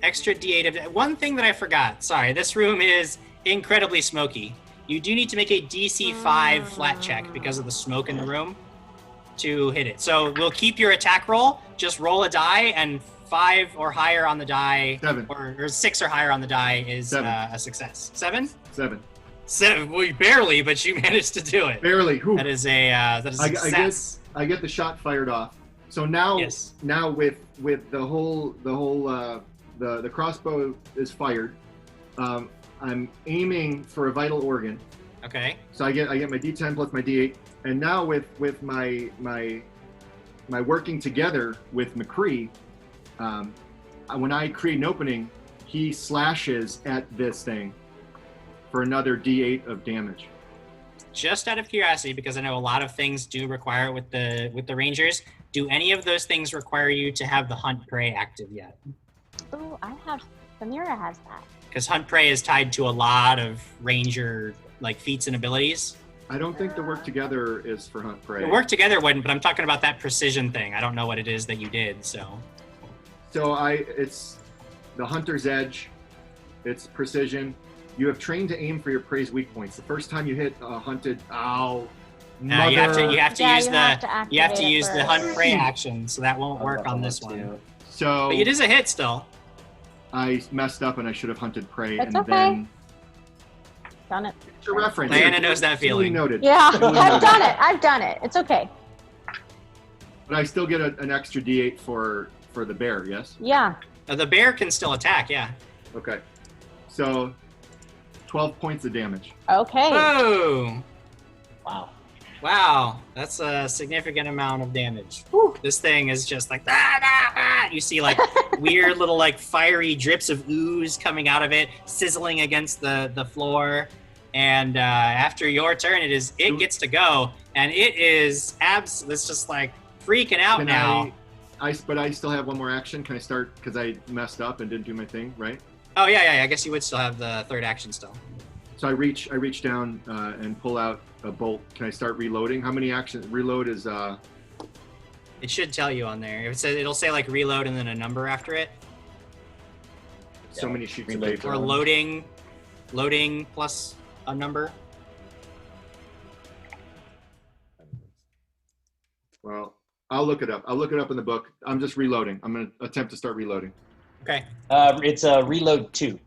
Extra D8 of... One thing that I forgot. Sorry, this room is incredibly smoky. You do need to make a DC 5 flat check because of the smoke in the room to hit it. So we'll keep your attack roll. Just roll a die, and 5 or higher on the die... 7. Or 6 or higher on the die is a success. 7? 7. 7. Well, barely, but you managed to do it. Barely. Whew. That is a success. I get the shot fired off. So now with the whole the crossbow is fired. I'm aiming for a vital organ. Okay. So I get my D10 plus my D8, and now with my working together with McCree, when I create an opening, he slashes at this thing for another D8 of damage. Just out of curiosity, because I know a lot of things do require it with the Rangers. Do any of those things require you to have the Hunt Prey active yet? Oh, I have. Samira has that. Because Hunt Prey is tied to a lot of Ranger feats and abilities. I don't think the work together is for Hunt Prey. The work together wouldn't, but I'm talking about that precision thing. I don't know what it is that you did, so. So it's the Hunter's Edge. It's precision. You have trained to aim for your prey's weak points. The first time you hit a hunted, no, you have to use the Hunt Prey action, so that won't work on this one. So but it is a hit still. I messed up and I should have hunted prey. It's and okay. Then Done it. it's a reference. Diana knows that feeling. Noted. Yeah, Duly I've noted. done it. It's okay. But I still get an extra D8 for the bear. Yes. Yeah. The bear can still attack. Yeah. Okay. So 12 points of damage. Okay. Whoa. Wow. That's a significant amount of damage. This thing is just like you see weird little fiery drips of ooze coming out of it, sizzling against the floor. And after your turn, it gets to go, and it is it's just freaking out now. But I still have one more action. Can I start because I messed up and didn't do my thing right? Oh yeah. I guess you would still have the third action still. So I reach down and pull out a bolt. Can I start reloading? How many actions? Reload is. It should tell you on there. It'll say reload and then a number after it. So many sheets of paper. Or loading plus a number. Well, I'll look it up. I'll look it up in the book. I'm just reloading. I'm going to attempt to start reloading. Okay. It's a reload 2.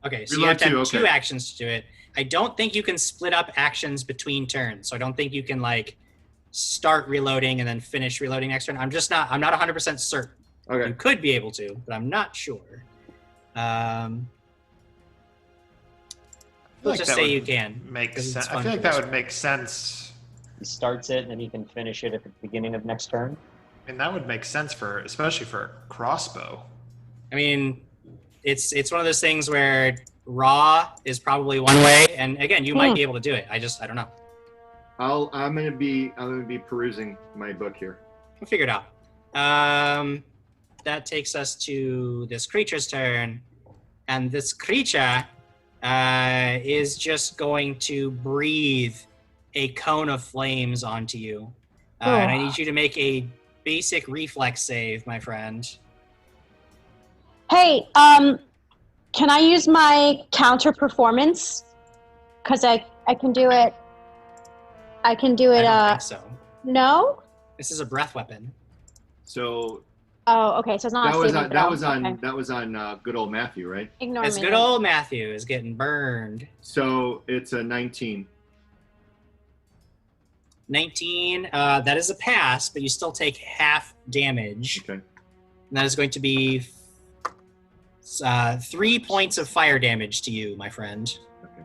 Okay, so Reload you have to have 2, two actions to do it. I don't think you can split up actions between turns. So I don't think you can start reloading and then finish reloading next turn. I'm not 100% certain. Okay. You could be able to, but I'm not sure. Let's just say you can. Make sense. I feel like that would make sense. He starts it and then he can finish it at the beginning of next turn. And that would make sense especially for a crossbow. I mean, it's one of those things where raw is probably one way, and again, you might be able to do it. I don't know. I'm gonna be perusing my book here. We'll figure it out. That takes us to this creature's turn, and this creature is just going to breathe a cone of flames onto you. And I need you to make a basic reflex save, my friend. Hey, can I use my counter performance? Because I can do it. I can do it. I don't think so. No. This is a breath weapon. So. Oh, okay. So it's not. That was on good old Matthew, right? Ignore As me. good old Matthew is getting burned. So it's a 19. 19. That is a pass, but you still take half damage. Okay. And that is going to be 3 points of fire damage to you, my friend. Okay.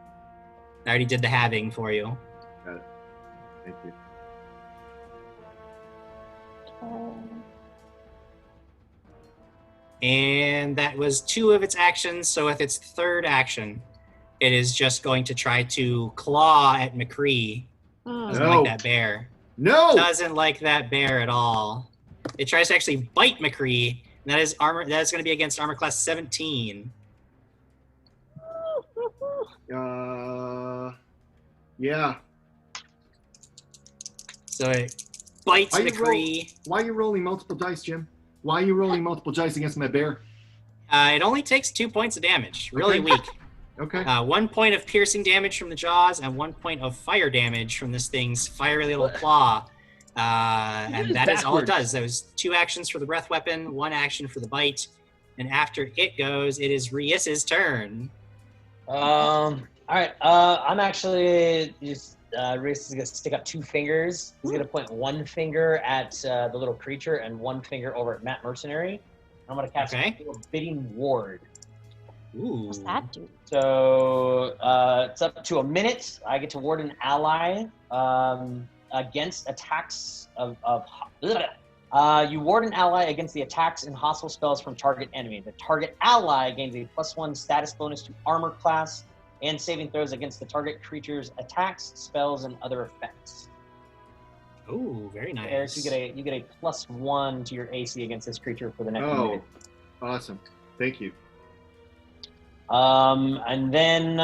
I already did the halving for you. Got it. Thank you. And that was 2 of its actions, so with its third action, it is just going to try to claw at McCree. Doesn't like that bear. No! Doesn't like that bear at all. It tries to actually bite McCree, and that is armor. That is going to be against armor class 17. Yeah. So it bites McCree. Why are you rolling multiple dice, Jim? Why are you rolling multiple dice against my bear? It only takes 2 points of damage. Really weak. Okay. 1 point of piercing damage from the jaws and 1 point of fire damage from this thing's fiery little claw. And that is all it does. That was 2 actions for the breath weapon, 1 action for the bite. And after it goes, it is Rias's turn. All right. I'm actually just. Reese is going to stick up 2 fingers. He's going to point 1 finger at the little creature and 1 finger over at Matt Mercenary. I'm going to cast a Forbidding Ward. Ooh. What's that do? So it's up to a minute. I get to ward an ally against attacks of you ward an ally against the attacks and hostile spells from target enemy. The target ally gains a +1 status bonus to armor class and saving throws against the target creature's attacks, spells, and other effects. Ooh, very nice. Eric, you get a +1 to your AC against this creature for the next minute. Awesome. Thank you. And then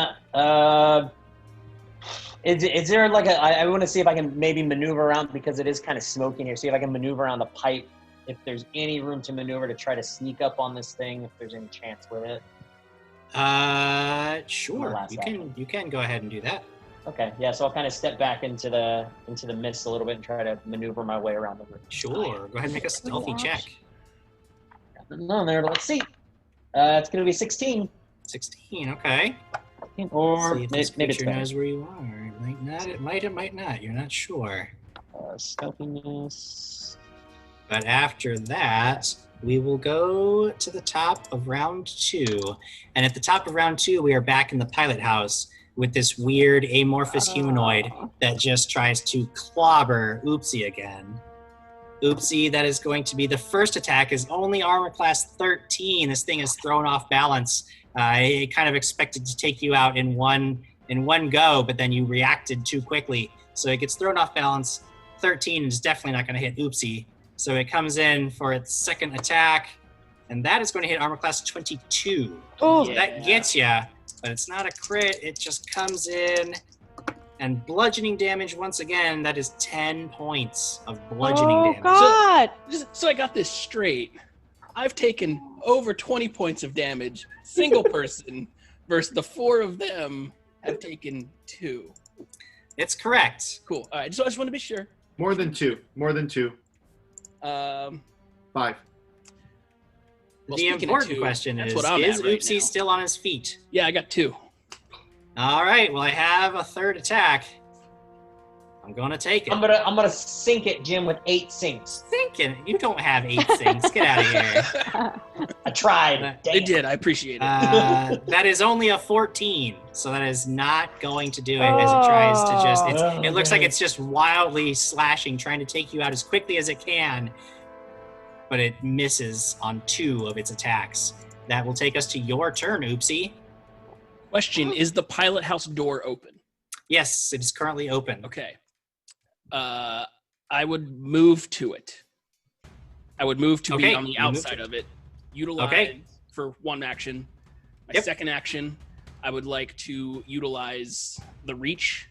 is there like I want to see if I can maybe maneuver around because it is kind of smoky here. See if I can maneuver around the pipe. If there's any room to maneuver to try to sneak up on this thing, if there's any chance with it. Sure. You can go ahead and do that. Okay, yeah. So I'll kind of step back into the mist a little bit and try to maneuver my way around the room. Sure. Go ahead and make a stealthy check. Nothing on there, but let's see. It's going to be 16. 16. Okay. Or see if this maybe it's creature better. knows where you are. It might not. It might. It might not. You're not sure. Stealthiness. But after that, we will go to the top of round 2. And at the top of round 2, we are back in the pilot house with this weird amorphous humanoid that just tries to clobber Oopsie again. Oopsie, that is going to be the first attack, is only armor class 13. This thing is thrown off balance. It kind of expected to take you out in one go, but then you reacted too quickly. So it gets thrown off balance. 13 is definitely not going to hit Oopsie. So it comes in for its second attack, and that is going to hit armor class 22. Oh, so that gets you, but it's not a crit. It just comes in, and bludgeoning damage once again. That is 10 points of bludgeoning damage. God! So I got this straight. I've taken over 20 points of damage, single person, versus the 4 of them have taken 2. It's correct. Cool. All right. So I just want to be sure. More than 2. 5. Well, the important question is what I'm at right Oopsie now. still on his feet? Yeah, I got 2. All right. Well, I have a third attack. I'm going to take it. I'm gonna sink it, Jim, with 8 sinks. Sinking? You don't have 8 sinks. Get out of here. I tried. It did. I appreciate it. That is only a 14, so that is not going to do it as it tries to just... it looks like it's just wildly slashing, trying to take you out as quickly as it can, but it misses on 2 of its attacks. that will take us to your turn, Oopsie. Question, is the pilot house door open? Yes, it is currently open. Okay. I would move to it. I would move to be on the outside of it. Utilize for one action. My second action, I would like to utilize the reach,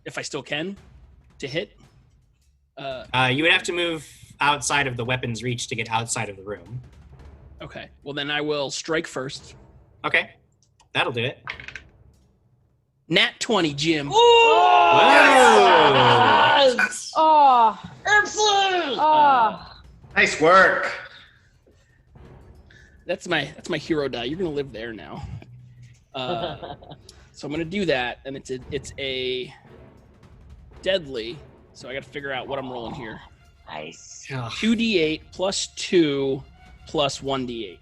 if I still can, to hit. You would have to move outside of the weapon's reach to get outside of the room. Okay. Well, then I will strike first. Okay. That'll do it. Nat 20, Jim. Yes! Oh. Excellent! Oh. Nice work. That's my hero die. You're gonna live there now. So I'm gonna do that, and it's a deadly. So I got to figure out what I'm rolling here. Nice. 2d8 plus 2 plus 1d8.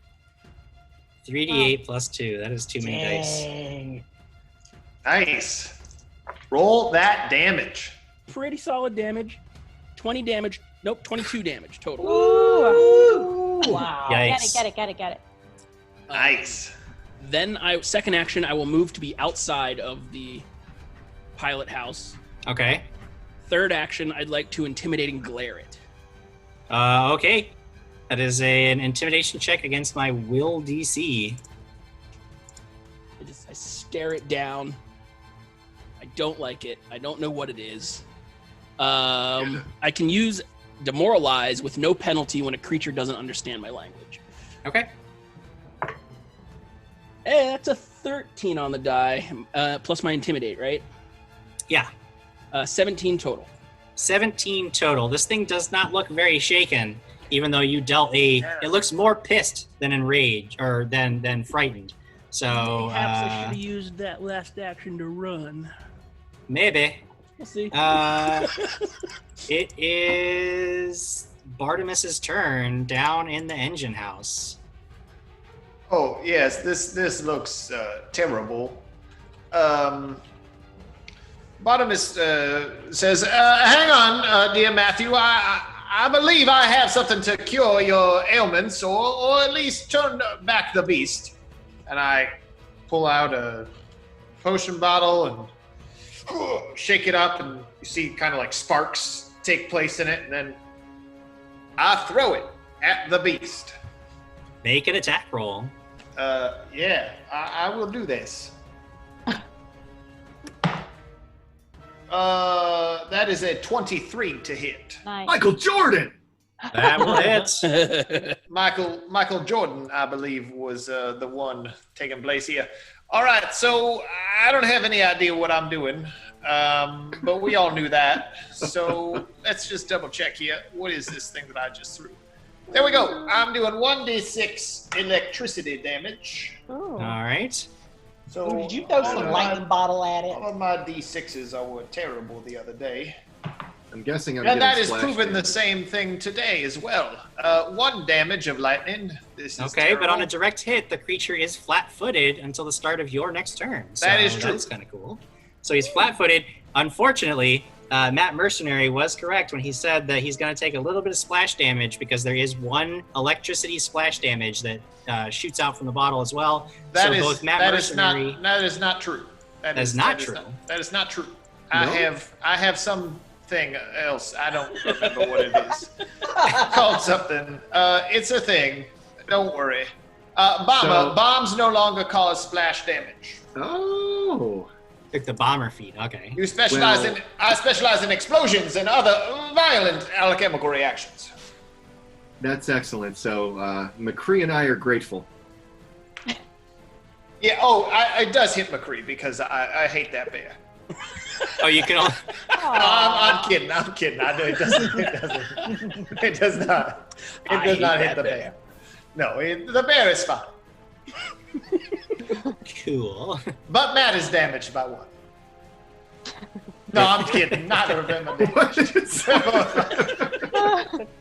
3d8 plus 2. That is too many dice. Nice. Roll that damage. Pretty solid damage. 20 damage. Nope, 22 damage total. Ooh. Wow. Yikes. Get it. Nice. Then second action, I will move to be outside of the pilot house. Okay. Third action, I'd like to intimidate and glare it. Okay. That is an intimidation check against my will DC. I stare it down. I don't like it. I don't know what it is. I can use demoralize with no penalty when a creature doesn't understand my language. Okay. Hey, that's a 13 on the die, plus my intimidate, right? Yeah. 17 total. 17 total. This thing does not look very shaken, even though you dealt it looks more pissed than enraged, or than frightened. So, perhaps I should have used that last action to run. Maybe. We'll see. It is Bartimus's turn down in the engine house. Oh, yes, this looks terrible. Bartimus says, hang on, dear Matthew, I believe I have something to cure your ailments, or at least turn back the beast. And I pull out a potion bottle and shake it up, and you see kind of like sparks take place in it, and then I throw it at the beast. Make an attack roll. Yeah, I will do this. That is a 23 to hit. Nice. Michael Jordan! That will hit. Michael Jordan, I believe, was the one taking place here. All right, so I don't have any idea what I'm doing, but we all knew that. So let's just double check here. What is this thing that I just threw? There we go. I'm doing 1d6 electricity damage. Ooh. All right. So Did you throw some lightning bottle at it? All of my d6s were terrible the other day. I'm guessing I'm And getting that is splashed proven in. the same thing today as well. 1 damage of lightning. This is Okay, but on a terrible. direct hit, the creature is flat-footed until the start of your next turn. So That is true. That's kind of cool. So he's flat-footed. Unfortunately, Matt Mercenary was correct when he said that he's going to take a little bit of splash damage because there is 1 electricity splash damage that shoots out from the bottle as well. That so is both Matt that is Mercenary. that is not true. That is not true. That is not true. No? I have something else. I don't remember what it is. Called something. It's a thing. Don't worry. Bombs no longer cause splash damage. Oh. Took the bomber feat. Okay. You specialize in. I specialize in explosions and other violent alchemical reactions. That's excellent. So McCree and I are grateful. Yeah. Oh, it does hit McCree because I hate that bear. Oh, you can. I'm kidding. I'm kidding. I know it doesn't. It does not. It does not hit the bear. No, the bear is fine. Cool. But Matt is damaged by 1. No, I'm kidding. Not remember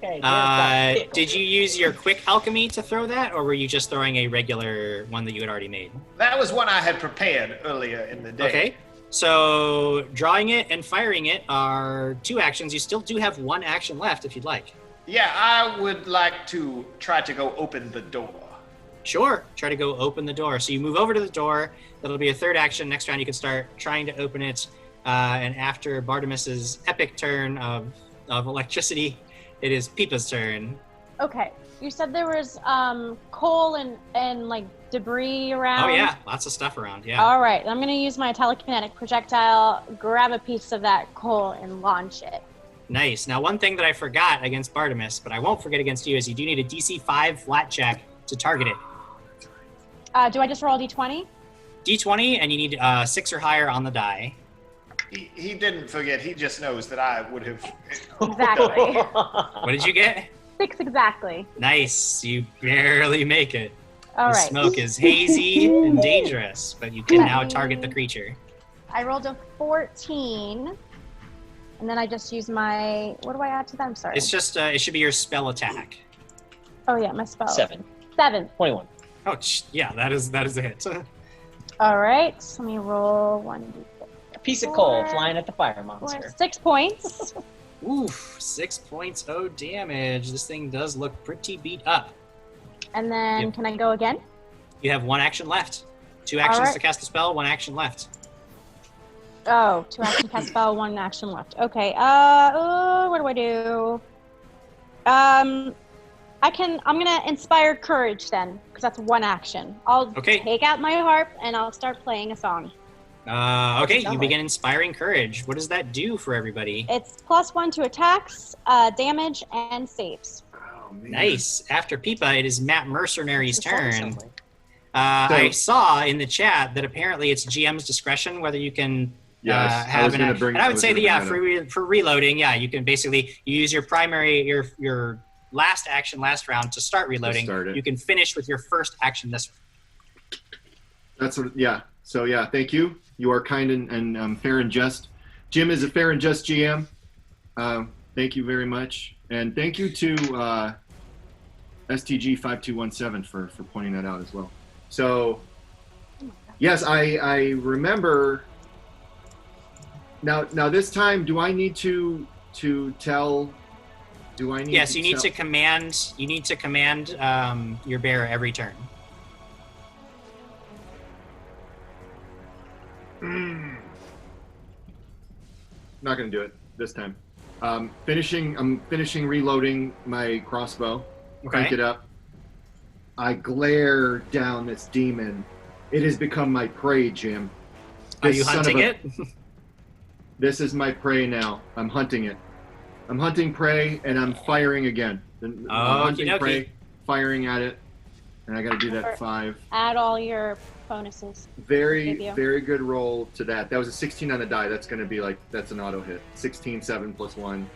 Okay. Did you use your quick alchemy to throw that, or were you just throwing a regular one that you had already made? That was one I had prepared earlier in the day. Okay. So drawing it and firing it are 2 actions. You still do have 1 action left if you'd like. Yeah, I would like to try to go open the door. Sure. Try to go open the door. So you move over to the door. That'll be a third action. Next round, you can start trying to open it. And after Bartimus's epic turn of electricity, it is Pipa's turn. Okay. You said there was coal and like debris around. Oh yeah, lots of stuff around. Yeah. All right. I'm gonna use my telekinetic projectile, grab a piece of that coal, and launch it. Nice. Now, one thing that I forgot against Bartimus, but I won't forget against you, is you do need a DC 5 flat check to target it. Do I just roll a d20? D20, and you need 6 or higher on the die. He didn't forget. He just knows that I would have. Exactly. What did you get? 6 exactly. Nice. You barely make it. All the right. smoke is hazy and dangerous, but you can now target the creature. I rolled a 14, and then I just use my. What do I add to that? I'm sorry. It's just it should be your spell attack. Oh yeah, my spell. 7. 21. Oh yeah, that is a hit. All right. Let me roll 1d6. A piece of coal flying at the fire monster. 6 points. Oof, 6 points. Oh, damage. This thing does look pretty beat up. And then Yep. can I go again? You have 1 action left. 2 actions right. to cast a spell, 1 action left. Oh, 2 action cast spell, 1 action left. Okay. What do I do? I'm gonna inspire courage then, because that's 1 action. I'll take out my harp and I'll start playing a song. Okay, you begin inspiring courage. What does that do for everybody? It's +1 to attacks, damage, and saves. Nice. After Pipa, it is Matt Mercenary's turn. I saw in the chat that apparently it's GM's discretion whether you can have an. And I would say that for reloading, you can basically use your primary your last action last round to start reloading. You can finish with your first action this round. That's what. Yeah. So thank you. You are kind and fair and just. Jim is a fair and just GM. Thank you very much, and thank you to STG5217 for pointing that out as well. So, yes, I remember. Now this time, do I need to tell? Do I need? Yes, to you need tell? to command. You need to command your bear every turn. Not gonna do it this time. I'm finishing reloading my crossbow. Crank it up. I glare down this demon. It has become my prey, Jim. Are you hunting it? This is my prey now. I'm hunting it. I'm hunting prey, and I'm firing again. I'm hunting prey, firing at it, and I got to do that 5. Add all your bonuses. Very, very good roll to that. That was a 16 on the die. That's going to be that's an auto hit. 16, 7 plus 1.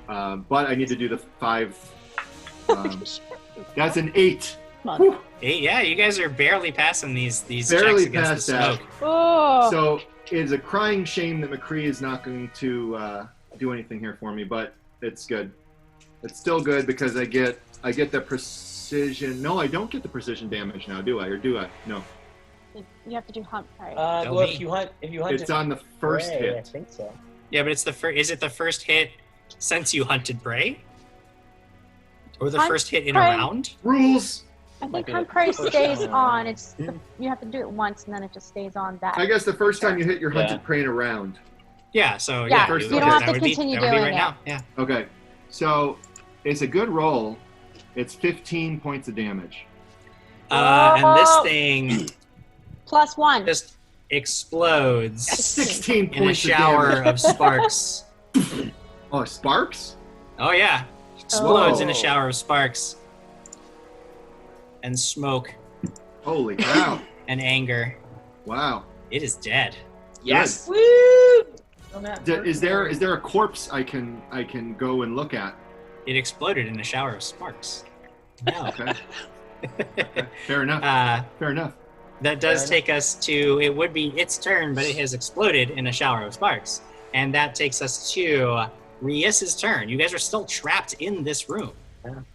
But I need to do the 5. That's an 8. 8, yeah, you guys are barely passing these Barely checks against past the that. smoke. Oh. So it's a crying shame that McCree is not going to do anything here for me, but it's good. It's still good because I get the precision. No, I don't get the precision damage now, do I? Or do I? No. You have to do hunt, right? Well, if you hunt, it's on the first prey, hit. I think so. Yeah, but it's is it the first hit since you hunted prey? Or the Hunt first hit in prey. a round? Rules. I think hunt prey stays on. You have to do it once and then it just stays on that. I guess the first time you hit your hunted prey in a round. Yeah, so Yeah, First you don't have to continue that would be doing right it. now. Yeah. Okay, so it's a good roll. It's 15 points of damage. And this thing +1. just explodes 16 in a points shower of damage. of sparks. Oh, sparks? Oh yeah, explodes in a Whoa. shower of sparks and smoke Holy cow! and anger. Wow. It is dead. Yes. Woo! Is there a corpse I can go and look at? It exploded in a shower of sparks. Okay. Fair enough. Fair enough. That does take us to, it would be its turn, but it has exploded in a shower of sparks. And that takes us to Rias's turn. You guys are still trapped in this room.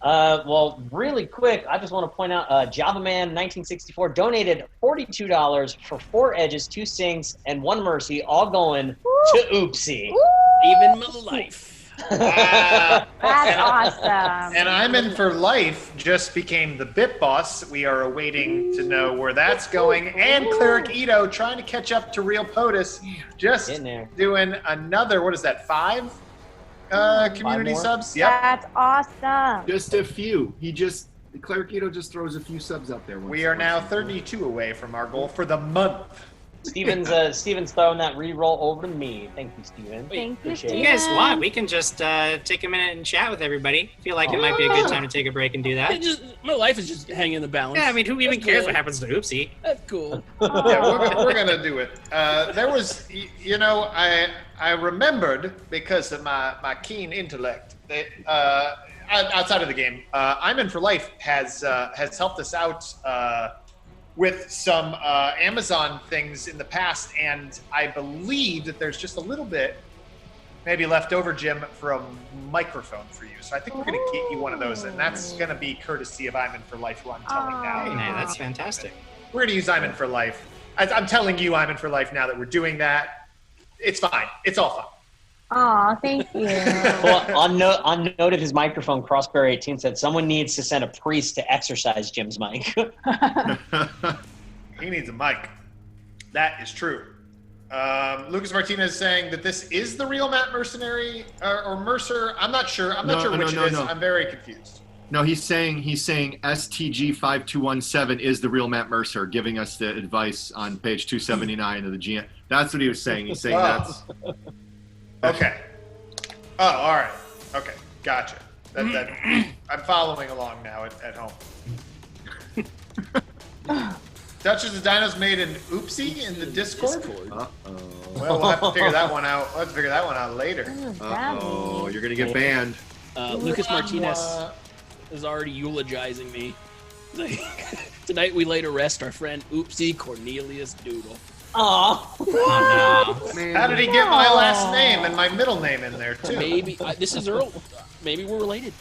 Well, really quick, I just want to point out Java Man 1964 donated $42 for 4 edges, 2 sinks, and 1 mercy, all going to Oopsie. Even my life. That's awesome. And I'm in for life just became the bit boss. We are awaiting to know where that's going. And Cleric Ito trying to catch up to Real POTUS. Just doing another, what is that, 5 community subs? Yep. That's awesome. Just a few. Cleric Ito just throws a few subs out there. We are now 32 away from our goal for the month. Steven's throwing that re-roll over to me. Thank you, Steven. Thank you, If Steven. you guys want, we can just take a minute and chat with everybody. Feel like it might be a good time to take a break and do that. My life is just hanging in the balance. Yeah, I mean, who even That's cares cool. what happens to Oopsie? That's cool. Yeah, we're gonna do it. There was, I remembered because of my keen intellect that outside of the game, I'm in for life has helped us out with some Amazon things in the past, and I believe that there's just a little bit maybe left over, Jim, for a microphone for you. So I think we're gonna get you one of those, and that's gonna be courtesy of I'm in for life, who I'm telling now. Hey, man, that's fantastic. We're gonna use I'm in for life. I'm telling you I'm in for life now that we're doing that. It's fine. It's all fine. Aw, thank you. Well, on note of his microphone, Crossbear18 said someone needs to send a priest to exercise Jim's mic. He needs a mic. That is true. Lucas Martinez is saying that this is the real Matt Mercenary or Mercer. I'm not sure. I'm not sure which it is. I'm very confused. No, he's saying STG5217 is the real Matt Mercer, giving us the advice on page 279 of the GM. That's what he was saying. He's saying that's. Okay. Oh, all right. Okay, gotcha. That I'm following along now at home. Duchess of Dinos made an oopsie in the Discord. Uh-oh. Well, we'll have to figure that one out. We'll have to figure that one out later. Uh-oh, you're gonna get banned. Lucas Martinez is already eulogizing me. Tonight we lay to rest our friend Oopsie Cornelius Doodle. Aw. Oh, no. Man. How did he get my last name and my middle name in there too? Maybe this is Earl. Maybe we're related.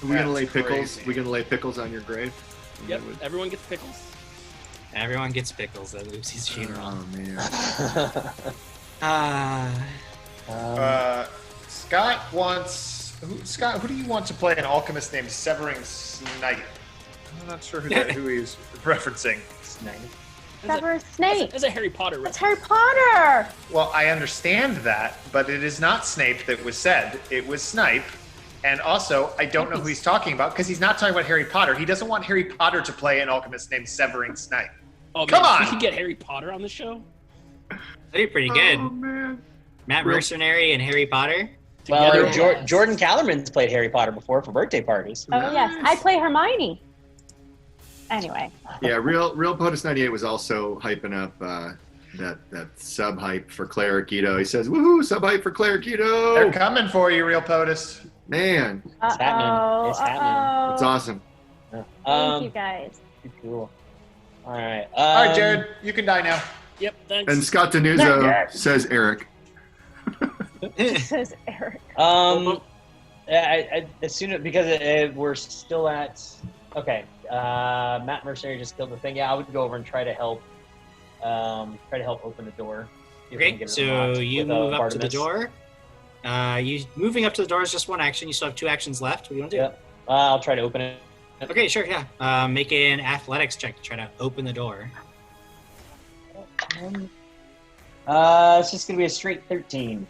Are we gonna lay That's pickles? crazy. We're gonna lay pickles on your grave? Yep. Everyone gets pickles. Everyone gets pickles at Oopsie's funeral. Oh man. Scott wants. Scott, who do you want to play an alchemist named Severing Snipe? I'm not sure who he's referencing. Snipe. Severus Snape. That's a Harry Potter It's reference. Harry Potter. Well, I understand that, but it is not Snape that was said. It was Snipe. And also, I don't know who he's talking about because he's not talking about Harry Potter. He doesn't want Harry Potter to play an alchemist named Severing Snipe. Oh, Come man, on! We could get Harry Potter on the show. That'd be pretty good. Oh man. Matt Mercenary and Harry Potter. Well, together. Jordan Callerman's played Harry Potter before for birthday parties. Oh yes, I play Hermione. Anyway. Yeah, real POTUS 98 was also hyping up that sub hype for Cleric Ito. He says, "Woohoo, sub hype for Cleric Ito!" They're coming for you, Real POTUS. Man, It's happening. It's happening. it's awesome. Thank you guys. Cool. All right. All right, Jared, you can die now. Yep, thanks. And Scott Denuzzo says Eric. Says Eric. As soon as because we're still at okay. Matt Mercenary just killed the thing. Yeah, I would go over and try to help open the door. See if we can Okay, get it so unlocked you with, move up to the Bartimaeus. door. You moving up to the door is just one action. You still have 2 actions left. What do you want to do? Yep. I'll try to open it. Okay, sure, yeah. Make an athletics check to try to open the door. It's just gonna be a straight 13.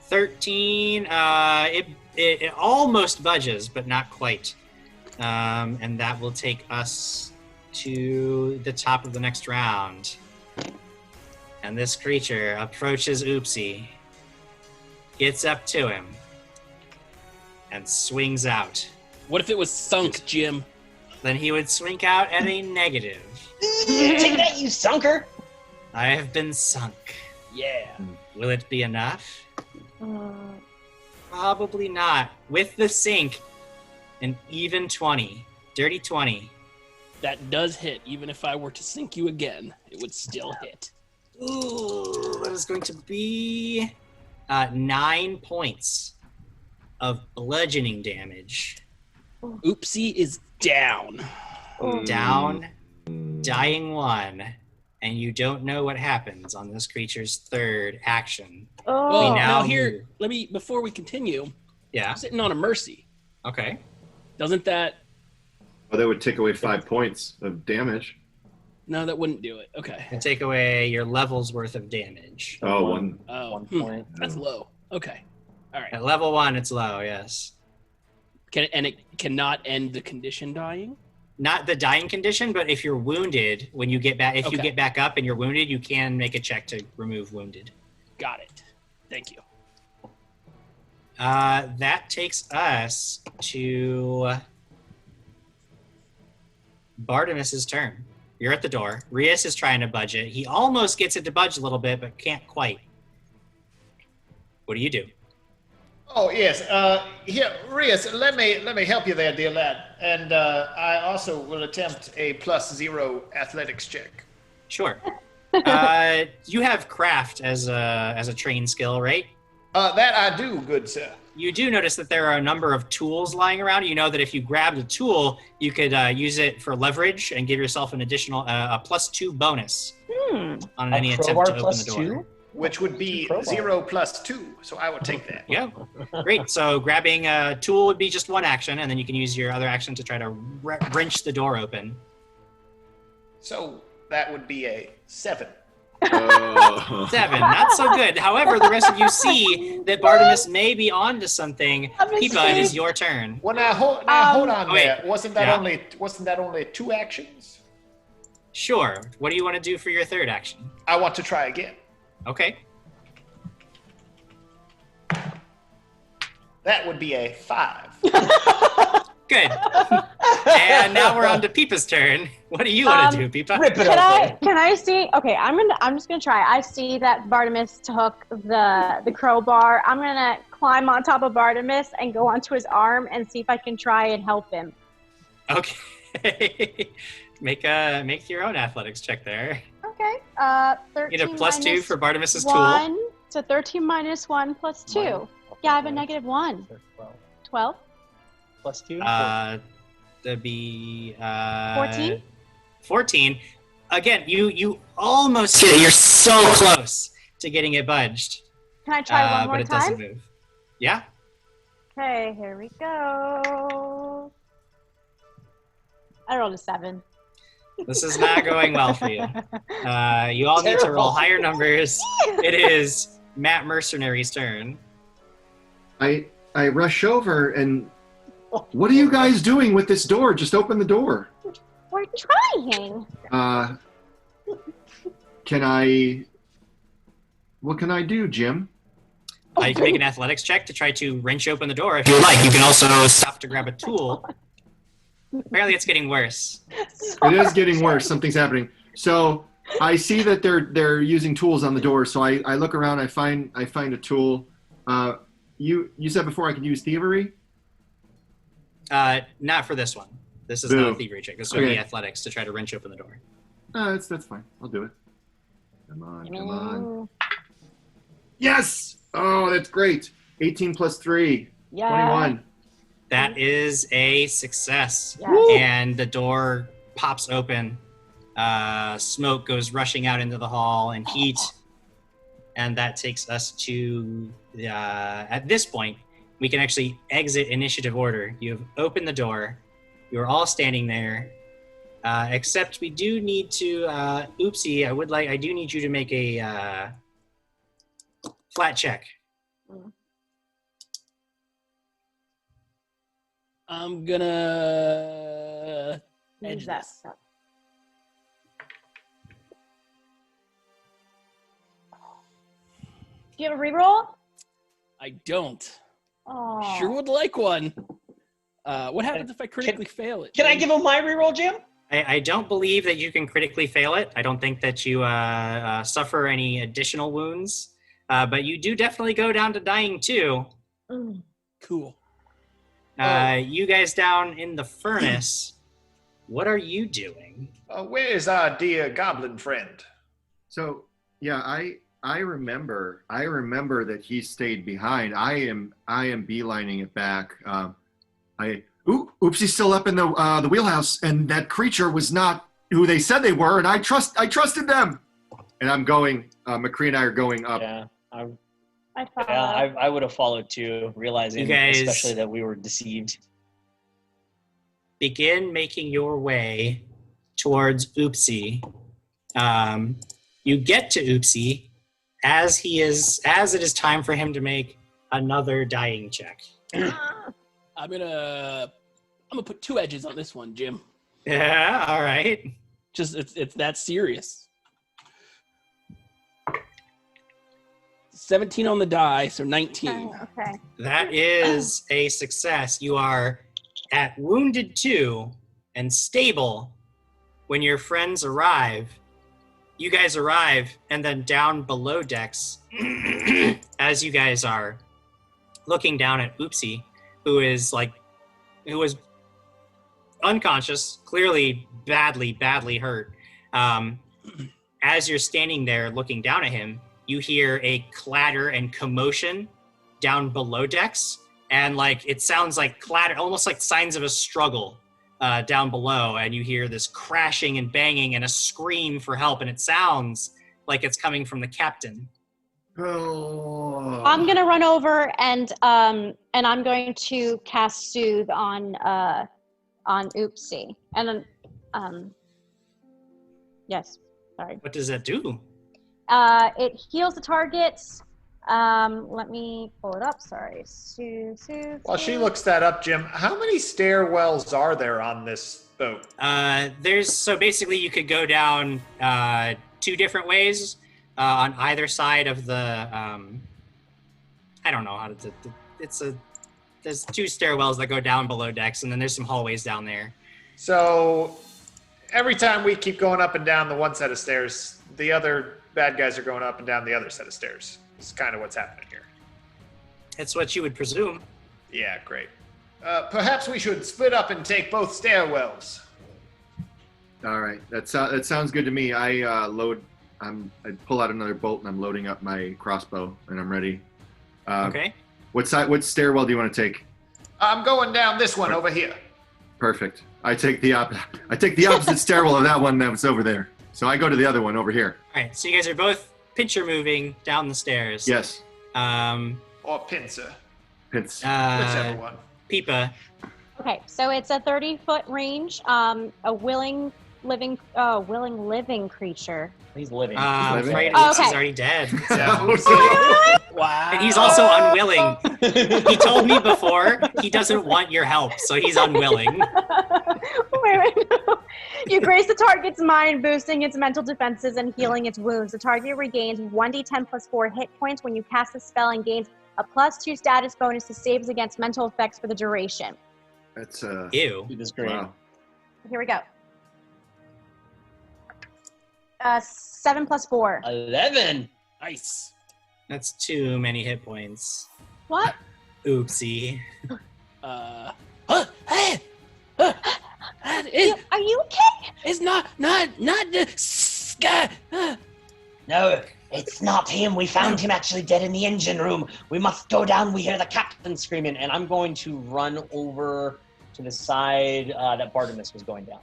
13. It almost budges, but not quite. And that will take us to the top of the next round. And this creature approaches Oopsie, gets up to him, and swings out. What if it was sunk, Jim? Then he would swing out at a negative. Take that, you sunker! I have been sunk. Yeah. Will it be enough? Probably not. With the sink, an even 20. Dirty 20. That does hit. Even if I were to sink you again, it would still hit. Ooh, that is going to be 9 points of bludgeoning damage. Oopsie is down. Down, dying 1, and you don't know what happens on this creature's third action. Oh. We Now move. here, before we continue, Yeah. I'm sitting on a mercy. Okay. Doesn't that? Oh, that would take away 5 points of damage. No, that wouldn't do it. Okay. And take away your level's worth of damage. Oh, one. Oh, 1 point. That's low. Okay. All right. At level 1, it's low, yes. It cannot end the condition dying? Not the dying condition, but if you're wounded, when you get back, if you Okay. get back up and you're wounded, you can make a check to remove wounded. Got it. Thank you. That takes us to Bartimus's turn. You're at the door. Rias is trying to budge it. He almost gets it to budge a little bit, but can't quite. What do you do? Oh yes, here, Rias, let me help you there, dear lad. And I also will attempt a +0 athletics check. Sure. You have craft as a trained skill, right? That I do, good sir. You do notice that there are a number of tools lying around. You know that if you grabbed a tool, you could use it for leverage and give yourself an additional a +2 bonus on any attempt to open the door. 2? Which would be 0 + 2, so I would take that. Yeah, great. So grabbing a tool would be just one action, and then you can use your other action to try to wrench the door open. So that would be a 7. 7, not so good. However, the rest of you see that Bartimus may be onto something. Peepa, it is your turn. Well, now hold on there. Wasn't that only 2 actions? Sure. What do you want to do for your third action? I want to try again. Okay. That would be a 5. Good. And now we're on to Peepa's turn. What do you want to do, Peepa? Can I see? Okay, I'm just gonna try. I see that Bartimus took the crowbar. I'm gonna climb on top of Bartimus and go onto his arm and see if I can try and help him. Okay. Make your own athletics check there. Okay. 13 Get a +2 for Bartimus's 1, tool. so 13 minus 1 plus 2. Yeah, I have a -1. 12. +2? That'd be 14. 14. Again, you almost get it. You're so close to getting it budged. Can I try one more but it time? doesn't move. Yeah. Okay, here we go. I rolled a 7. This is not going well for you. You all need to roll higher numbers. It is Matt Mercenary's turn. I rush over and what are you guys doing with this door? Just open the door. We're trying. What can I do, Jim? You can make an athletics check to try to wrench open the door if you like. You can also stop to grab a tool. Apparently it's getting worse. It is getting worse. Something's happening. So I see that they're using tools on the door. So I look around. I find a tool. You said before I could use thievery. Not for this one. This is not a thievery check. This would be athletics to try to wrench open the door. That's fine. I'll do it. Come on. Yes! Oh, that's great. 18 plus 3. Yeah. 21. That is a success. Yeah. And the door pops open. Smoke goes rushing out into the hall and heat. And that takes us to, at this point, we can actually exit initiative order. You have opened the door. You're all standing there. Except we do need to, oopsie, I do need you to make a flat check. I'm gonna edge that. this. Do you have a reroll? I don't. Oh. Sure would like one. What happens if I critically fail it? Can I give him my reroll, Jim? I don't believe that you can critically fail it. I don't think that you suffer any additional wounds. But you do definitely go down to dying too. Cool. You guys down in the furnace, what are you doing? Where is our dear goblin friend? So yeah, I remember that he stayed behind. I am beelining it back. Oopsie's still up in the wheelhouse, and that creature was not who they said they were, and I trusted them. And I'm going. McCree and I are going up. Yeah, I follow. I would have followed too, realizing You guys- especially that we were deceived. Begin making your way towards Oopsie. You get to Oopsie as it is time for him to make another dying check. I'm gonna put 2 edges on this one, Jim. Yeah, all right. Just it's that serious. 17 on the die, so 19. Okay. That is a success. You are at wounded 2 and stable when your friends arrive. You guys arrive, and then down below decks, as you guys are looking down at Oopsie, who was unconscious, clearly badly hurt. As you're standing there looking down at him, you hear a clatter and commotion down below decks, and it sounds like clatter, almost like signs of a struggle down below, and you hear this crashing and banging and a scream for help, and it sounds like it's coming from the captain. Oh. I'm gonna run over and I'm going to cast Soothe on Oopsie. And then yes, sorry. What does that do? It heals the targets. Let me pull it up. Sorry. Soothe. While she looks that up, Jim, how many stairwells are there on this boat? So basically you could go down 2 different ways on either side of the I don't know how to there's 2 stairwells that go down below decks, and then there's some hallways down there. So every time we keep going up and down the one set of stairs, the other bad guys are going up and down the other set of stairs. It's kind of what's happening here. That's what you would presume. Yeah, great. Perhaps we should split up and take both stairwells. All right, that sounds good to me. I pull out another bolt and I'm loading up my crossbow and I'm ready. Okay. What stairwell do you want to take? I'm going down this one over here. Perfect. I take the opposite stairwell of that one that was over there. So I go to the other one over here. All right. So you guys are both pincher moving down the stairs. Yes. Or pincer. Pinch. Whichever one. Peepa. Okay, so it's a 30-foot range. A willing living creature. He's living. I'm living? afraid Oh, he's okay. already dead. Wow. And he's also unwilling. He told me before he doesn't want your help, so he's unwilling. Wait, no. You graze the target's mind, boosting its mental defenses and healing its wounds. The target regains 1d10 plus 4 hit points when you cast the spell and gains a +2 status bonus to saves against mental effects for the duration. That's Ew. This is great. wow. Here we go. 7 plus 4. 11. Nice. That's too many hit points. What? Oopsie. Are you okay? It's not the sky. No, it's not him. We found him actually dead in the engine room. We must go down. We hear the captain screaming. And I'm going to run over to the side that Bartimus was going down.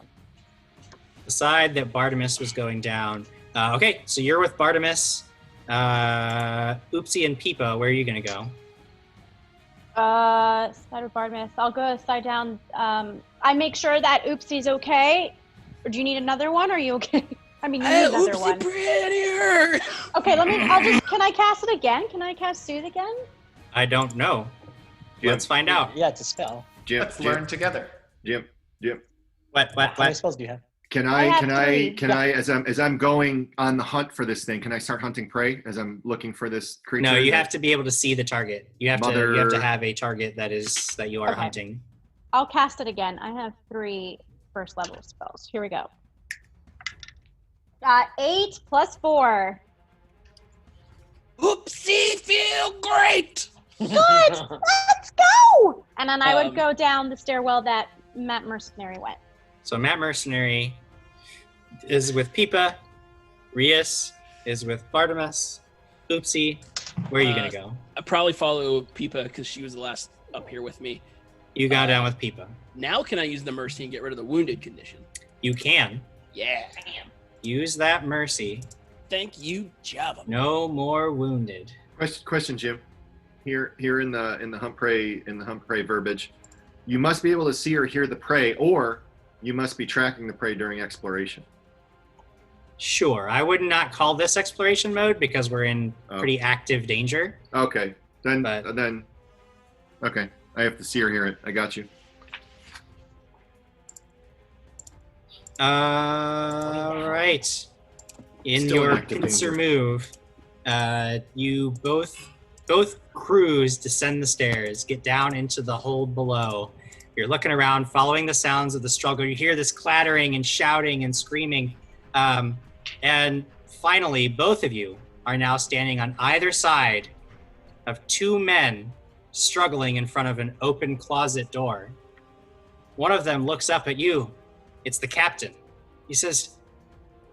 The side that Bartimus was going down. Okay, so you're with Bartimus. Oopsie and Peepa, where are you going to go? Side of Bartimus. I'll go side down. I make sure that Oopsie's okay. Or do you need another one? Or are you okay? I mean, you need another one. Prettier. Okay, can I cast it again? Can I cast Soothe again? I don't know. Jim. Let's find out. Yeah, it's a spell. Jim, Let's learn together. Jim. What? How many spells do you have? Can I have three. as I'm going on the hunt for this thing, can I start hunting prey as I'm looking for this creature? No, you have to be able to see the target. You have to have a target that you are Okay. hunting. I'll cast it again. I have 3 first level spells. Here we go. 8 plus 4. Oopsie, feel great. Good! Let's go! And then I would go down the stairwell that Matt Mercenary went. So Matt Mercenary is with Peepa. Rias is with Bartimus. Oopsie, where are you going to go? I probably follow Peepa because she was the last up here with me. You got down with Peepa. Now can I use the mercy and get rid of the wounded condition? You can. Yeah. Use that mercy. Thank you, Java. No more wounded. Question, Jim. Here in the hunt prey verbiage, you must be able to see or hear the prey, or you must be tracking the prey during exploration. Sure, I would not call this exploration mode because we're in pretty active danger. Okay, then okay, I have to see or hear it. I got you. All right. In Still your an active pincer danger. move, you both crews descend the stairs, get down into the hold below. You're looking around, following the sounds of the struggle. You hear this clattering and shouting and screaming. And finally, both of you are now standing on either side of two men struggling in front of an open closet door. One of them looks up at you. It's the captain. He says,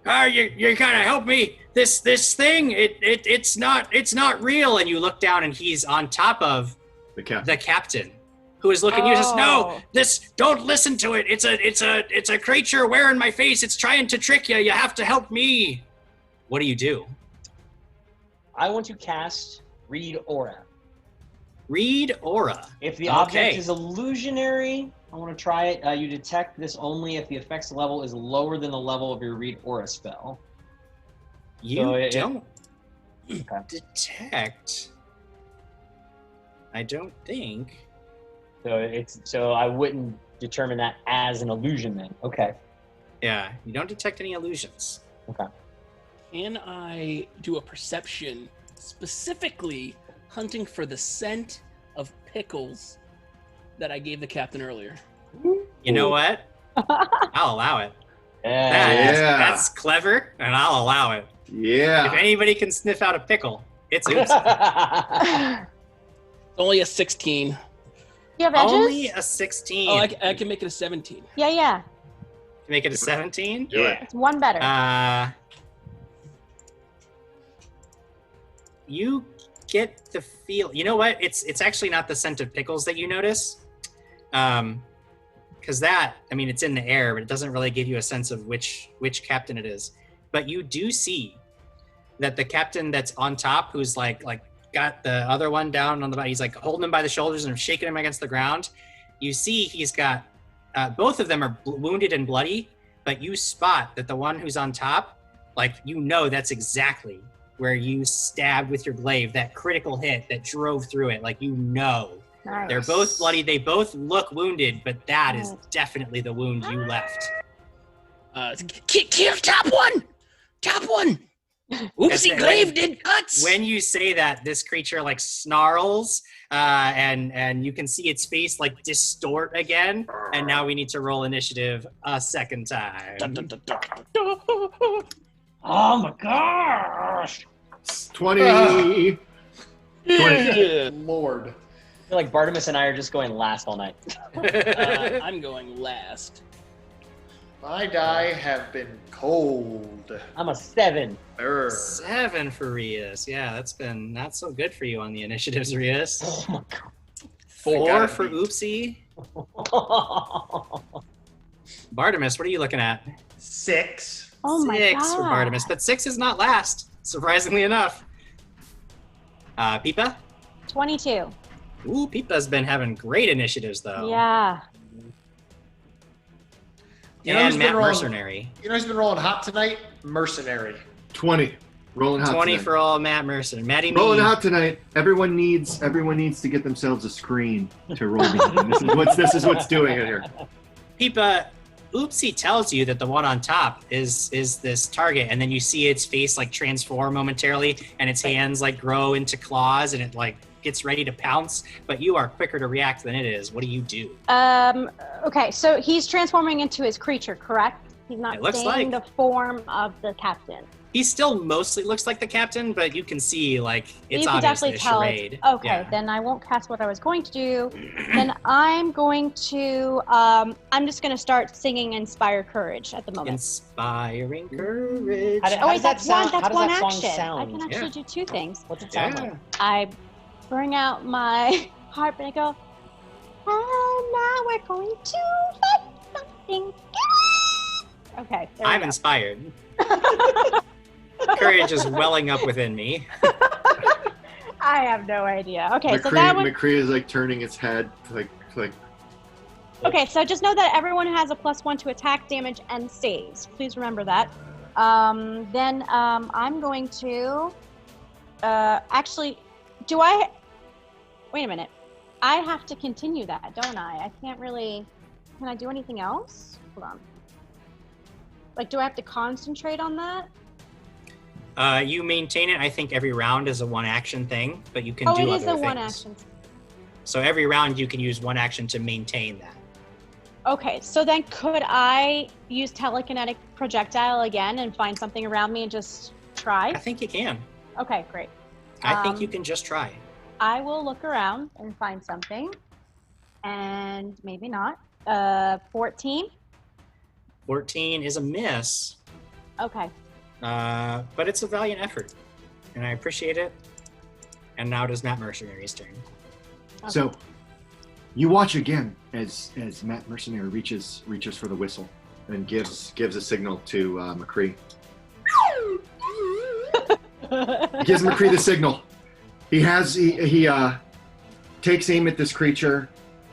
you're gonna help me. This thing, it's not real. And you look down and he's on top of the captain, who is looking at you and says, no, don't listen to it. It's a creature wearing my face. It's trying to trick you. You have to help me. What do you do? I want to cast Read Aura. Read Aura. If the object is illusionary, I want to try it. You detect this only if the effect's level is lower than the level of your Read Aura spell. You don't detect. I don't think. So I wouldn't determine that as an illusion then. Okay. Yeah, you don't detect any illusions. Okay. Can I do a perception specifically hunting for the scent of pickles that I gave the captain earlier? You know what? I'll allow it. That's clever, and I'll allow it. Yeah. If anybody can sniff out a pickle, it's Oopsie. Only a 16. You have edges? Only a 16. Oh, I can make it a 17. Yeah. Make it a 17? Do it. It's one better. You get the feel. You know what? It's actually not the scent of pickles that you notice. Because it's in the air, but it doesn't really give you a sense of which captain it is. But you do see that the captain that's on top, who's like got the other one down on the bottom, he's like holding him by the shoulders and shaking him against the ground. You see he's got, both of them are wounded and bloody, but you spot that the one who's on top, that's exactly where you stabbed with your glaive, that critical hit that drove through it. Nice. They're both bloody. They both look wounded, but that is definitely the wound you left. Kill top one! Top one! Oopsie glaive did cuts! When you say that, this creature snarls, and you can see its face distort again, and now we need to roll initiative a second time. Oh my gosh! 20. 20. Lord. I feel like Bartimus and I are just going last all night. I'm going last. My die have been cold. I'm a 7. 7 for Rias. Yeah, that's been not so good for you on the initiatives, Rias. Oh my god. 4 for Oopsie. Bartimus, what are you looking at? 6. Oh my 6 for God. Bartimus, but 6 is not last, surprisingly enough. Peepa? 22. Ooh, Peepa's been having great initiatives, though. Yeah. And Matt Mercenary. You know who's been rolling hot tonight? Mercenary. 20. Rolling hot 20 tonight. for all Matt Mercenary. Matty Rolling me. hot tonight. Everyone needs to get themselves a screen to roll behind. This is what's doing it here. Peepa, Oopsie tells you that the one on top is this target, and then you see its face transform momentarily, and its hands grow into claws, and it gets ready to pounce, but you are quicker to react than it is. What do you do? Okay, so he's transforming into his creature, correct? He's not It looks staying like. the form of the captain. He still mostly looks like the captain, but you can see it's You can obviously definitely a tell. charade. Okay, Yeah. then I won't cast what I was going to do. Then I'm going to, I'm just going to start singing Inspire Courage at the moment. Inspiring courage. Oh wait, that's one. That's one song action. sound? I can actually do 2 things. What's it sound Yeah. like? I bring out my harp and I go, and now we're going to let something go. Okay. I'm inspired. Courage is welling up within me. I have no idea. Okay, McCree, so that one. McCree is like turning its head, like. Okay, so just know that everyone has a +1 to attack, damage, and saves. Please remember that. Then I'm going to. Actually, do I? Wait a minute. I have to continue that, don't I? I can't really. Can I do anything else? Hold on. Like, do I have to concentrate on that? You maintain it. I think every round is a one-action thing, but you can do other it things. is a one-action. So every round you can use one action to maintain that. Okay, so then could I use telekinetic projectile again and find something around me and just try? I think you can. Okay, great. I think you can just try. I will look around and find something, and maybe not. 14. 14 is a miss, Okay. but it's a valiant effort, and I appreciate it. And now it is Matt Mercenary's turn. Okay. So, you watch again as Matt Mercenary reaches for the whistle and gives a signal to McCree. He gives McCree the signal. He takes aim at this creature.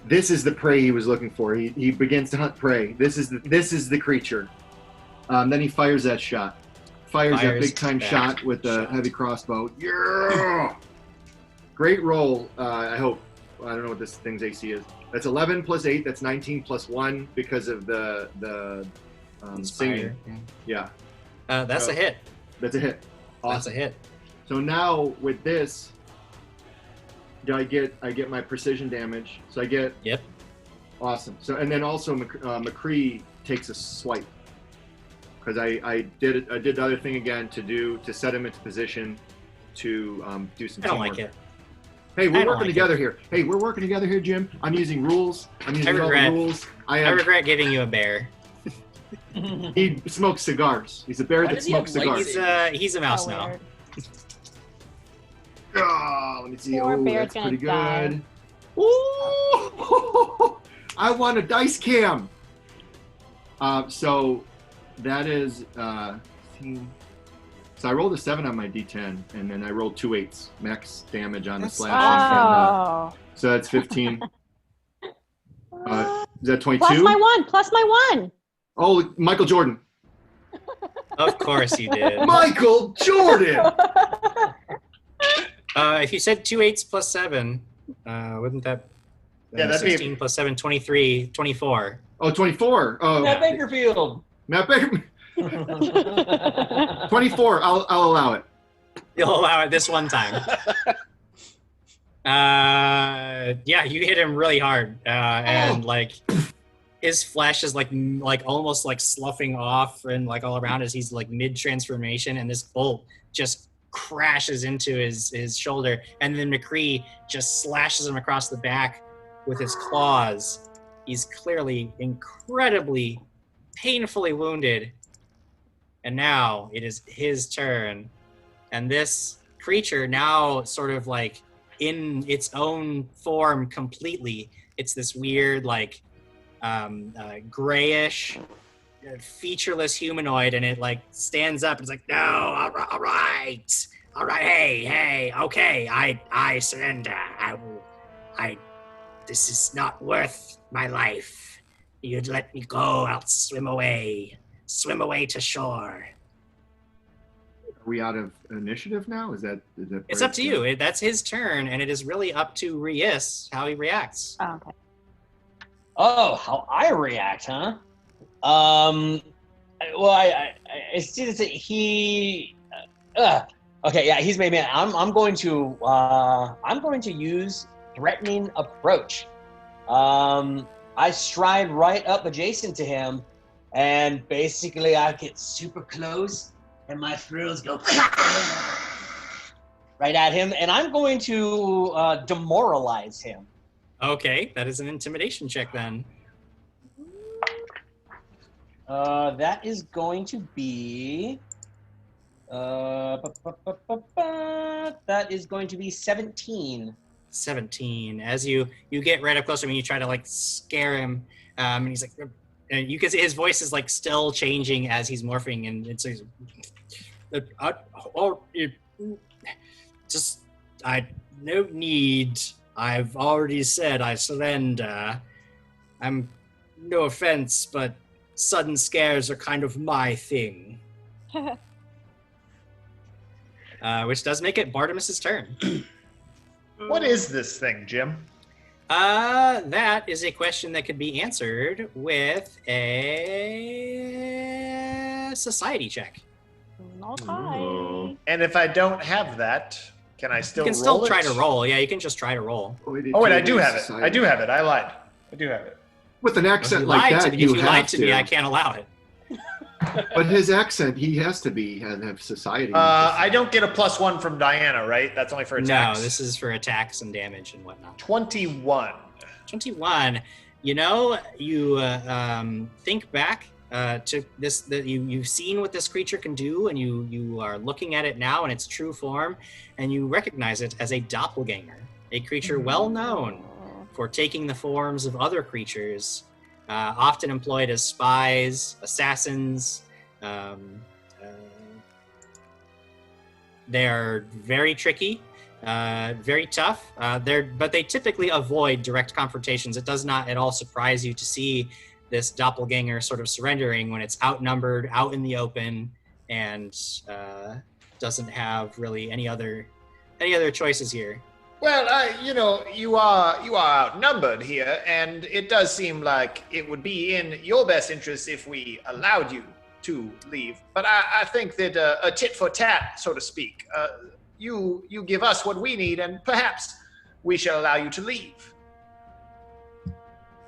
This is the prey he was looking for. He begins to hunt prey. This is the creature. Then he fires that shot. Fires that big time shot with the heavy crossbow. Yeah! Great roll. I hope. I don't know what this thing's AC is. That's 11 plus 8. That's 19 plus 1 because of the singing. Yeah. That's a hit. That's a hit. Awesome. That's a hit. So now with this, I get my precision damage. So I get. Yep. Awesome. So and then also McCree takes a swipe because I did the other thing again to set him into position to do some. I don't teamwork. like it. Hey, we're working together here. Hey, we're working together here, Jim. I'm using rules. I'm using all the rules. I regret giving you a bear. He smokes cigars. He's a bear that smokes cigars. He's a mouse now. Weird. Oh, let me see. Poor Oh, bear's that's pretty gonna good. Ooh! I won a dice cam. So that is. So I rolled a 7 on my D10, and then I rolled 2 8s max damage on the slash. Oh. So that's 15. Is that 22? Plus my 1. Plus my 1. Oh, Michael Jordan. Of course you did. Michael Jordan. If you said 2 8s plus 7, wouldn't that? Yeah, that'd be 16 plus 7, 23, 24. Oh, 24. Oh, Matt Bakerfield. Matt Baker. 24. I'll allow it. You'll allow it this one time. Yeah, you hit him really hard, and like his flesh is like almost like sloughing off and like all around as he's like mid transformation, and this bolt just crashes into his shoulder, and then McCree just slashes him across the back with his claws. He's clearly incredibly painfully wounded. And now it is his turn. And this creature now sort of like in its own form completely. It's this weird like grayish featureless humanoid, and it like stands up and it's like, no, all right, hey, okay, I surrender. This is not worth my life. You'd let me go, I'll swim away to shore. Are we out of initiative now? Is that It's up to you. That's his turn, and it is really up to Rias how he reacts. Oh, okay. Oh, how I react, huh? Well, I see that he. Okay, yeah, he's made me. I'm going to use threatening approach. I stride right up adjacent to him, and basically I get super close, and my thrills go right at him, and I'm going to demoralize him. Okay, that is an intimidation check then. That is going to be. That is going to be 17. 17. As you get right up close to him, you try to like scare him, and he's like, and you can see his voice is like still changing as he's morphing, and it's just no need. I've already said I surrender. I'm no offense, but sudden scares are kind of my thing. Which does make it Bartimus's turn. What is this thing, Jim? That is a question that could be answered with a society check. Okay. And if I don't have that, can I still roll? You can still try it? to roll. Yeah, you can just try to roll. Oh wait, I do have it. I do have it. I lied. I do have it. With an accent like that, if you have lied to me, I can't allow it. But his accent, he has to have society. I don't get a +1 from Diana, right? That's only for attacks. No, this is for attacks and damage and whatnot. 21. 21. You think back to this that you've seen what this creature can do, and you are looking at it now in its true form, and you recognize it as a doppelganger, a creature well known for taking the forms of other creatures, often employed as spies, assassins. They're very tricky, very tough. But they typically avoid direct confrontations. It does not at all surprise you to see this doppelganger sort of surrendering when it's outnumbered, out in the open, and doesn't have really any other choices here. Well, you are outnumbered here, and it does seem like it would be in your best interest if we allowed you to leave. But I think that a tit for tat, so to speak, you give us what we need, and perhaps we shall allow you to leave.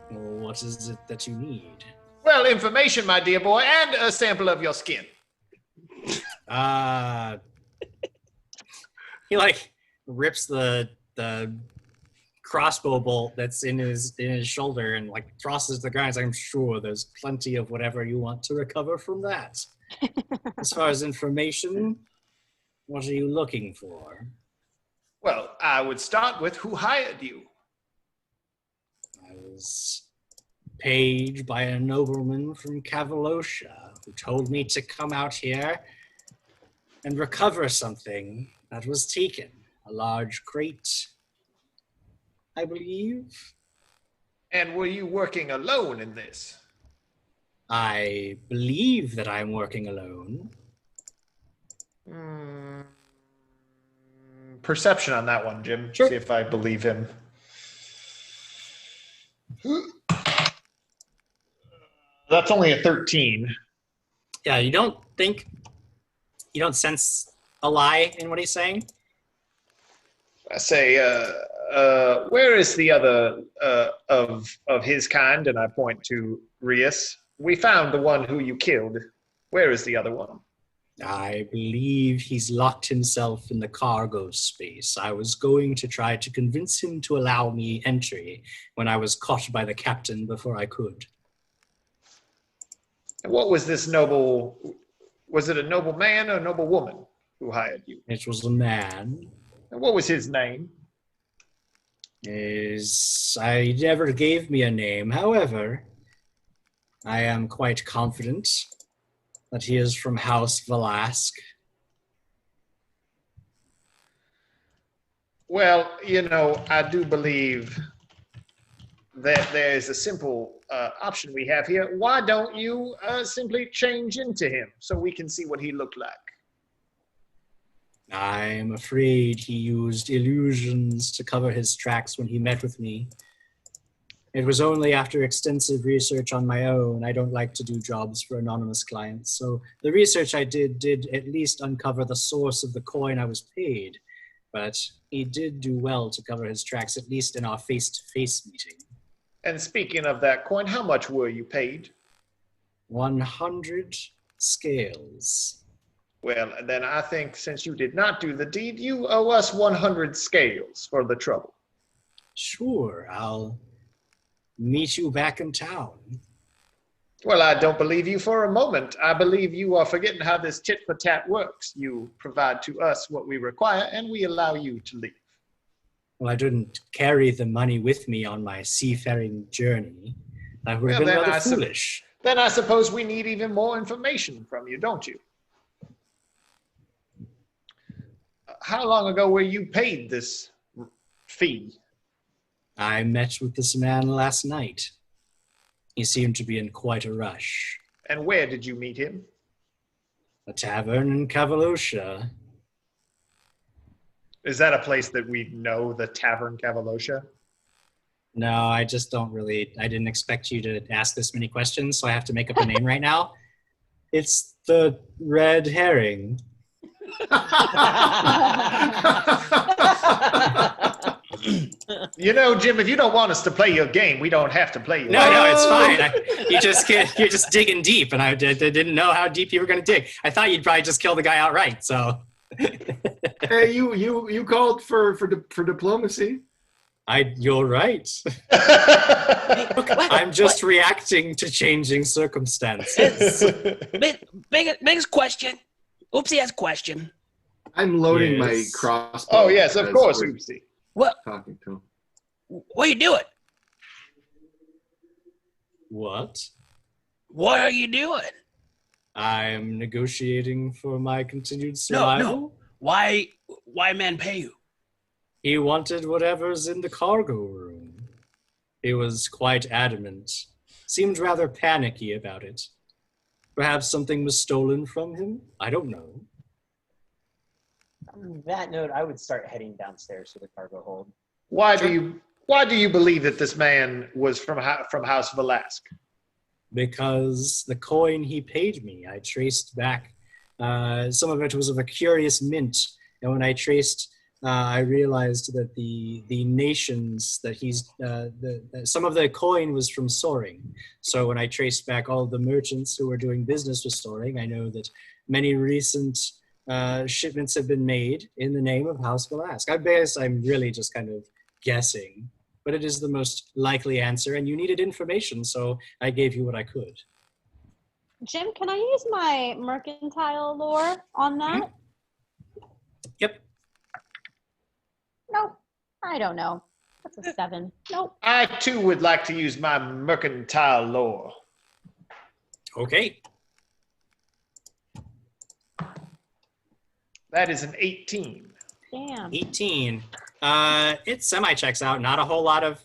What is it that you need? Well, information, my dear boy, and a sample of your skin. He rips the crossbow bolt that's in his shoulder and tosses the ground. I'm sure there's plenty of whatever you want to recover from that. As far as information, what are you looking for? Well, I would start with who hired you. I was paid by a nobleman from Cavalocia who told me to come out here and recover something that was taken. A large crate, I believe. And were you working alone in this? I believe that I'm working alone. Perception on that one, Jim. Sure. See if I believe him. That's only a 13. Yeah, you don't sense a lie in what he's saying? I say, where is the other of his kind? And I point to Rias. We found the one who you killed. Where is the other one? I believe he's locked himself in the cargo space. I was going to try to convince him to allow me entry when I was caught by the captain before I could. And what was this noble? Was it a noble man or a noble woman who hired you? It was a man. And what was his name? I never gave me a name. However, I am quite confident that he is from House Velasque. Well, I do believe that there's a simple option we have here. Why don't you simply change into him so we can see what he looked like? I'm afraid he used illusions to cover his tracks when he met with me. It was only after extensive research on my own. I don't like to do jobs for anonymous clients, so the research I did at least uncover the source of the coin I was paid, but he did do well to cover his tracks, at least in our face-to-face meeting. And speaking of that coin, how much were you paid? 100 scales. Well, then I think since you did not do the deed, you owe us 100 scales for the trouble. Sure, I'll meet you back in town. Well, I don't believe you for a moment. I believe you are forgetting how this tit for tat works. You provide to us what we require, and we allow you to leave. Well, I didn't carry the money with me on my seafaring journey. That would have been rather foolish. Then I suppose we need even more information from you, don't you? How long ago were you paid this fee? I met with this man last night. He seemed to be in quite a rush. And where did you meet him? A tavern in Cavalosha. Is that a place that we know, the Tavern Cavalosha? No, I just don't really. I didn't expect you to ask this many questions, so I have to make up a name right now. It's the Red Herring. You know, Jim, if you don't want us to play your game, we don't have to play your game. No, it's fine. You're just digging deep, and I didn't know how deep you were going to dig. I thought you'd probably just kill the guy outright. So, hey, you called for diplomacy. You're right. I'm just reacting to changing circumstances. Biggest question. Oopsie has a question. I'm loading my crossbow. Oh yes, of course, Oopsie. What? Talking to him. What are you doing? What? What are you doing? I'm negotiating for my continued survival. No. Why man pay you? He wanted whatever's in the cargo room. He was quite adamant. Seemed rather panicky about it. Perhaps something was stolen from him? I don't know. On that note, I would start heading downstairs to the cargo hold. Why do you believe that this man was from House Velasque? Because the coin he paid me, I traced back. Some of it was of a curious mint, and when I traced, I realized that the nations that some of the coin was from Soaring. So when I traced back all of the merchants who were doing business with Soaring, I know that many recent shipments have been made in the name of House Velasque. I'm really just kind of guessing, but it is the most likely answer, and you needed information, so I gave you what I could. Jim, can I use my mercantile lore on that? Yep. Nope. I don't know. That's a 7. Nope. I too would like to use my mercantile lore. Okay. That is an 18. Damn. 18. It semi-checks out. Not a whole lot of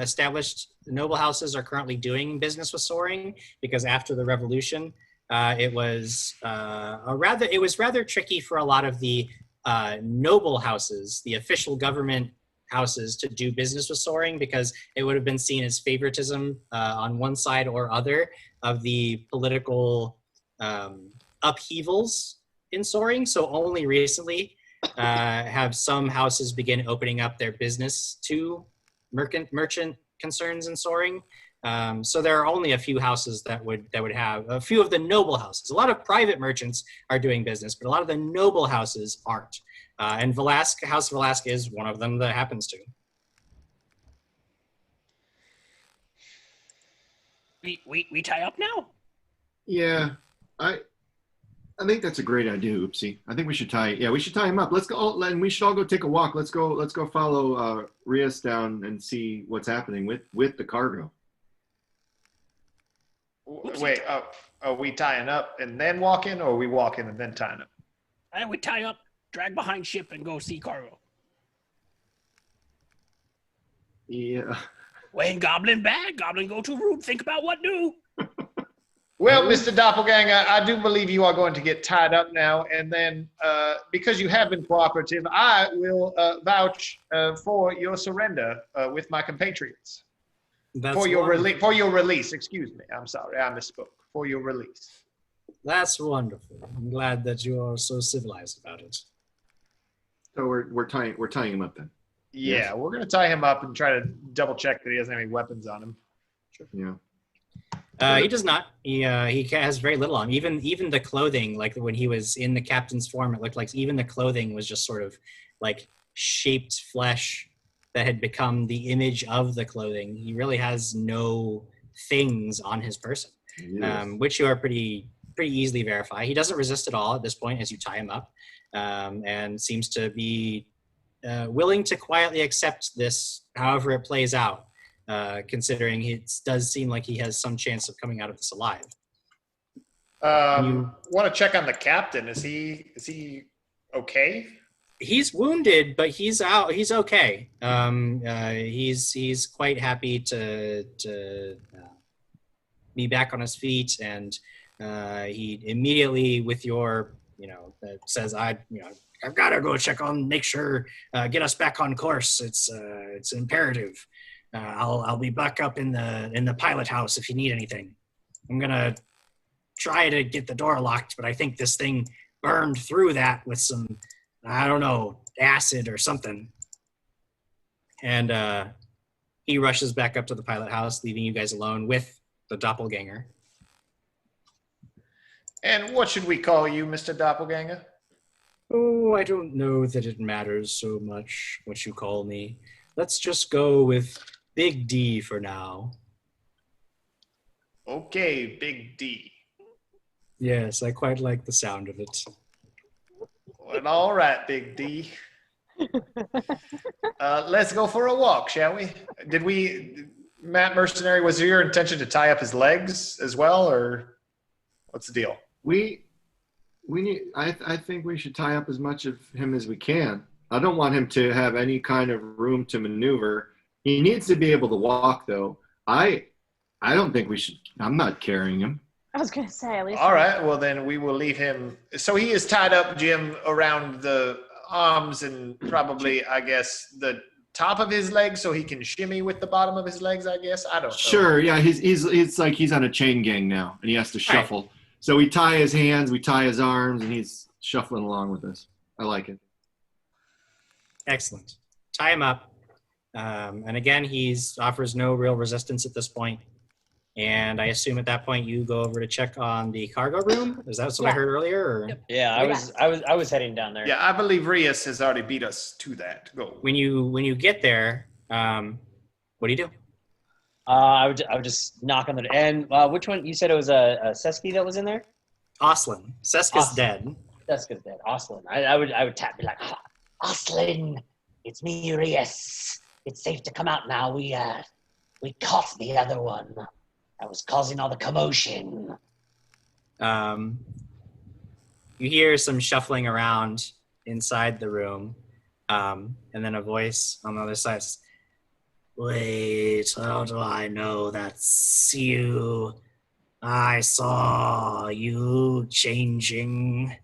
established noble houses are currently doing business with Soaring, because after the revolution, it was rather tricky for a lot of the noble houses, the official government houses, to do business with Soaring, because it would have been seen as favoritism on one side or other of the political upheavals in Soaring. So only recently have some houses begin opening up their business to merchant concerns in Soaring. So there are only a few houses that would have a few of the noble houses. A lot of private merchants are doing business, but a lot of the noble houses aren't. And House Velasque is one of them that happens to. We tie up now? Yeah, I think that's a great idea, Oopsie. I think we should tie him up. Let's go, and we should all go take a walk. Let's go follow Rias down and see what's happening with the cargo. Wait, are we tying up and then walking, or are we walking and then tying up? And we tie up, drag behind ship, and go see cargo. Yeah. When Goblin bad, Goblin go too rude. Think about what do. Well, Mr. Doppelganger, I do believe you are going to get tied up now, and then because you have been cooperative, I will vouch for your surrender with my compatriots. For your release. Excuse me. I'm sorry, I misspoke. For your release. That's wonderful. I'm glad that you are so civilized about it. So we're tying him up then. Yeah, Yes. we're gonna tie him up and try to double check that he doesn't have any weapons on him. Sure. Yeah. He does not. He has very little on. Even the clothing, like when he was in the captain's form, it looked like even the clothing was just sort of like shaped flesh that had become the image of the clothing. He really has no things on his person, which you are pretty easily verify. He doesn't resist at all at this point as you tie him up, and seems to be willing to quietly accept this, however it plays out. considering it does seem like he has some chance of coming out of this alive. Want to check on the captain. Is he okay? He's wounded, but he's out. He's okay. He's quite happy to be back on his feet, and he immediately, with your, says, I've got to go check on, make sure, get us back on course. It's imperative. I'll be back up in the pilot house if you need anything. I'm gonna try to get the door locked, but I think this thing burned through that with some, I don't know, acid or something. And he rushes back up to the pilot house, leaving you guys alone with the doppelganger. And what should we call you, Mr. Doppelganger? Oh, I don't know that it matters so much what you call me. Let's just go with Big D for now. Okay, Big D. Yes, I quite like the sound of it. Well, all right, Big D. Let's go for a walk, shall we? Matt Mercenary, was it your intention to tie up his legs as well, or what's the deal? I think we should tie up as much of him as we can. I don't want him to have any kind of room to maneuver. He needs to be able to walk, though. I don't think we should. I'm not carrying him. I was going to say, at least. All right, well then we will leave him. So he is tied up, Jim, around the arms and probably, I guess, the top of his legs, so he can shimmy with the bottom of his legs, I guess. I don't know. Sure, yeah, it's like he's on a chain gang now, and he has to shuffle. Right. So we tie his hands, we tie his arms, and he's shuffling along with us. I like it. Excellent. Tie him up. And again, he offers no real resistance at this point. And I assume at that point you go over to check on the cargo room. Is that what I heard earlier? Or? Yep. Yeah, I was heading down there. Yeah, I believe Rias has already beat us to that goal. When you get there, what do you do? I would just knock on the door. And which one? You said it was a Seski that was in there? Oslin. Seska's dead. Seska's dead. Oslin. I would tap, be like, Oslin, it's me, Rias. It's safe to come out now. We caught the other one. I was causing all the commotion. You hear some shuffling around inside the room, and then a voice on the other side says, "Wait, how do I know that's you? I saw you changing.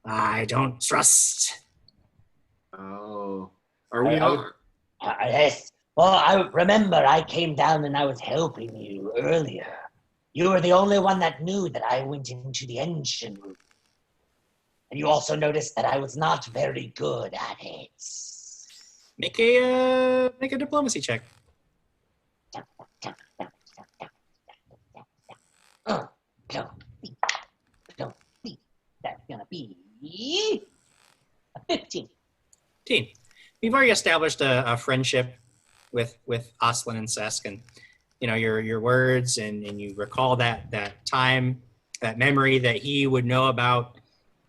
I don't trust." Oh, are we all? Yes. Well, I remember I came down and I was helping you earlier. You were the only one that knew that I went into the engine room. And you also noticed that I was not very good at it. Make a diplomacy check. That's gonna be a 15. We've already established a friendship with Oslin and Sesk, and your words, and you recall that time, that memory that he would know about.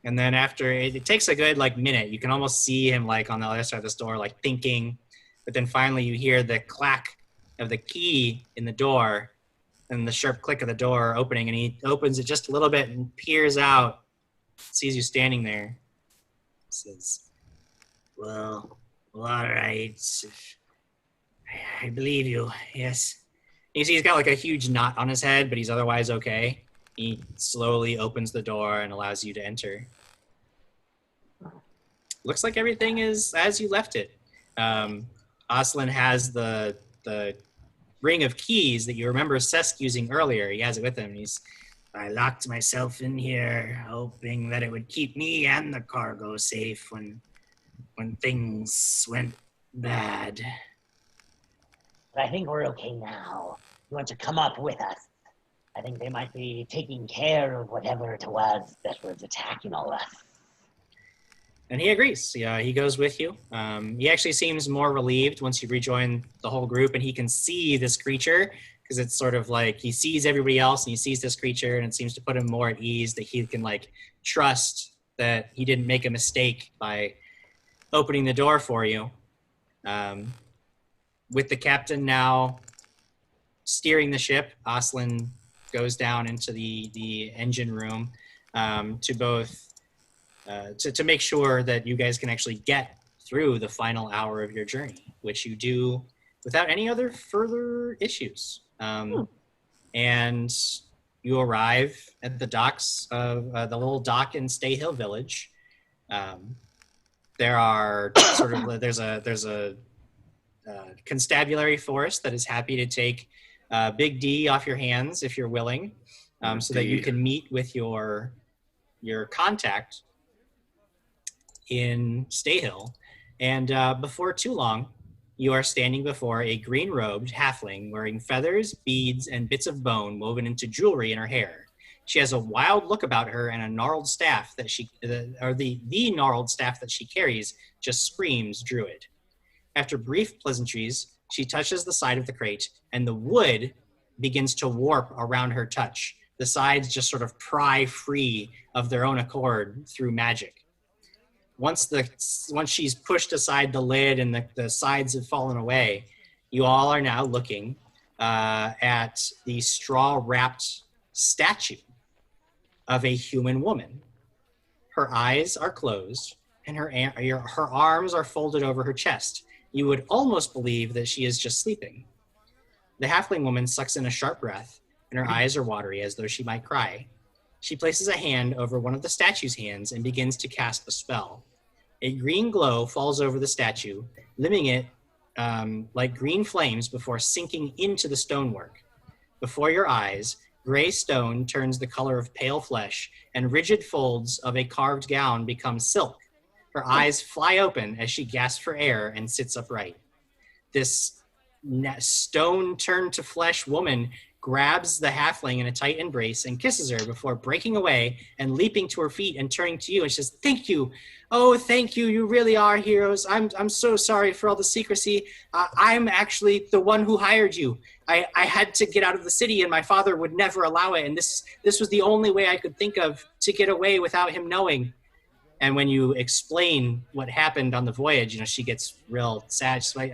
And then after it takes a good minute, you can almost see him on the other side of this door, thinking. But then finally you hear the clack of the key in the door and the sharp click of the door opening, and he opens it just a little bit and peers out, sees you standing there. Says, well, all right. I believe you, yes. You see he's got a huge knot on his head, but he's otherwise okay. He slowly opens the door and allows you to enter. Looks like everything is as you left it. Oslin has the ring of keys that you remember Sesk using earlier. He has it with him. I locked myself in here, hoping that it would keep me and the cargo safe when things went bad. But I think we're okay now. You want to come up with us? I think they might be taking care of whatever it was that was attacking all of us. And he agrees. Yeah, he goes with you. He actually seems more relieved once you rejoin the whole group, and he can see this creature, because it's sort of he sees everybody else and he sees this creature, and it seems to put him more at ease that he can trust that he didn't make a mistake by opening the door for you. With the captain now steering the ship, Oslin goes down into the engine room to both to make sure that you guys can actually get through the final hour of your journey, which you do without any other further issues. And you arrive at the docks of the little dock in Stay Hill Village. There are there's a constabulary force that is happy to take Big D off your hands if you're willing, so that you can meet with your contact in Stay Hill. And before too long, you are standing before a green-robed halfling wearing feathers, beads, and bits of bone woven into jewelry in her hair. She has a wild look about her, and a gnarled staff that the gnarled staff that she carries just screams druid. After brief pleasantries, she touches the side of the crate, and the wood begins to warp around her touch. The sides just sort of pry free of their own accord through magic. Once she's pushed aside the lid and the sides have fallen away, you all are now looking at the straw-wrapped statue of a human woman. Her eyes are closed, and her arms are folded over her chest. You would almost believe that she is just sleeping. The halfling woman sucks in a sharp breath, and her eyes are watery as though she might cry. She places a hand over one of the statue's hands and begins to cast a spell. A green glow falls over the statue, lighting it like green flames before sinking into the stonework. Before your eyes, gray stone turns the color of pale flesh, and rigid folds of a carved gown become silk. Her eyes fly open as she gasps for air and sits upright. This stone-turned-to-flesh woman grabs the halfling in a tight embrace and kisses her before breaking away and leaping to her feet and turning to you and says, "Thank you. Oh, thank you. You really are heroes. I'm so sorry for all the secrecy. I'm actually the one who hired you. I had to get out of the city, and my father would never allow it. And this was the only way I could think of to get away without him knowing." And when you explain what happened on the voyage, she gets real sad. She's like,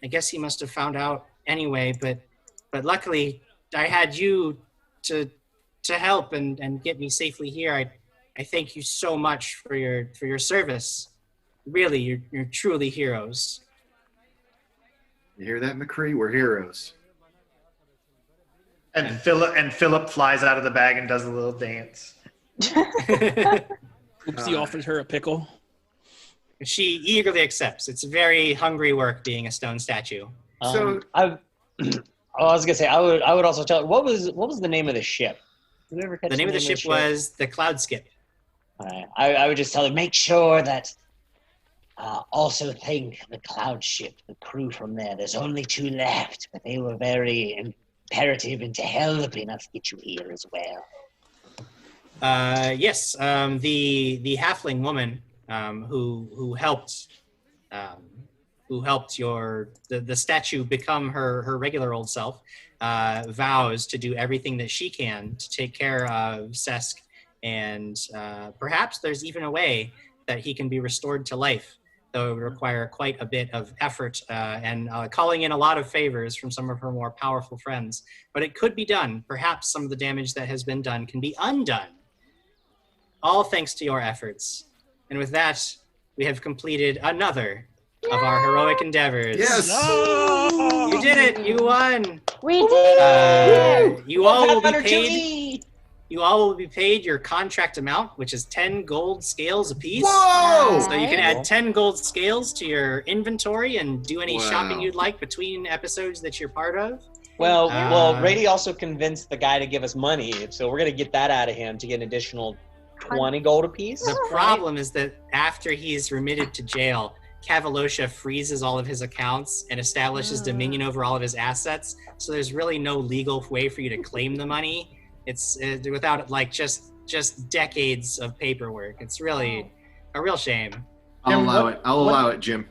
I guess he must have found out anyway, but luckily I had you to help and get me safely here. I thank you so much for your service. Really, you're truly heroes. You hear that, McCree? We're heroes. And Philip flies out of the bag and does a little dance. Oopsie offers her a pickle. She eagerly accepts. It's very hungry work being a stone statue. I was gonna say I would also tell. What was the name of the ship? Did we ever catch the name of the ship was the Cloud Skip. I would just tell them, make sure that also thank the Cloud Ship, the crew from there. There's only 2 left, but they were very imperative into helping us get you here as well. Yes, the halfling woman who helped the statue become her regular old self, vows to do everything that she can to take care of Sesk, and perhaps there's even a way that he can be restored to life, though it would require quite a bit of effort and calling in a lot of favors from some of her more powerful friends. But it could be done. Perhaps some of the damage that has been done can be undone. All thanks to your efforts. And with that, we have completed another of our heroic endeavors. Yes! No! You did it! You won! We did it! You all will be paid. You all will be paid your contract amount, which is 10 gold scales apiece. Whoa! So you can add 10 gold scales to your inventory and do any shopping you'd like between episodes that you're part of. Well, Rady also convinced the guy to give us money, so we're gonna get that out of him to get an additional 20 gold apiece. The problem is that after he's remitted to jail, Kavalosha freezes all of his accounts and establishes dominion over all of his assets. So there's really no legal way for you to claim the money. It's without just decades of paperwork. It's really a real shame. I'll allow it, Jim.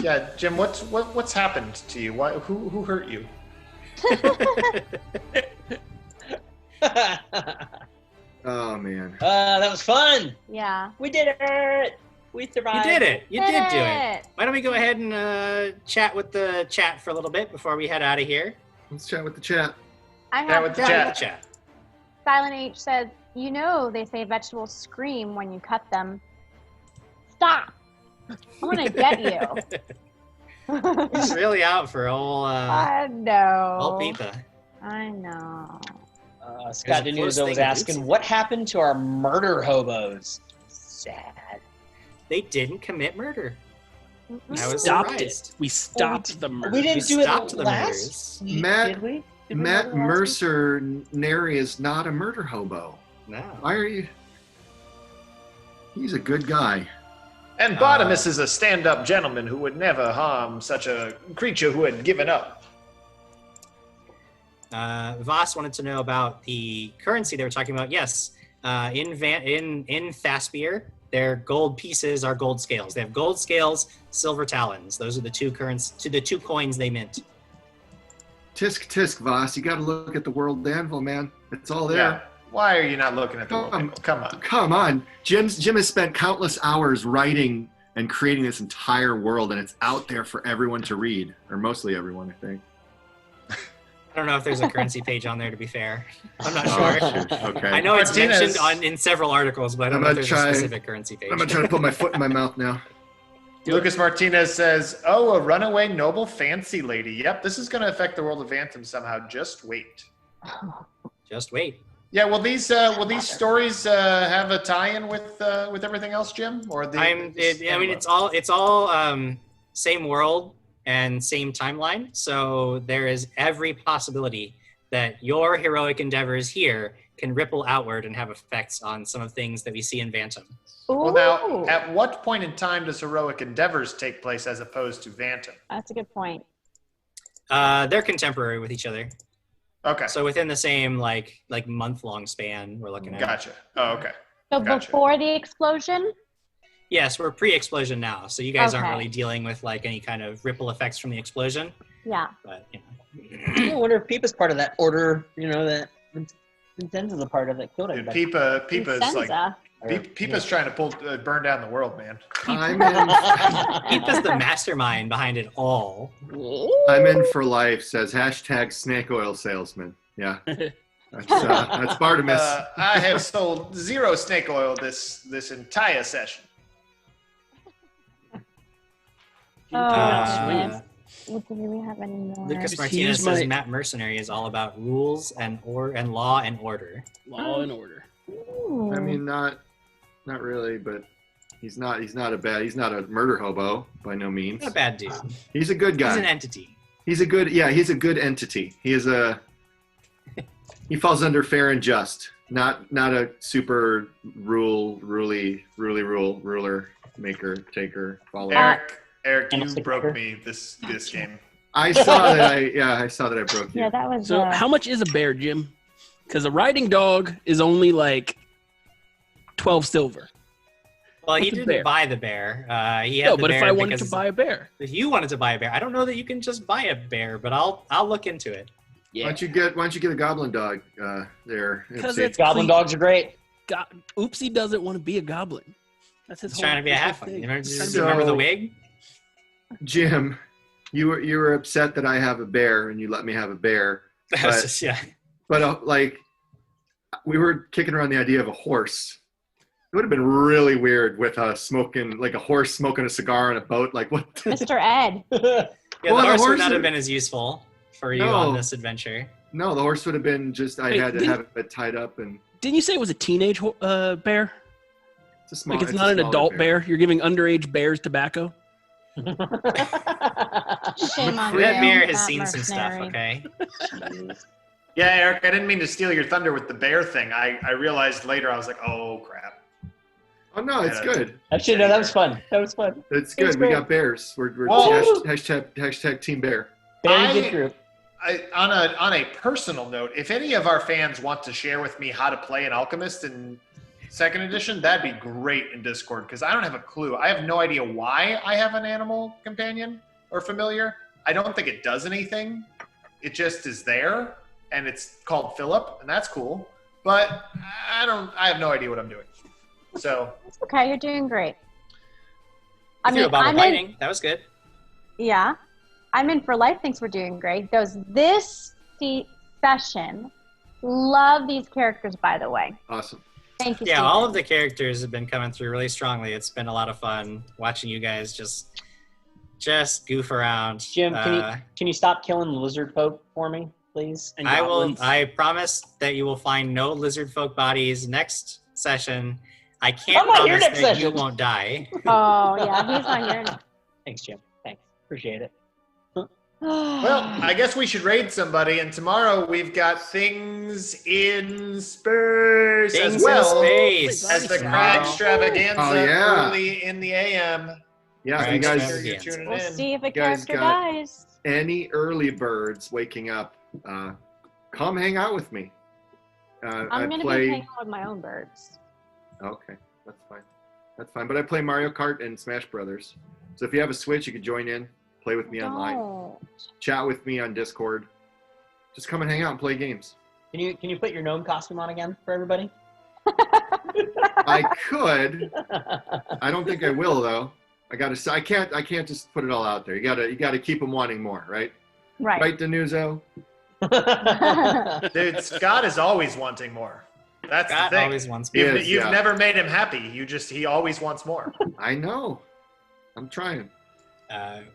Yeah, Jim. What's happened to you? Who hurt you? Oh man. That was fun. Yeah. We did it. We survived. You did it. You did do it. Why don't we go ahead and chat with the chat for a little bit before we head out of here? Let's chat with the chat. I Chat have with the Silent- chat. Silent H says, you know they say vegetables scream when you cut them. Stop. I want to get you. He's really out for old I know. old pizza. I know. Scott There's a close Denuzo was thing, asking, dudes. what happened to our murder hobos? Sad. They didn't commit murder. We I was stopped surprised. it. We stopped the murder. We didn't do stopped it the last murders. week, Matt- did we? Did we Matt murder last week? Mercer Nary is not a murder hobo. No. Why are you? He's a good guy. And Bartimus is a stand-up gentleman who would never harm such a creature who had given up. Voss wanted to know about the currency they were talking about. Yes, in Thaspir, their gold pieces are gold scales. They have gold scales, silver talons. Those are the two coins they mint. Tisk tisk, Voss. You got to look at the world anvil, man. It's all there. Yeah. Why are you not looking at the world? Come on. Come on. Jim has spent countless hours writing and creating this entire world, and it's out there for everyone to read, or mostly everyone, I think. I don't know if there's a currency page on there, to be fair. I'm not Oh, sure. shoot. Okay. I know it's Martinez- mentioned in several articles, but I don't know if there's a specific currency page. I'm going to try to put my foot in my mouth now. Lucas Martinez says, "Oh, a runaway noble fancy lady. Yep, this is going to affect the world of Anthem somehow. Just wait." Just wait. Yeah, will these stories have a tie-in with everything else, Jim? Or it's all same world and same timeline. So there is every possibility that your heroic endeavors here can ripple outward and have effects on some of the things that we see in Vantum. Well, now, at what point in time does heroic endeavors take place as opposed to Vantum? That's a good point. They're contemporary with each other. Okay. So within the same like month-long span, we're looking at. Gotcha. Oh, okay. So Gotcha. before the explosion? Yes, we're pre-explosion now, so you guys aren't Okay. really dealing with like any kind of ripple effects from the explosion. Yeah. But I wonder if Peepa's part of that order, that Vincenzo's a part of that killed Dude, everybody. Peepa's like Vincenza. Peepa's trying to burn down the world, man. I'm in, Peepa's the mastermind behind it all. I'm in for life, says hashtag snake oil salesman. Yeah. That's Bartimus. I have sold 0 snake oil this entire session. Do we have any more? Lucas Martinez says Matt Mercenary is all about rules and law and order. Law and order. I mean, not really, but he's not a murder hobo by no means. Not a bad dude. He's a good guy. He's an entity. He's a good entity. He falls under fair and just, not a super ruler maker taker follower. Eric, you broke me this game. I saw that I broke you. Yeah, that was. So how much is a bear, Jim? Because a riding dog is only like 12 silver. Well, he What's a didn't bear? buy the bear. He had No, the but if bear I wanted because to buy a bear, if you wanted to buy a bear, I don't know that you can just buy a bear, but I'll look into it. yeah. Why don't you get a goblin dog there? Because Oopsie. it's Goblin dogs are great. Oopsie doesn't want to be a goblin. That's his He's whole trying to be a whole halfling. thing. You remember, He's do trying to you be- remember the wig? Jim, you were upset that I have a bear and you let me have a bear. That was But- just, yeah. But like, we were kicking around the idea of a horse. It would have been really weird with a horse smoking a cigar on a boat. Like what? Mr. Ed. Yeah, Well, the the horse would horse not have would- been as useful for you No. on this adventure. No, the horse would have been just. I Wait, had to didn't- have it tied up, and Didn't you say it was a teenage bear? it's a small. Like it's a not an smaller adult bear. You're giving underage bears tobacco. Shame on That you, bear has Matt seen some stuff, Mercenary. okay? Yeah, Eric, I didn't mean to steal your thunder with the bear thing. I realized later, I was like, oh, crap. Oh no, it's Yeah. good. Actually, no, that was fun. That was fun. It's It was good. We great. got bears. We're Whoa. hashtag team bear. Very good group. On a personal note, if any of our fans want to share with me how to play an alchemist in second edition, that'd be great in Discord, because I don't have a clue. I have no idea why I have an animal companion or familiar. I don't think it does anything. It just is there, and it's called Philip, and that's cool. But I have no idea what I'm doing. So It's okay, you're doing great. I threw a bomb of lightning. That was good. Yeah. I'm in for life thinks we're doing great. This fantasy session. Love these characters, by the way. Awesome. Thank you. Yeah, Steven. all of the characters have been coming through really strongly. It's been a lot of fun watching you guys just goof around. Jim, can you stop killing lizard folk for me, please? And I will. goblins. I promise that you will find no lizard folk bodies next session. I can't I'm not here promise next that you session. won't die. Oh, yeah, he's not here. Thanks, Jim. Thanks. Appreciate it. Well, I guess we should raid somebody, and tomorrow we've got things in space Things as well in space. as the Tomorrow. crowd extravaganza Oh, yeah. early in the AM. Yeah, Right, if you Make guys sure you're tuning We'll in. see if a guys character got- dies. any early birds waking up, come hang out with me. I'm I going to play. be hanging out with my own birds. Okay, that's fine. That's fine. But I play Mario Kart and Smash Brothers. So if you have a Switch, you can join in, play with me online, Don't. chat with me on Discord. Just come and hang out and play games. Can you put your gnome costume on again for everybody? I could. I don't think I will though. I can't just put it all out there. You gotta keep them wanting more, right? Right. Right, Danuzo? Dude, Scott is always wanting more. That's Scott the thing. always wants You've, more. you've yeah. never made him happy. He always wants more. I know. I'm trying.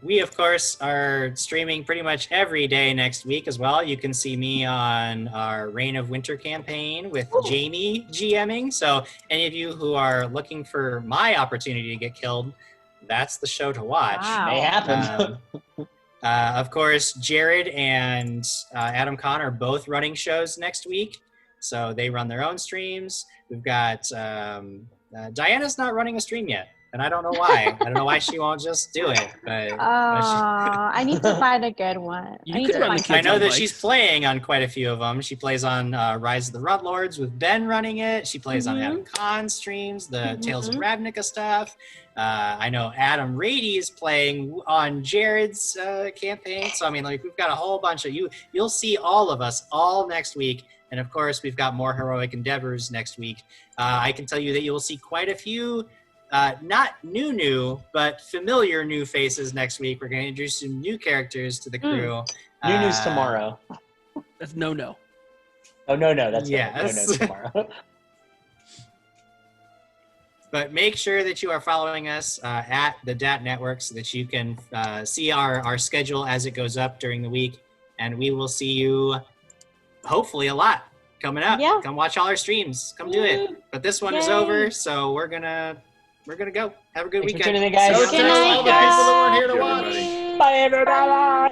We, of course, are streaming pretty much every day next week as well. You can see me on our Reign of Winter campaign with Jamie GMing. So any of you who are looking for my opportunity to get killed, that's the show to watch. Wow. May happen. Of course, Jared and Adam Kahn are both running shows next week. So they run their own streams. We've got Diana's not running a stream yet. And I don't know why. I don't know why she won't just do it. But I need to find a good one. You I need could to run find the I kids know on that bikes. she's playing on quite a few of them. She plays on Rise of the Rudlords with Ben running it. She plays on Adam Khan streams, the Tales of Ravnica stuff. I know Adam Rady is playing on Jared's campaign. So, I mean, like, we've got a whole bunch of you. You'll see all of us all next week. And, of course, we've got more heroic endeavors next week. I can tell you that you will see quite a few not new, but familiar new faces next week. We're going to introduce some new characters to the crew. New news tomorrow. That's no. Oh no, that's yes. no tomorrow. But make sure that you are following us at the DaT Network so that you can see our schedule as it goes up during the week. And we will see you hopefully a lot coming up. Yeah. Come watch all our streams. Come do it. But this one is Yay. over, so we're gonna go. Have a good Thanks for weekend. tuning in, guys. So Good tell night, all the people that weren't here to Good watch. everybody. Bye, everybody.